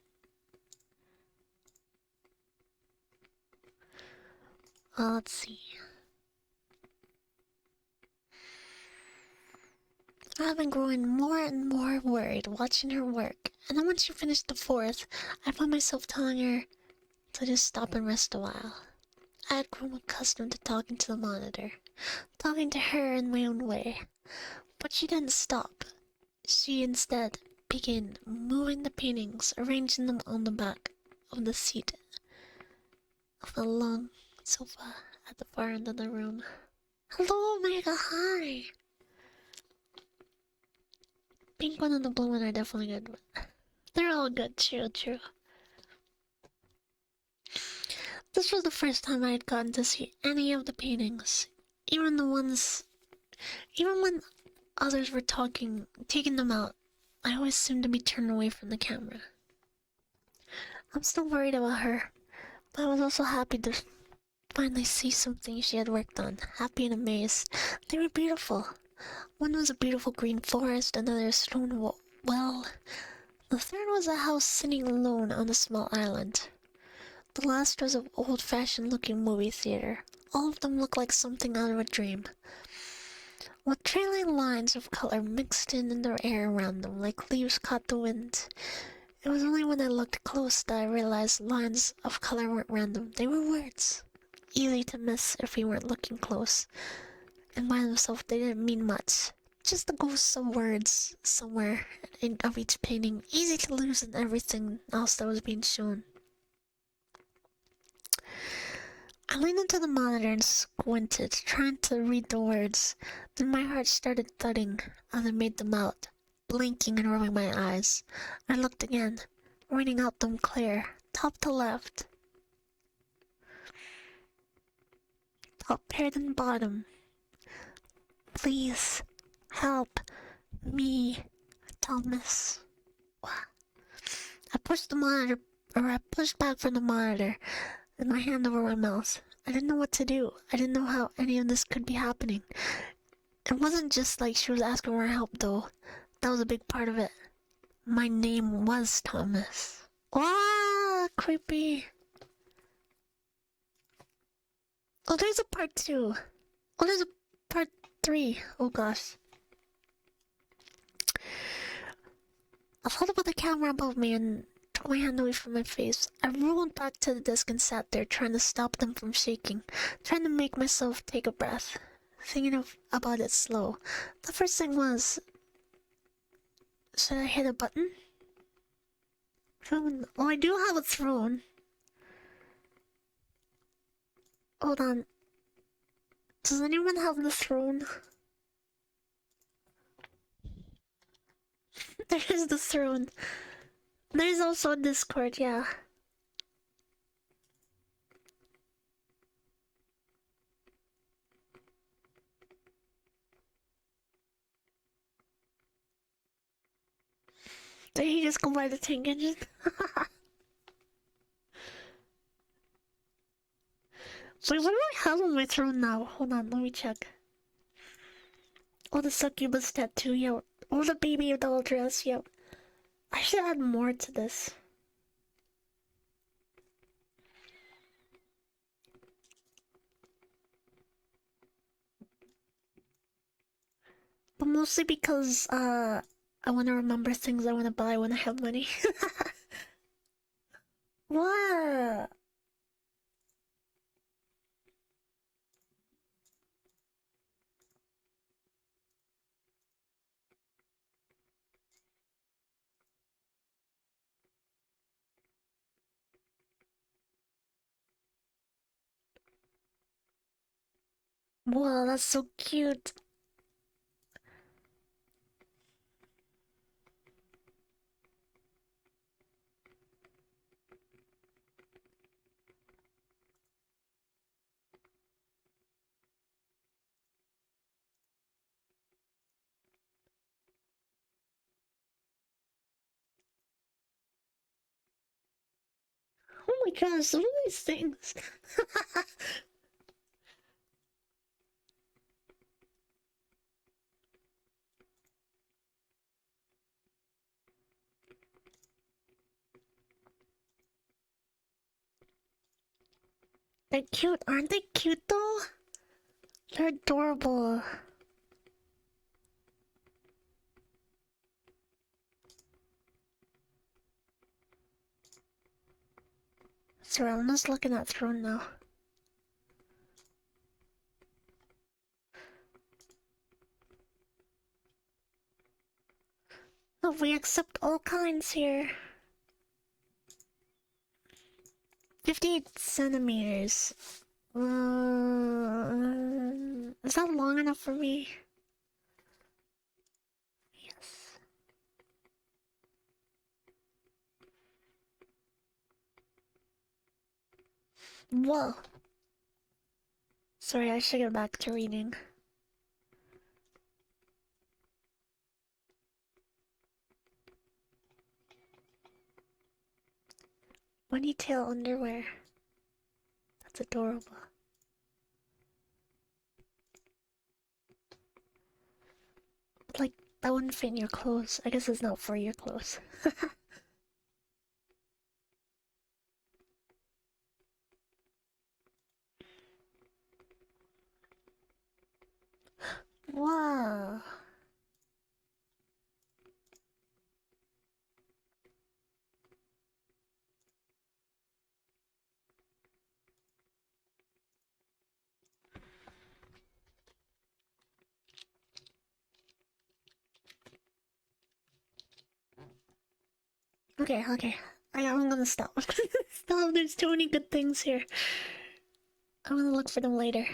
Let's see. I've been growing more and more worried watching her work, and then when she finished the 4th, I found myself telling her to just stop and rest a while. I had grown accustomed to talking to the monitor, talking to her in my own way, but she didn't stop. She instead began moving the paintings, arranging them on the back of the seat of the long sofa at the far end of the room. Hello, Omega, hi! Pink one and the blue one are definitely good. They're all good, true. This was the first time I had gotten to see any of the paintings. Even when others were taking them out, I always seemed to be turned away from the camera. I'm still worried about her, but I was also happy to finally see something she had worked on. Happy and amazed. They were beautiful. One was a beautiful green forest, another a stone well. The third was a house sitting alone on a small island. The last was an old-fashioned looking movie theater. All of them looked like something out of a dream, with trailing lines of color mixed in the air around them, like leaves caught the wind. It was only when I looked close that I realized lines of color weren't random. They were words, easy to miss if we weren't looking close. And by themselves, they didn't mean much. Just the ghosts of words somewhere of each painting, easy to lose in everything else that was being shown. I leaned into the monitor and squinted, trying to read the words. Then my heart started thudding as I made them out, blinking and rubbing my eyes. I looked again, reading out them clear, top to left. Top paired and bottom. Please help me, Thomas. I pushed back from the monitor with my hand over my mouth. I didn't know what to do. I didn't know how any of this could be happening. It wasn't just like she was asking for help, though. That was a big part of it. My name was Thomas. Ah, creepy. Oh, there's a part 2. Oh, there's a part 3. Oh gosh. I thought about the camera above me and took my hand away from my face. I rolled back to the desk and sat there, trying to stop them from shaking, trying to make myself take a breath, thinking about it slow. The first thing was, should I hit a button? Throne. Oh, I do have a throne. Hold on. Does anyone have the throne? There's the throne. There's also a Discord, yeah. Did he just go by the tank engine? So what do I have on my throne now? Hold on, let me check. Oh, the succubus tattoo, yeah. Oh, the baby doll dress, yep. I should add more to this. But mostly because, I want to remember things I want to buy when I have money. What? Wow, that's so cute. Oh my gosh, what are these things? They're cute, aren't they cute though? They're adorable. Sorry, I'm just looking at Throne now. Oh, we accept all kinds here. 58 centimeters. Is that long enough for me? Yes. Whoa. Sorry, I should get back to reading. Bunny-tail underwear. That's adorable. Like, that wouldn't fit in your clothes. I guess it's not for your clothes. Wow. Okay, okay. I'm gonna stop. Stop, there's too many good things here. I'm gonna look for them later.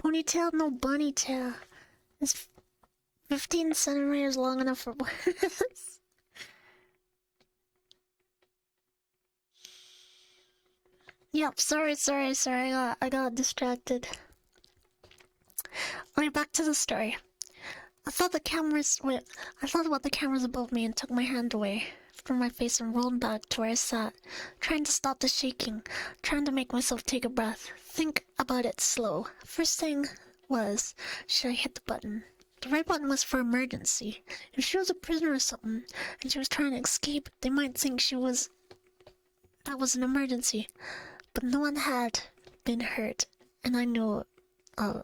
Ponytail, no bunny tail. It's 15 centimeters long enough for words. Yep, sorry. I got distracted. Okay, back to the story. I thought about the cameras above me and took my hand away from my face and rolled back to where I sat, trying to stop the shaking, trying to make myself take a breath, think about it slow. First thing was, should I hit the button? The right button was for emergency. If she was a prisoner or something, and she was trying to escape, they might think that was an emergency. But no one had been hurt, and I knew of.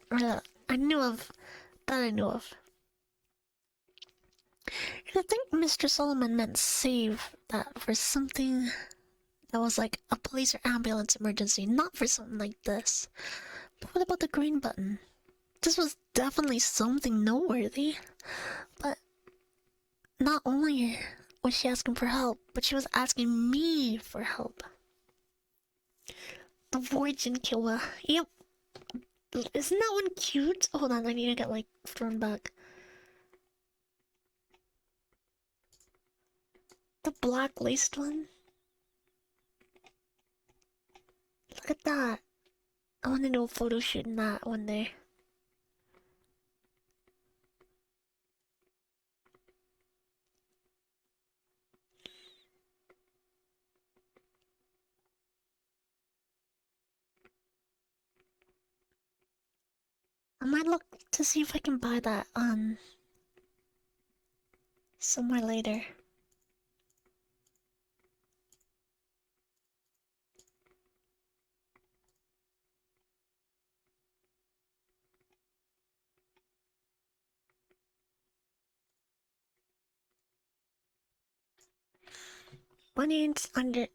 And I think Mr. Solomon meant save that for something that was like a police or ambulance emergency, not for something like this. But what about the green button? This was definitely something noteworthy. But not only was she asking for help, but she was asking me for help. The Virgin Killer. Yep. Isn't that one cute? Hold on, I need to get like thrown back. The black laced one? Look at that. I want to do a photo shoot in that one day. I might look to see if I can buy that somewhere later. Bunny's under.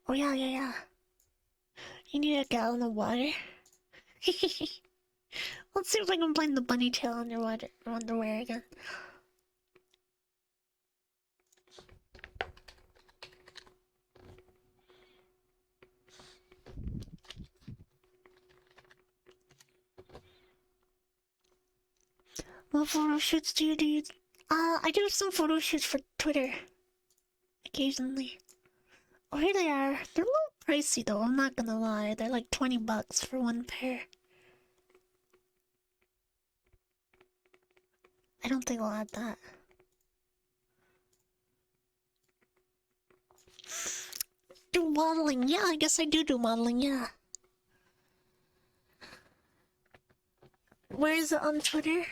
Oh yeah. You need a gallon of water? Let's see if I can find the bunny tail underwear again. What photo shoots do you do? I do some photo shoots for Twitter. Occasionally. Oh, here they are. They're a little pricey though, I'm not gonna lie. They're like $20 for one pair. I don't think I'll add that. Do modeling. Yeah, I guess I do modeling, yeah. Where is it on Twitter?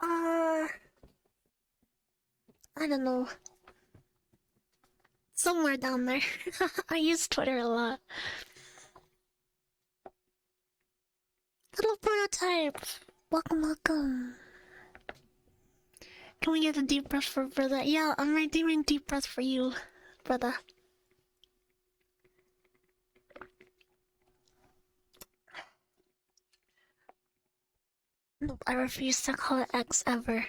I don't know. Somewhere down there. I use Twitter a lot. Little prototype! Welcome. Can we get a deep breath for brother? Yeah, I'm redeeming deep breath for you, brother. Nope, I refuse to call it X ever.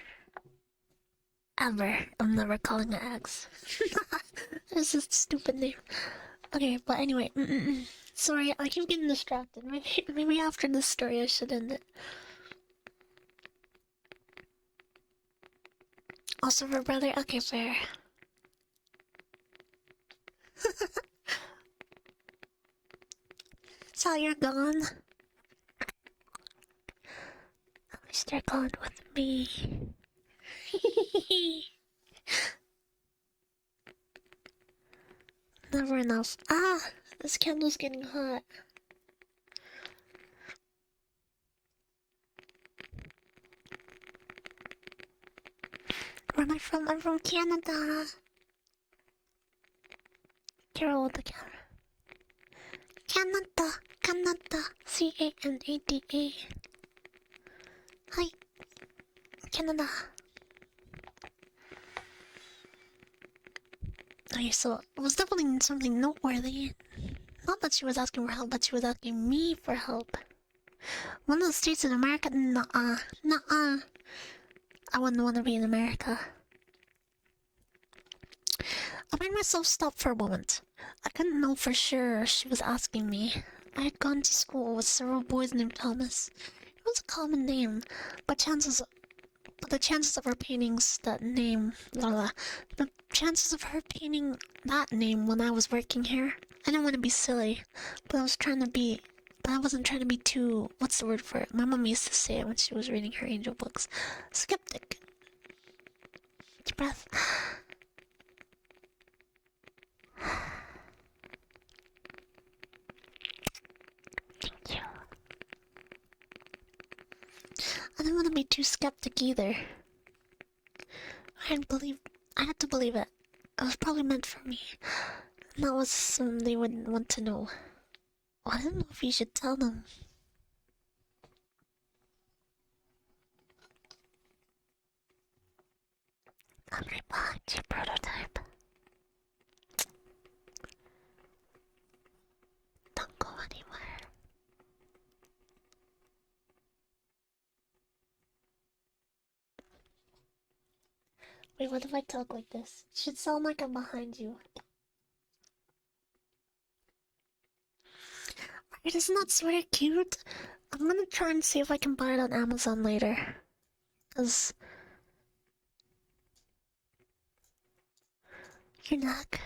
Ever. I'm never calling it X. This is a stupid name. Okay, but anyway. Sorry, I keep getting distracted. Maybe after this story I should end it. Also for brother? Okay, fair. So you're gone? At least you're gone with me. Never enough. Ah! This candle's getting hot. Where am I from? I'm from Canada. Carol with the camera. Canada. C-A-N-A-D-A. Hi. Canada. Okay, so it was definitely something noteworthy. Not that she was asking for help, but she was asking me for help. One of the states in America? Nuh-uh. Nuh-uh. I wouldn't want to be in America. I made myself stop for a moment. I couldn't know for sure she was asking me. I had gone to school with several boys named Thomas. It was a common name, but the chances of her paintings that name, the chances of her painting that name when I was working here, I didn't want to be silly, but I wasn't trying to be too, what's the word for it? My mom used to say it when she was reading her angel books. Skeptic. Deep breath. Thank you. I didn't want to be too skeptic either. I had to believe it. It was probably meant for me. And that was something they wouldn't want to know. Well, I don't know if you should tell them. I'm right behind you, prototype. Don't go anywhere. Wait, what if I talk like this? It should sound like I'm behind you. Right, isn't that sort of cute? I'm gonna try and see if I can buy it on Amazon later. Cause... Your neck.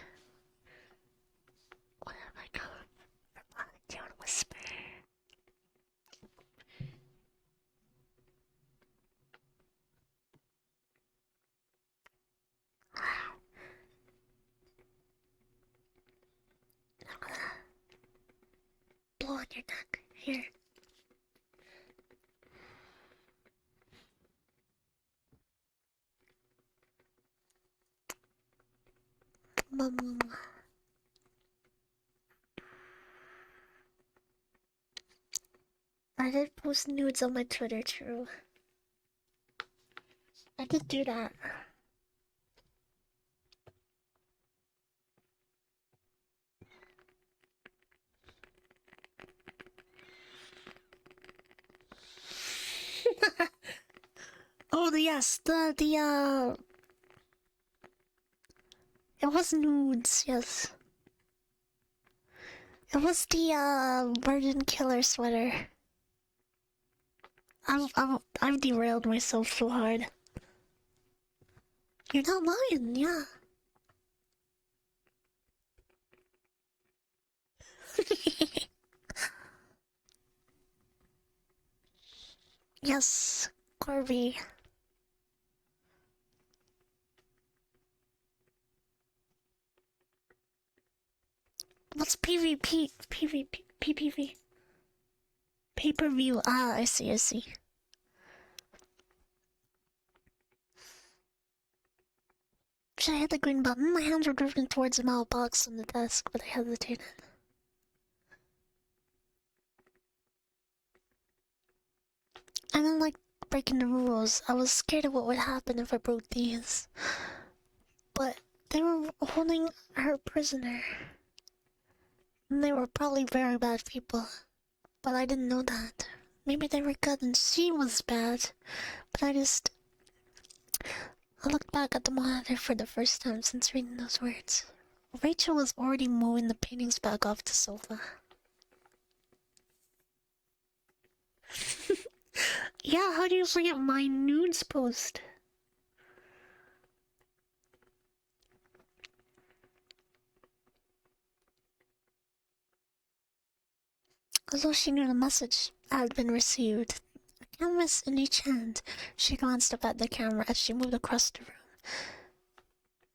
What have I got? From behind you and whisper. I'm gonna blow on your neck. Here. Mama. I did post nudes on my Twitter, true. I did do that. Oh yes, it was nudes, yes. It was the Virgin Killer sweater. I've derailed myself so hard. You're not lying, yeah. Yes, Corby. What's PvP? PvP? Pay-per-view. Ah, I see, I see. Should I hit the green button? My hands were drifting towards the mailbox on the desk, but I hesitated. I didn't like breaking the rules. I was scared of what would happen if I broke these. But they were holding her prisoner. And they were probably very bad people. But I didn't know that. Maybe they were good and she was bad. But I looked back at the monitor for the first time since reading those words. Rachel was already moving the paintings back off the sofa. Yeah, how do you forget my nudes post? Although she knew the message had been received, a canvas in each hand, she glanced up at the camera as she moved across the room.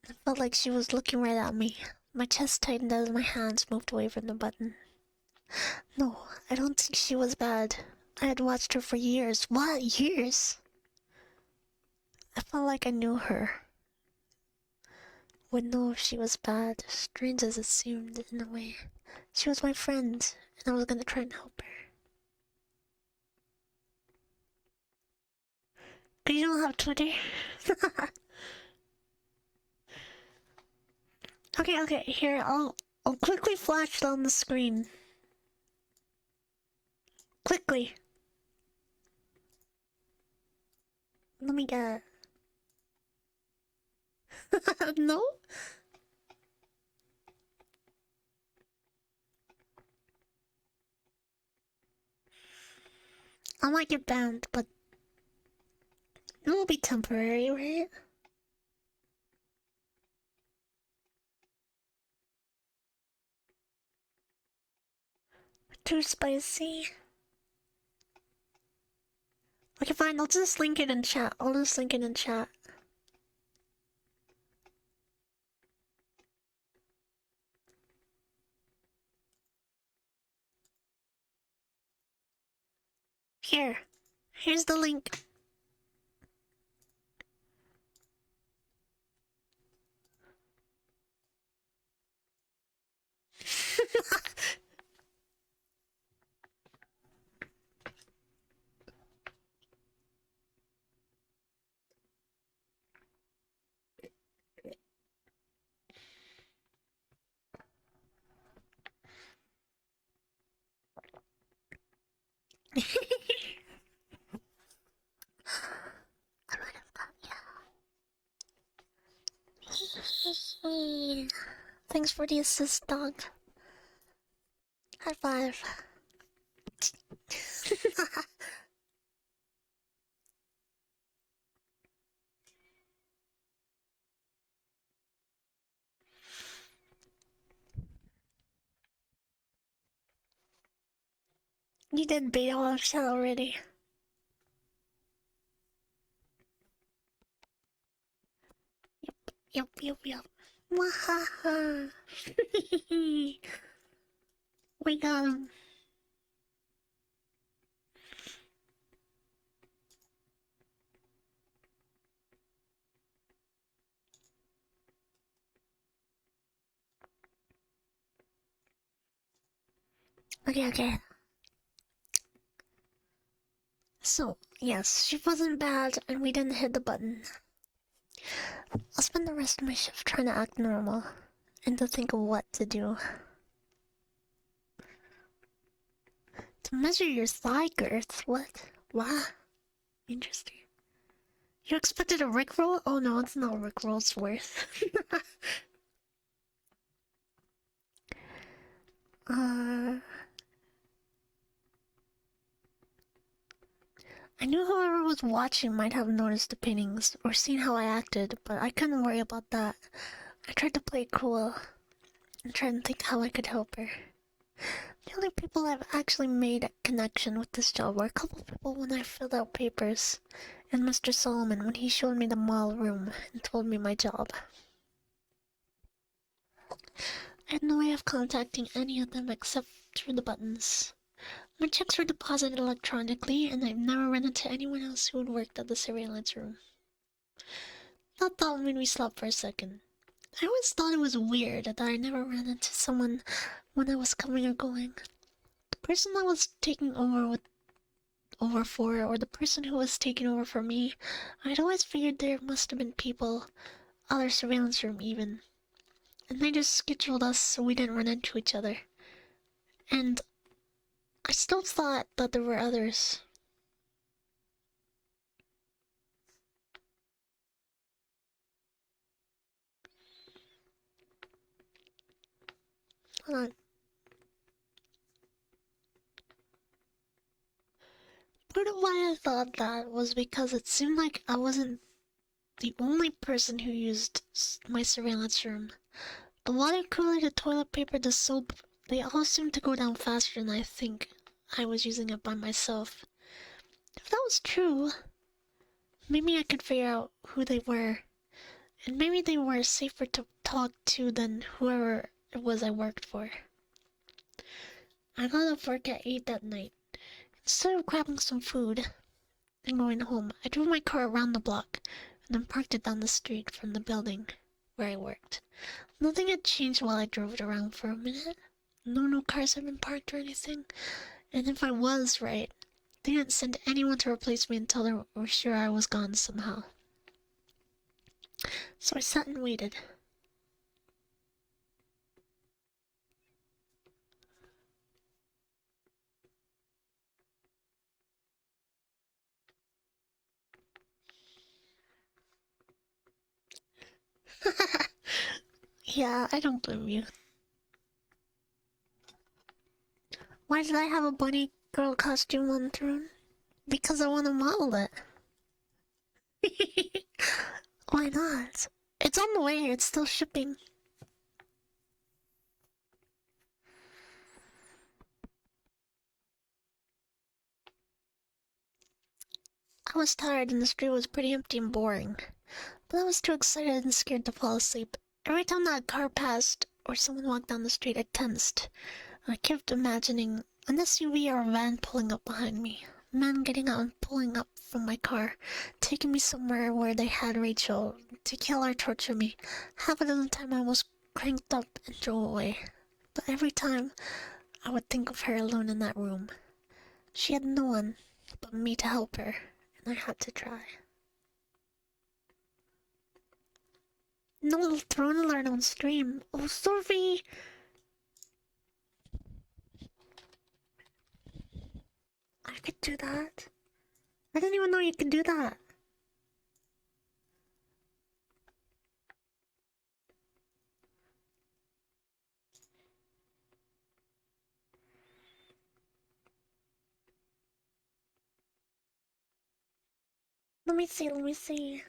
It felt like she was looking right at me. My chest tightened as my hands moved away from the button. No, I don't think she was bad. I had watched her for years. What? Years? I felt like I knew her. Would know if she was bad, strange as it seemed in a way. She was my friend, and I was gonna try and help her. Cause you don't have Twitter? Okay, here, I'll quickly flash it on the screen. Quickly. Let me get. No? I might get banned, but it will be temporary, right? Too spicy. Okay, fine. I'll just link it in chat. I'll just link it in chat. Here. Here's the link. I might have got yeah. Thanks for the assist, dog. High five. You did bait all of that already. Yep. Wahaha. We got him. Okay. So, yes, she wasn't bad and we didn't hit the button. I'll spend the rest of my shift trying to act normal and to think of what to do. To measure your thigh girth? What? Wow. Interesting. You expected a Rickroll? Oh no, it's not Rickroll's worth. I knew whoever was watching might have noticed the paintings or seen how I acted, but I couldn't worry about that. I tried to play it cool and tried to think how I could help her. The only people I've actually made a connection with this job were a couple people when I filled out papers, and Mr. Solomon when he showed me the mall room and told me my job. I had no way of contacting any of them except through the buttons. My checks were deposited electronically, and I've never run into anyone else who had worked at the surveillance room. Not that made me stop for a second. I always thought it was weird that I never ran into someone when I was coming or going. The person I was taking over for, or the person who was taking over for me, I'd always figured there must have been people, other surveillance room even. And they just scheduled us so we didn't run into each other. And I still thought that there were others. Hold on. Part of why I thought that was because it seemed like I wasn't the only person who used my surveillance room. The water cooler, the toilet paper, the soap, they all seemed to go down faster than I think I was using it by myself. If that was true, maybe I could figure out who they were. And maybe they were safer to talk to than whoever it was I worked for. I got off work at 8 that night. Instead of grabbing some food and going home, I drove my car around the block and then parked it down the street from the building where I worked. Nothing had changed while I drove it around for a minute. No cars had been parked or anything. And if I was right, they didn't send anyone to replace me until they were sure I was gone somehow. So I sat and waited. Yeah, I don't blame you. Why did I have a bunny girl costume on Throne? Because I want to model it. Why not? It's on the way, it's still shipping. I was tired and the street was pretty empty and boring. But I was too excited and scared to fall asleep. Every time that car passed or someone walked down the street, I tensed. I kept imagining an SUV or a van pulling up behind me. Men getting out and pulling up from my car, taking me somewhere where they had Rachel to kill or torture me. Half of the time I was cranked up and drove away. But every time I would think of her alone in that room. She had no one but me to help her, and I had to try. No little Throne alert on stream. Oh, sorry. I could do that. I didn't even know you could do that. Let me see, let me see.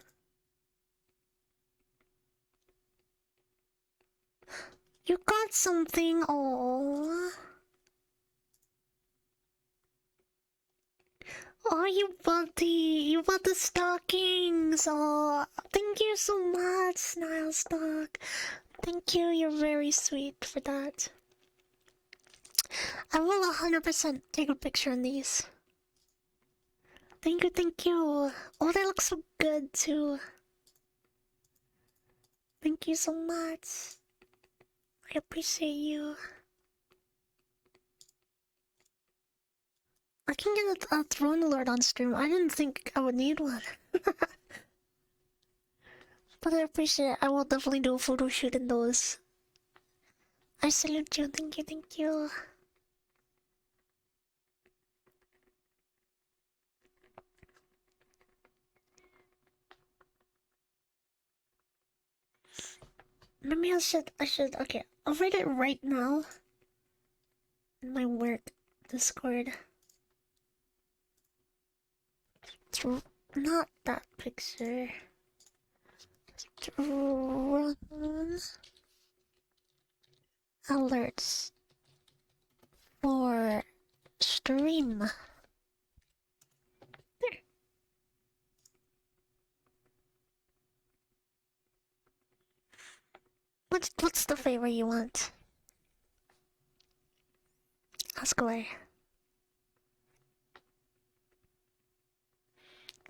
You got something, oh. Oh, you bought the stockings. Oh, thank you so much, Snile Stock. Thank you, you're very sweet for that. I will 100% take a picture in these. Thank you, thank you. Oh, they look so good too. Thank you so much. I appreciate you. I can get a Throne alert on stream. I didn't think I would need one. But I appreciate it. I will definitely do a photo shoot in those. I salute you. Thank you, thank you. Maybe I should, okay. I'll write it right now. In my work Discord. Not that picture. Run alerts for stream. There. What's the favor you want? Ask away.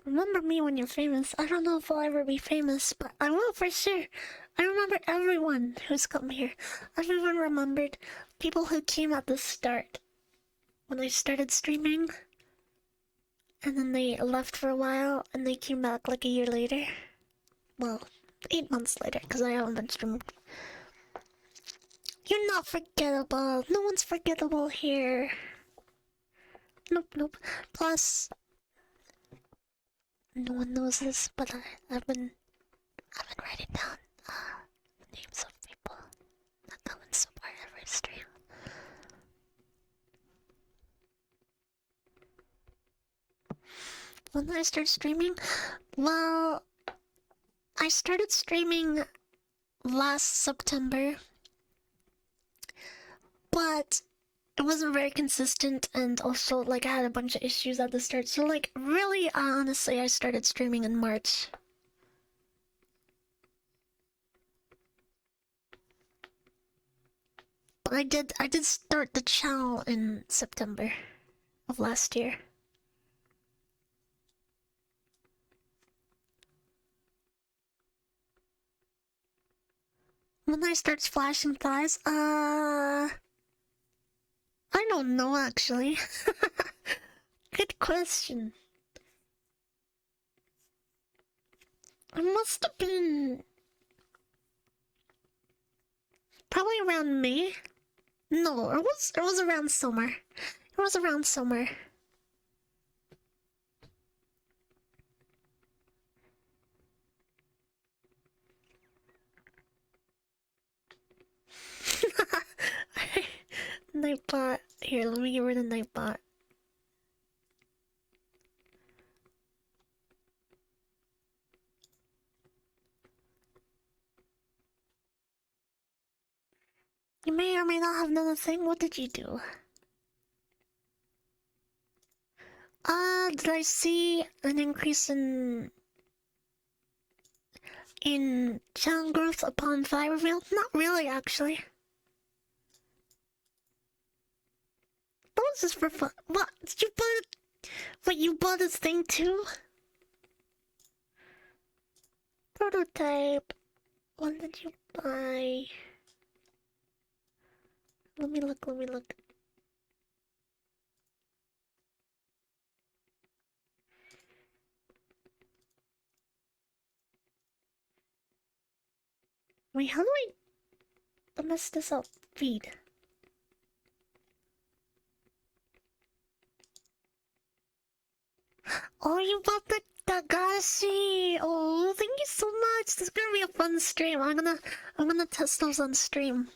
Remember me when you're famous. I don't know if I'll ever be famous, but I will for sure. I remember everyone who's come here. I've even remembered people who came at the start when I started streaming, and then they left for a while, and they came back like a year later. Well, 8 months later, because I haven't been streaming. You're not forgettable. No one's forgettable here. Nope, nope. Plus, no one knows this, but I've been writing down the names of people that come and support every stream. When did I start streaming? Well, I started streaming last September, but it wasn't very consistent, and also like I had a bunch of issues at the start, so like really honestly I started streaming in March. But I did start the channel in September of last year. When I start flashing thighs, I don't know actually. Good question. It must have been probably around May. No, it was around summer. It was around summer. Nightbot. Here, let me get rid of Nightbot. You may or may not have done a thing. What did you do? Did I see an increase in channel growth upon file reveal? Not really, actually. What was this for fun? What? Did you buy it? What, you bought this thing too? Prototype. What did you buy? Let me look. Wait, how do I mess this up? Feed. Oh, you bought the Dagashi! Oh, thank you so much. This is gonna be a fun stream. I'm gonna test those on stream.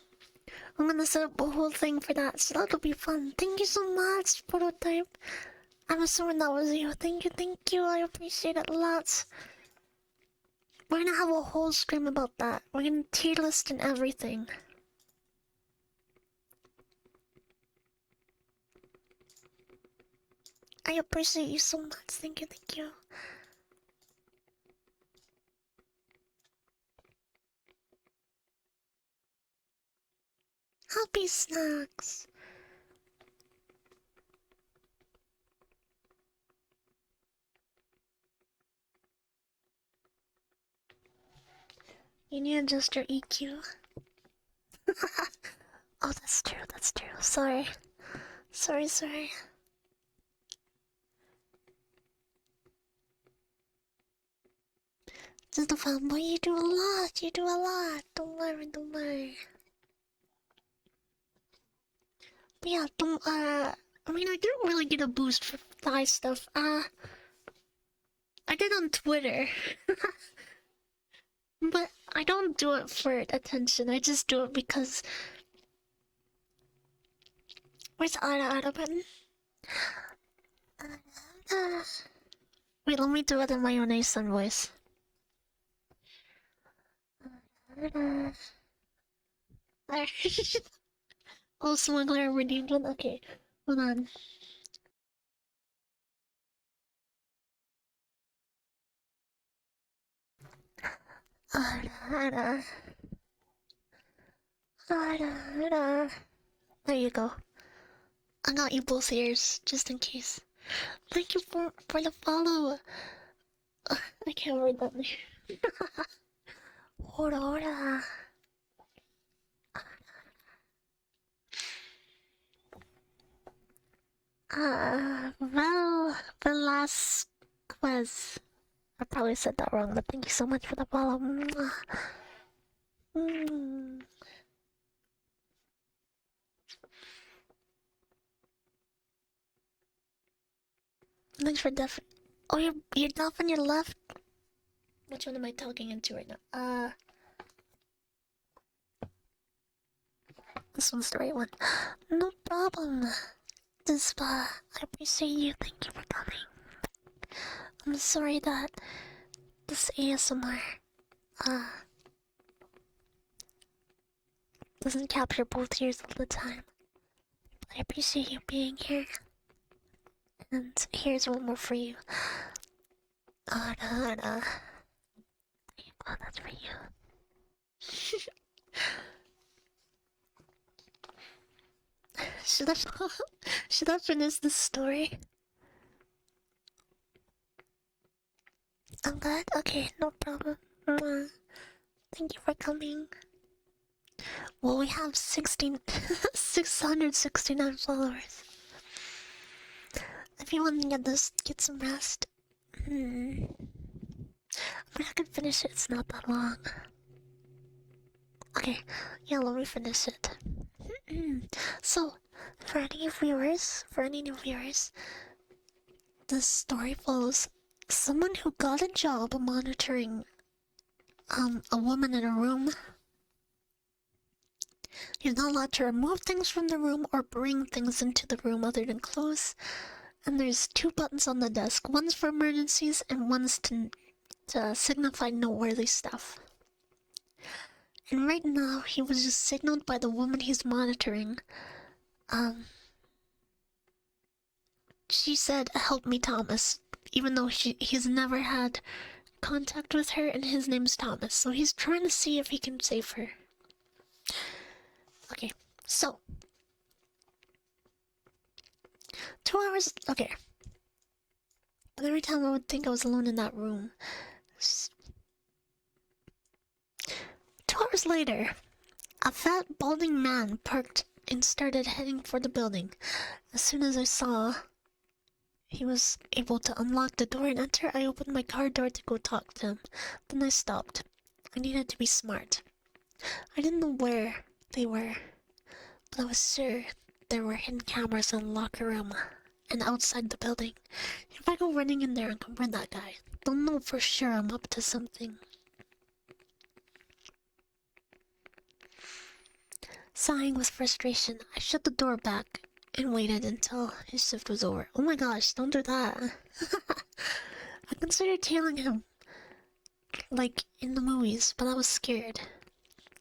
I'm gonna set up a whole thing for that, so that'll be fun. Thank you so much, Prototype. I'm assuming that was you. Thank you. I appreciate it lots. We're gonna have a whole stream about that. We're gonna tier list and everything. I appreciate you so much. Thank you. Happy snacks. You need to adjust your EQ. Oh, that's true. Sorry. Just a fanboy, you do a lot. Don't worry. But yeah, I mean, I didn't really get a boost for thigh stuff. I did on Twitter. But I don't do it for attention, I just do it because... Where's Ada button? Wait, let me do it in my own Asen voice. Oh, smuggler redeemed one? Okay, hold on. There you go. I got you both ears, just in case. Thank you for the follow. I can't read that. Ora. Velasquez. I probably said that wrong, but thank you so much for the follow. Thanks for deaf. Oh, you're deaf on your left? Which one am I talking into right now? This one's the right one. No problem. I appreciate you. Thank you for coming. I'm sorry that this ASMR doesn't capture both ears all the time. But I appreciate you being here. And here's one more for you. Oh, that's for you. Should I finish this story? I'm good? Okay, no problem. Thank you for coming. Well, we have 669 followers. If you want to get some rest. I mean, I can finish it, it's not that long. Okay, yeah, let me finish it. So, for any new viewers, this story follows someone who got a job monitoring a woman in a room He's not allowed to remove things from the room or bring things into the room other than clothes. And there's 2 buttons on the desk. One's for emergencies and one's to signify noteworthy stuff. And right now, he was just signaled by the woman he's monitoring. She said, "Help me, Thomas," even though he's never had contact with her, and his name's Thomas. So he's trying to see if he can save her. Okay, so 2 hours. Okay. But every time I would think I was alone in that room. 2 hours later, a fat, balding man parked and started heading for the building. As soon as I saw he was able to unlock the door and enter, I opened my car door to go talk to him. Then I stopped. I needed to be smart. I didn't know where they were, but I was sure there were hidden cameras in the locker room and outside the building. If I go running in there and confront that guy, they'll know for sure I'm up to something. Sighing with frustration, I shut the door back and waited until his shift was over. Oh my gosh, don't do that. I considered tailing him, like in the movies, but I was scared.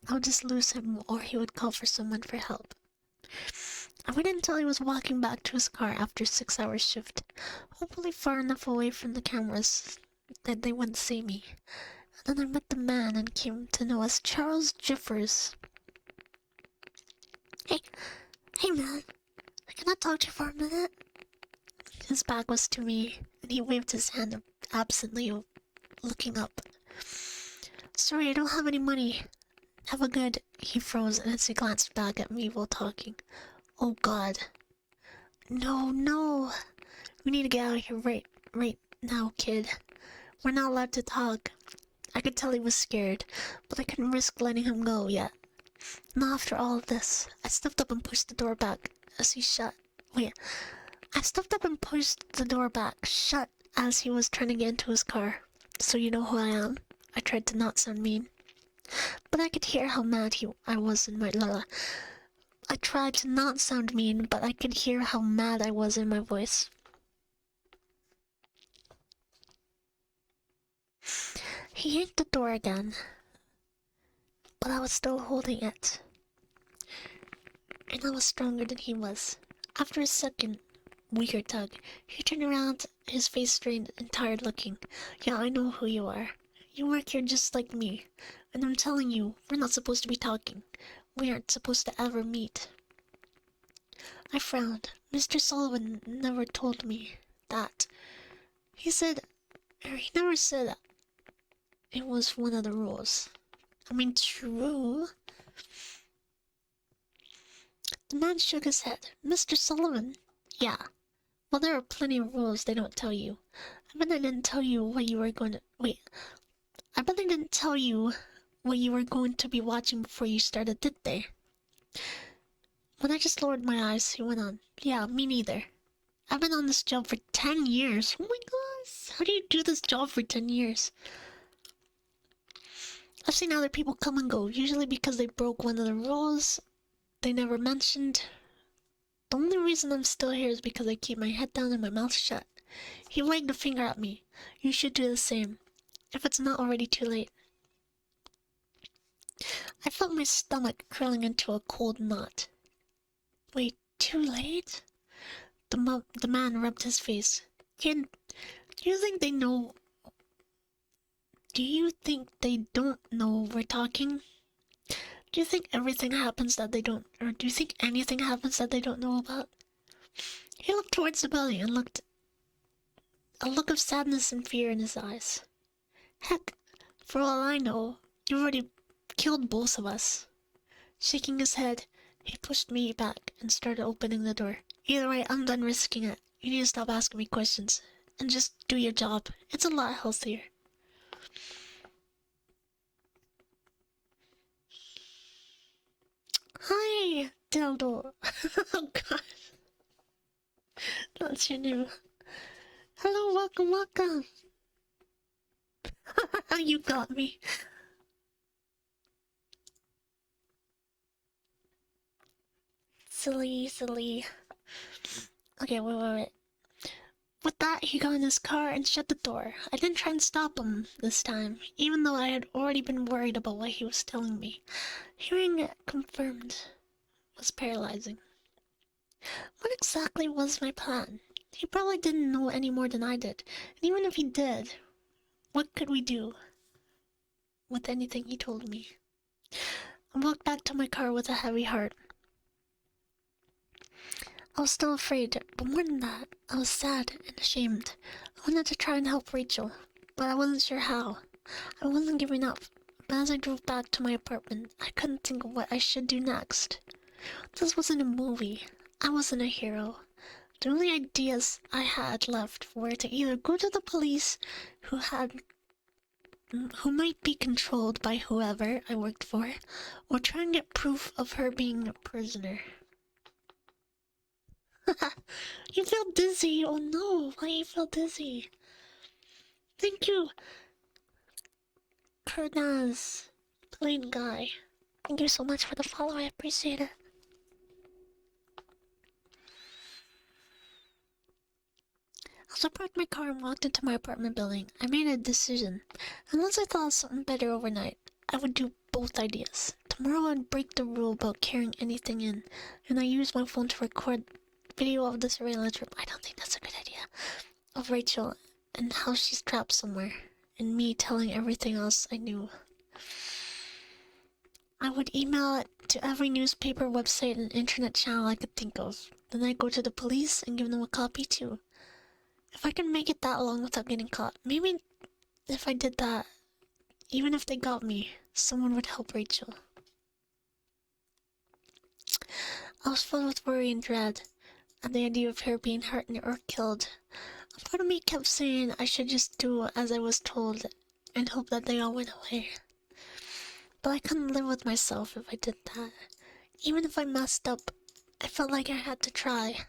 I would just lose him or he would call for someone for help. I waited until he was walking back to his car after 6-hour shift, hopefully far enough away from the cameras that they wouldn't see me. And then I met the man and came to know as Charles Jiffers. Hey man, can I talk to you for a minute? His back was to me, and he waved his hand absently, looking up. Sorry, I don't have any money. Have a good... He froze as he glanced back at me while talking. Oh god. No. We need to get out of here right now, kid. We're not allowed to talk. I could tell he was scared, but I couldn't risk letting him go yet. Not after all of this. I stepped up and pushed the door back as he shut. I stepped up and pushed the door back shut as he was trying to get into his car. So you know who I am? I tried to not sound mean. But I could hear how mad I was in my... I tried to not sound mean, but I could hear how mad I was in my voice. He yanked the door again, but I was still holding it. And I was stronger than he was. After a second, weaker tug, he turned around, his face strained and tired looking. Yeah, I know who you are. You work here just like me. And I'm telling you, we're not supposed to be talking. We aren't supposed to ever meet. I frowned. Mr. Sullivan never told me that. He never said it was one of the rules. I mean, true. The man shook his head. Mr. Sullivan? Yeah. Well, there are plenty of rules they don't tell you. I bet they didn't tell you what you were going to... Wait. I bet they didn't tell you what you were going to be watching before you started, did they? When I just lowered my eyes, he went on. Yeah, me neither. I've been on this job for 10 years. Oh my gosh. How do you do this job for 10 years? I've seen other people come and go, usually because they broke one of the rules they never mentioned. The only reason I'm still here is because I keep my head down and my mouth shut. He wagged a finger at me. You should do the same, if it's not already too late. I felt my stomach curling into a cold knot. Wait, too late? The man rubbed his face. Kid, do you think they know... Do you think they don't know we're talking? Do you think everything happens that they don't... Or do you think anything happens that they don't know about? He looked towards the building and looked... A look of sadness and fear in his eyes. Heck, for all I know, you've already killed both of us. Shaking his head, he pushed me back and started opening the door. Either way, I'm done risking it. You need to stop asking me questions and just do your job. It's a lot healthier. Hi, Dildo. Oh god. That's your name. Hello, welcome. You got me. Silly. Okay, wait. With that, he got in his car and shut the door. I didn't try and stop him this time, even though I had already been worried about what he was telling me. Hearing it confirmed was paralyzing. What exactly was my plan? He probably didn't know any more than I did, and even if he did, what could we do with anything he told me? I walked back to my car with a heavy heart. I was still afraid, but more than that, I was sad and ashamed. I wanted to try and help Rachel, but I wasn't sure how. I wasn't giving up, but as I drove back to my apartment, I couldn't think of what I should do next. This wasn't a movie. I wasn't a hero. The only ideas I had left were to either go to the police, who might be controlled by whoever I worked for, or try and get proof of her being a prisoner. You feel dizzy. Oh no, why you feel dizzy? Thank you, Kernaz, plain guy. Thank you so much for the follow, I appreciate it. As I parked my car and walked into my apartment building, I made a decision. Unless I thought of something better overnight, I would do both ideas. Tomorrow I'd break the rule about carrying anything in, and I use my phone to record video of the surveillance room. I don't think that's a good idea. Of Rachel and how she's trapped somewhere, and me telling everything else I knew. I would email it to every newspaper, website, and internet channel I could think of. Then I'd go to the police and give them a copy too. If I could make it that long without getting caught, maybe if I did that, even if they got me, someone would help Rachel. I was filled with worry and dread at the idea of her being hurt or killed. A part of me kept saying I should just do as I was told and hope that they all went away. But I couldn't live with myself if I did that. Even if I messed up, I felt like I had to try.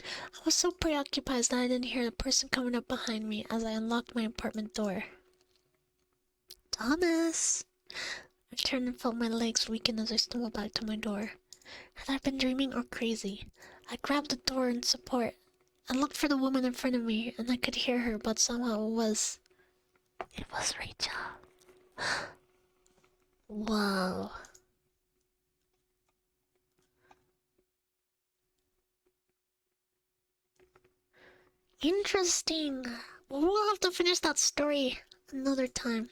I was so preoccupied that I didn't hear the person coming up behind me as I unlocked my apartment door. Thomas! I turned and felt my legs weaken as I stumbled back to my door. Had I been dreaming or crazy? I grabbed the door in support. I looked for the woman in front of me, and I could hear her, but somehow it was Rachel. Wow. Interesting. We'll have to finish that story another time.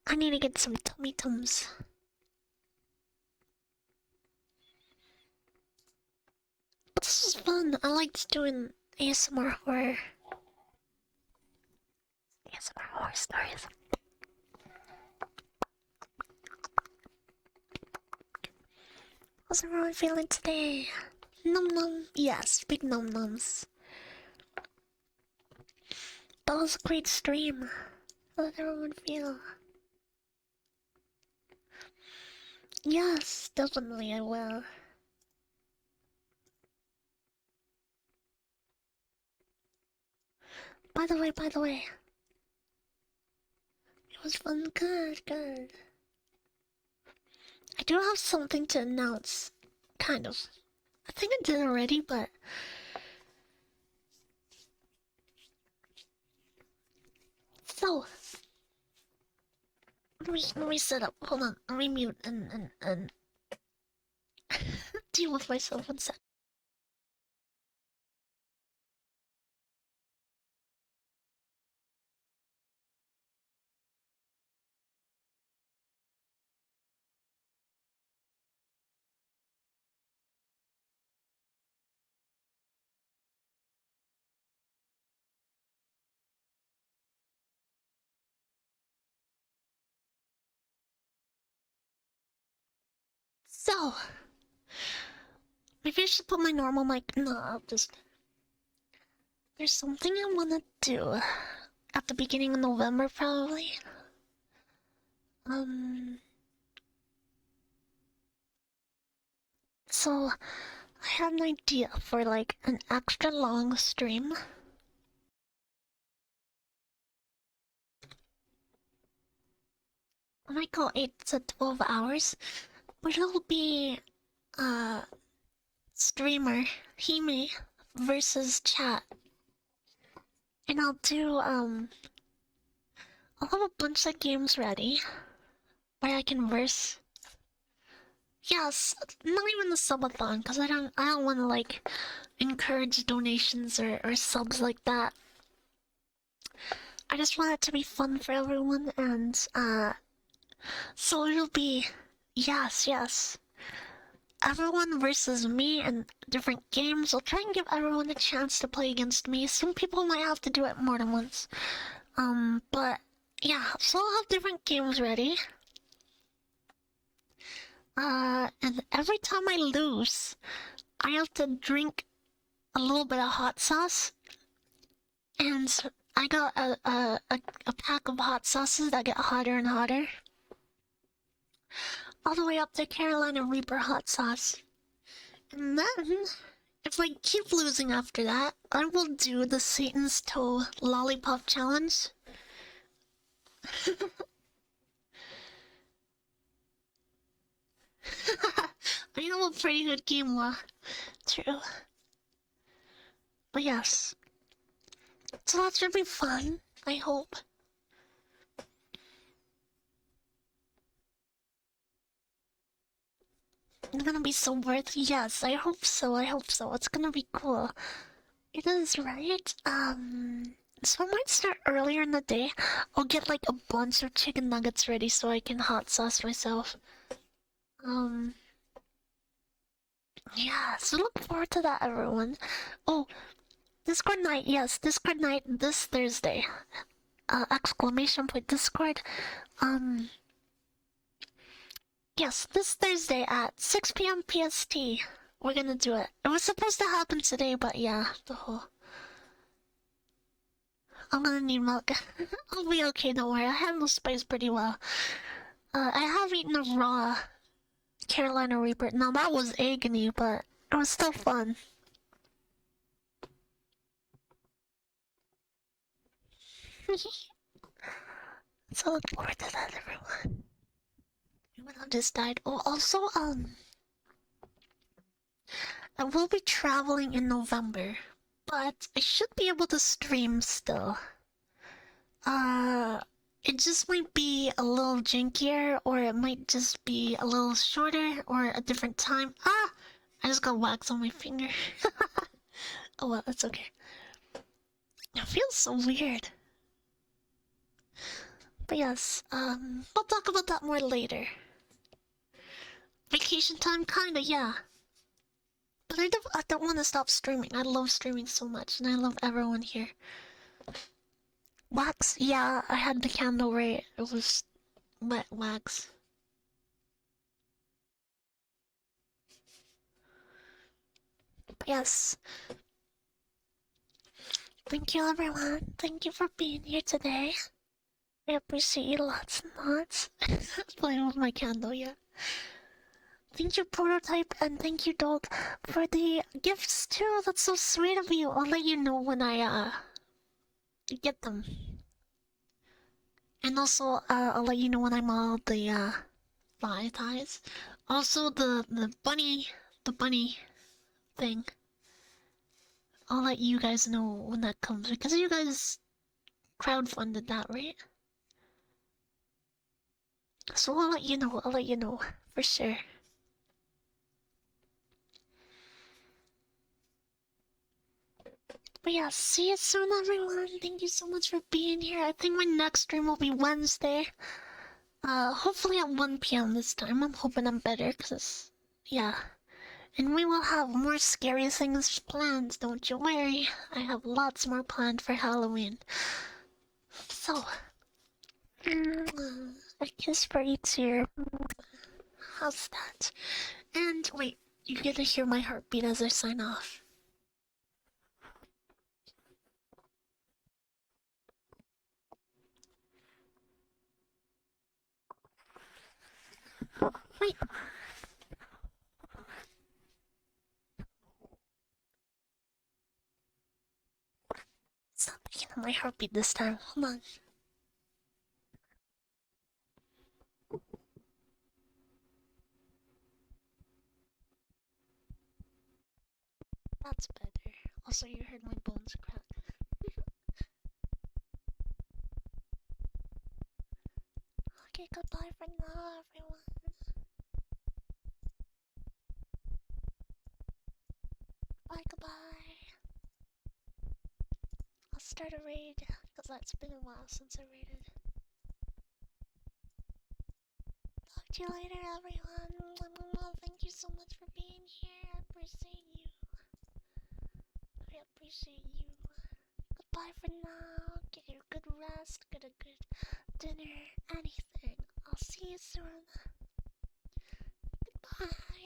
I need to get some tummy tums. But this was fun. I liked doing ASMR horror. ASMR horror stories. How's everyone feeling today? Num num. Yes, big num nums. That was a great stream. How did everyone feel? Yes, definitely I will. By the way. It was fun. Good. I do have something to announce. Kind of. I think I did already, but... So... Let me set up. Hold on. Let me mute and... deal with myself 1 sec. So, maybe I should put my normal mic. No, I'll just. There's something I wanna do at the beginning of November, probably. So, I had an idea for like an extra long stream. I might go 8 to 12 hours, but it'll be streamer Hime versus chat. And I'll have a bunch of games ready where I can verse. Yes, not even the subathon, because I don't want to like encourage donations or subs like that. I just want it to be fun for everyone, and so it'll be yes, everyone versus me in different games. I'll try and give everyone a chance to play against me. Some people might have to do it more than once. But yeah, so I'll have different games ready. And every time I lose, I have to drink a little bit of hot sauce. And I got a pack of hot sauces that get hotter and hotter. All the way up to Carolina Reaper hot sauce. And then, if I keep losing after that, I will do the Satan's Toe Lollipop Challenge. I know a pretty good game, true. But yes. So that should be fun, I hope. It's gonna be so worth it. Yes, I hope so, It's gonna be cool. It is, right? So I might start earlier in the day. I'll get like a bunch of chicken nuggets ready so I can hot sauce myself. Yeah, so look forward to that, everyone. Oh, Discord night, yes, Discord night this Thursday. Exclamation point Discord. Yes, this Thursday at 6 p.m. PST. We're gonna do it. It was supposed to happen today, but yeah, I'm gonna need milk. I'll be okay, don't worry. I handle spice pretty well. I have eaten a raw Carolina Reaper. Now that was agony, but it was still fun. So look forward to that, everyone. Everyone just died. Oh, also, I will be traveling in November, but I should be able to stream still. It just might be a little jankier, or it might just be a little shorter, or a different time. Ah! I just got wax on my finger. Oh well, that's okay. It feels so weird. But yes, we'll talk about that more later. Vacation time, kinda, yeah. But I don't want to stop streaming. I love streaming so much, and I love everyone here. Wax, yeah, I had the candle right. It was wet wax. But yes. Thank you, everyone. Thank you for being here today. I appreciate you lots and lots. Playing with my candle, yeah. Thank you, Prototype, and thank you, Dog, for the gifts too. That's so sweet of you. I'll let you know when I get them. And also, I'll let you know when I'm all the thigh ties. Also, the bunny thing. I'll let you guys know when that comes, because you guys crowdfunded that, right? So I'll let you know, for sure. But yeah, see you soon, everyone. Thank you so much for being here. I think my next stream will be Wednesday. Hopefully at 1 p.m. this time. I'm hoping I'm better, cause yeah. And we will have more scary things planned, don't you worry. I have lots more planned for Halloween. So, a kiss for each ear. How's that? And wait, you get to hear my heartbeat as I sign off. Wait. Stop picking up my heartbeat this time. Hold on. That's better. Also, you heard my bones crack. Okay, goodbye for now, everyone. Bye, goodbye. I'll start a raid, because that's been a while since I raided. Talk to you later, everyone. Thank you so much for being here. I appreciate you. I appreciate you. Goodbye for now. Get your good rest, get a good dinner, anything. I'll see you soon. Goodbye.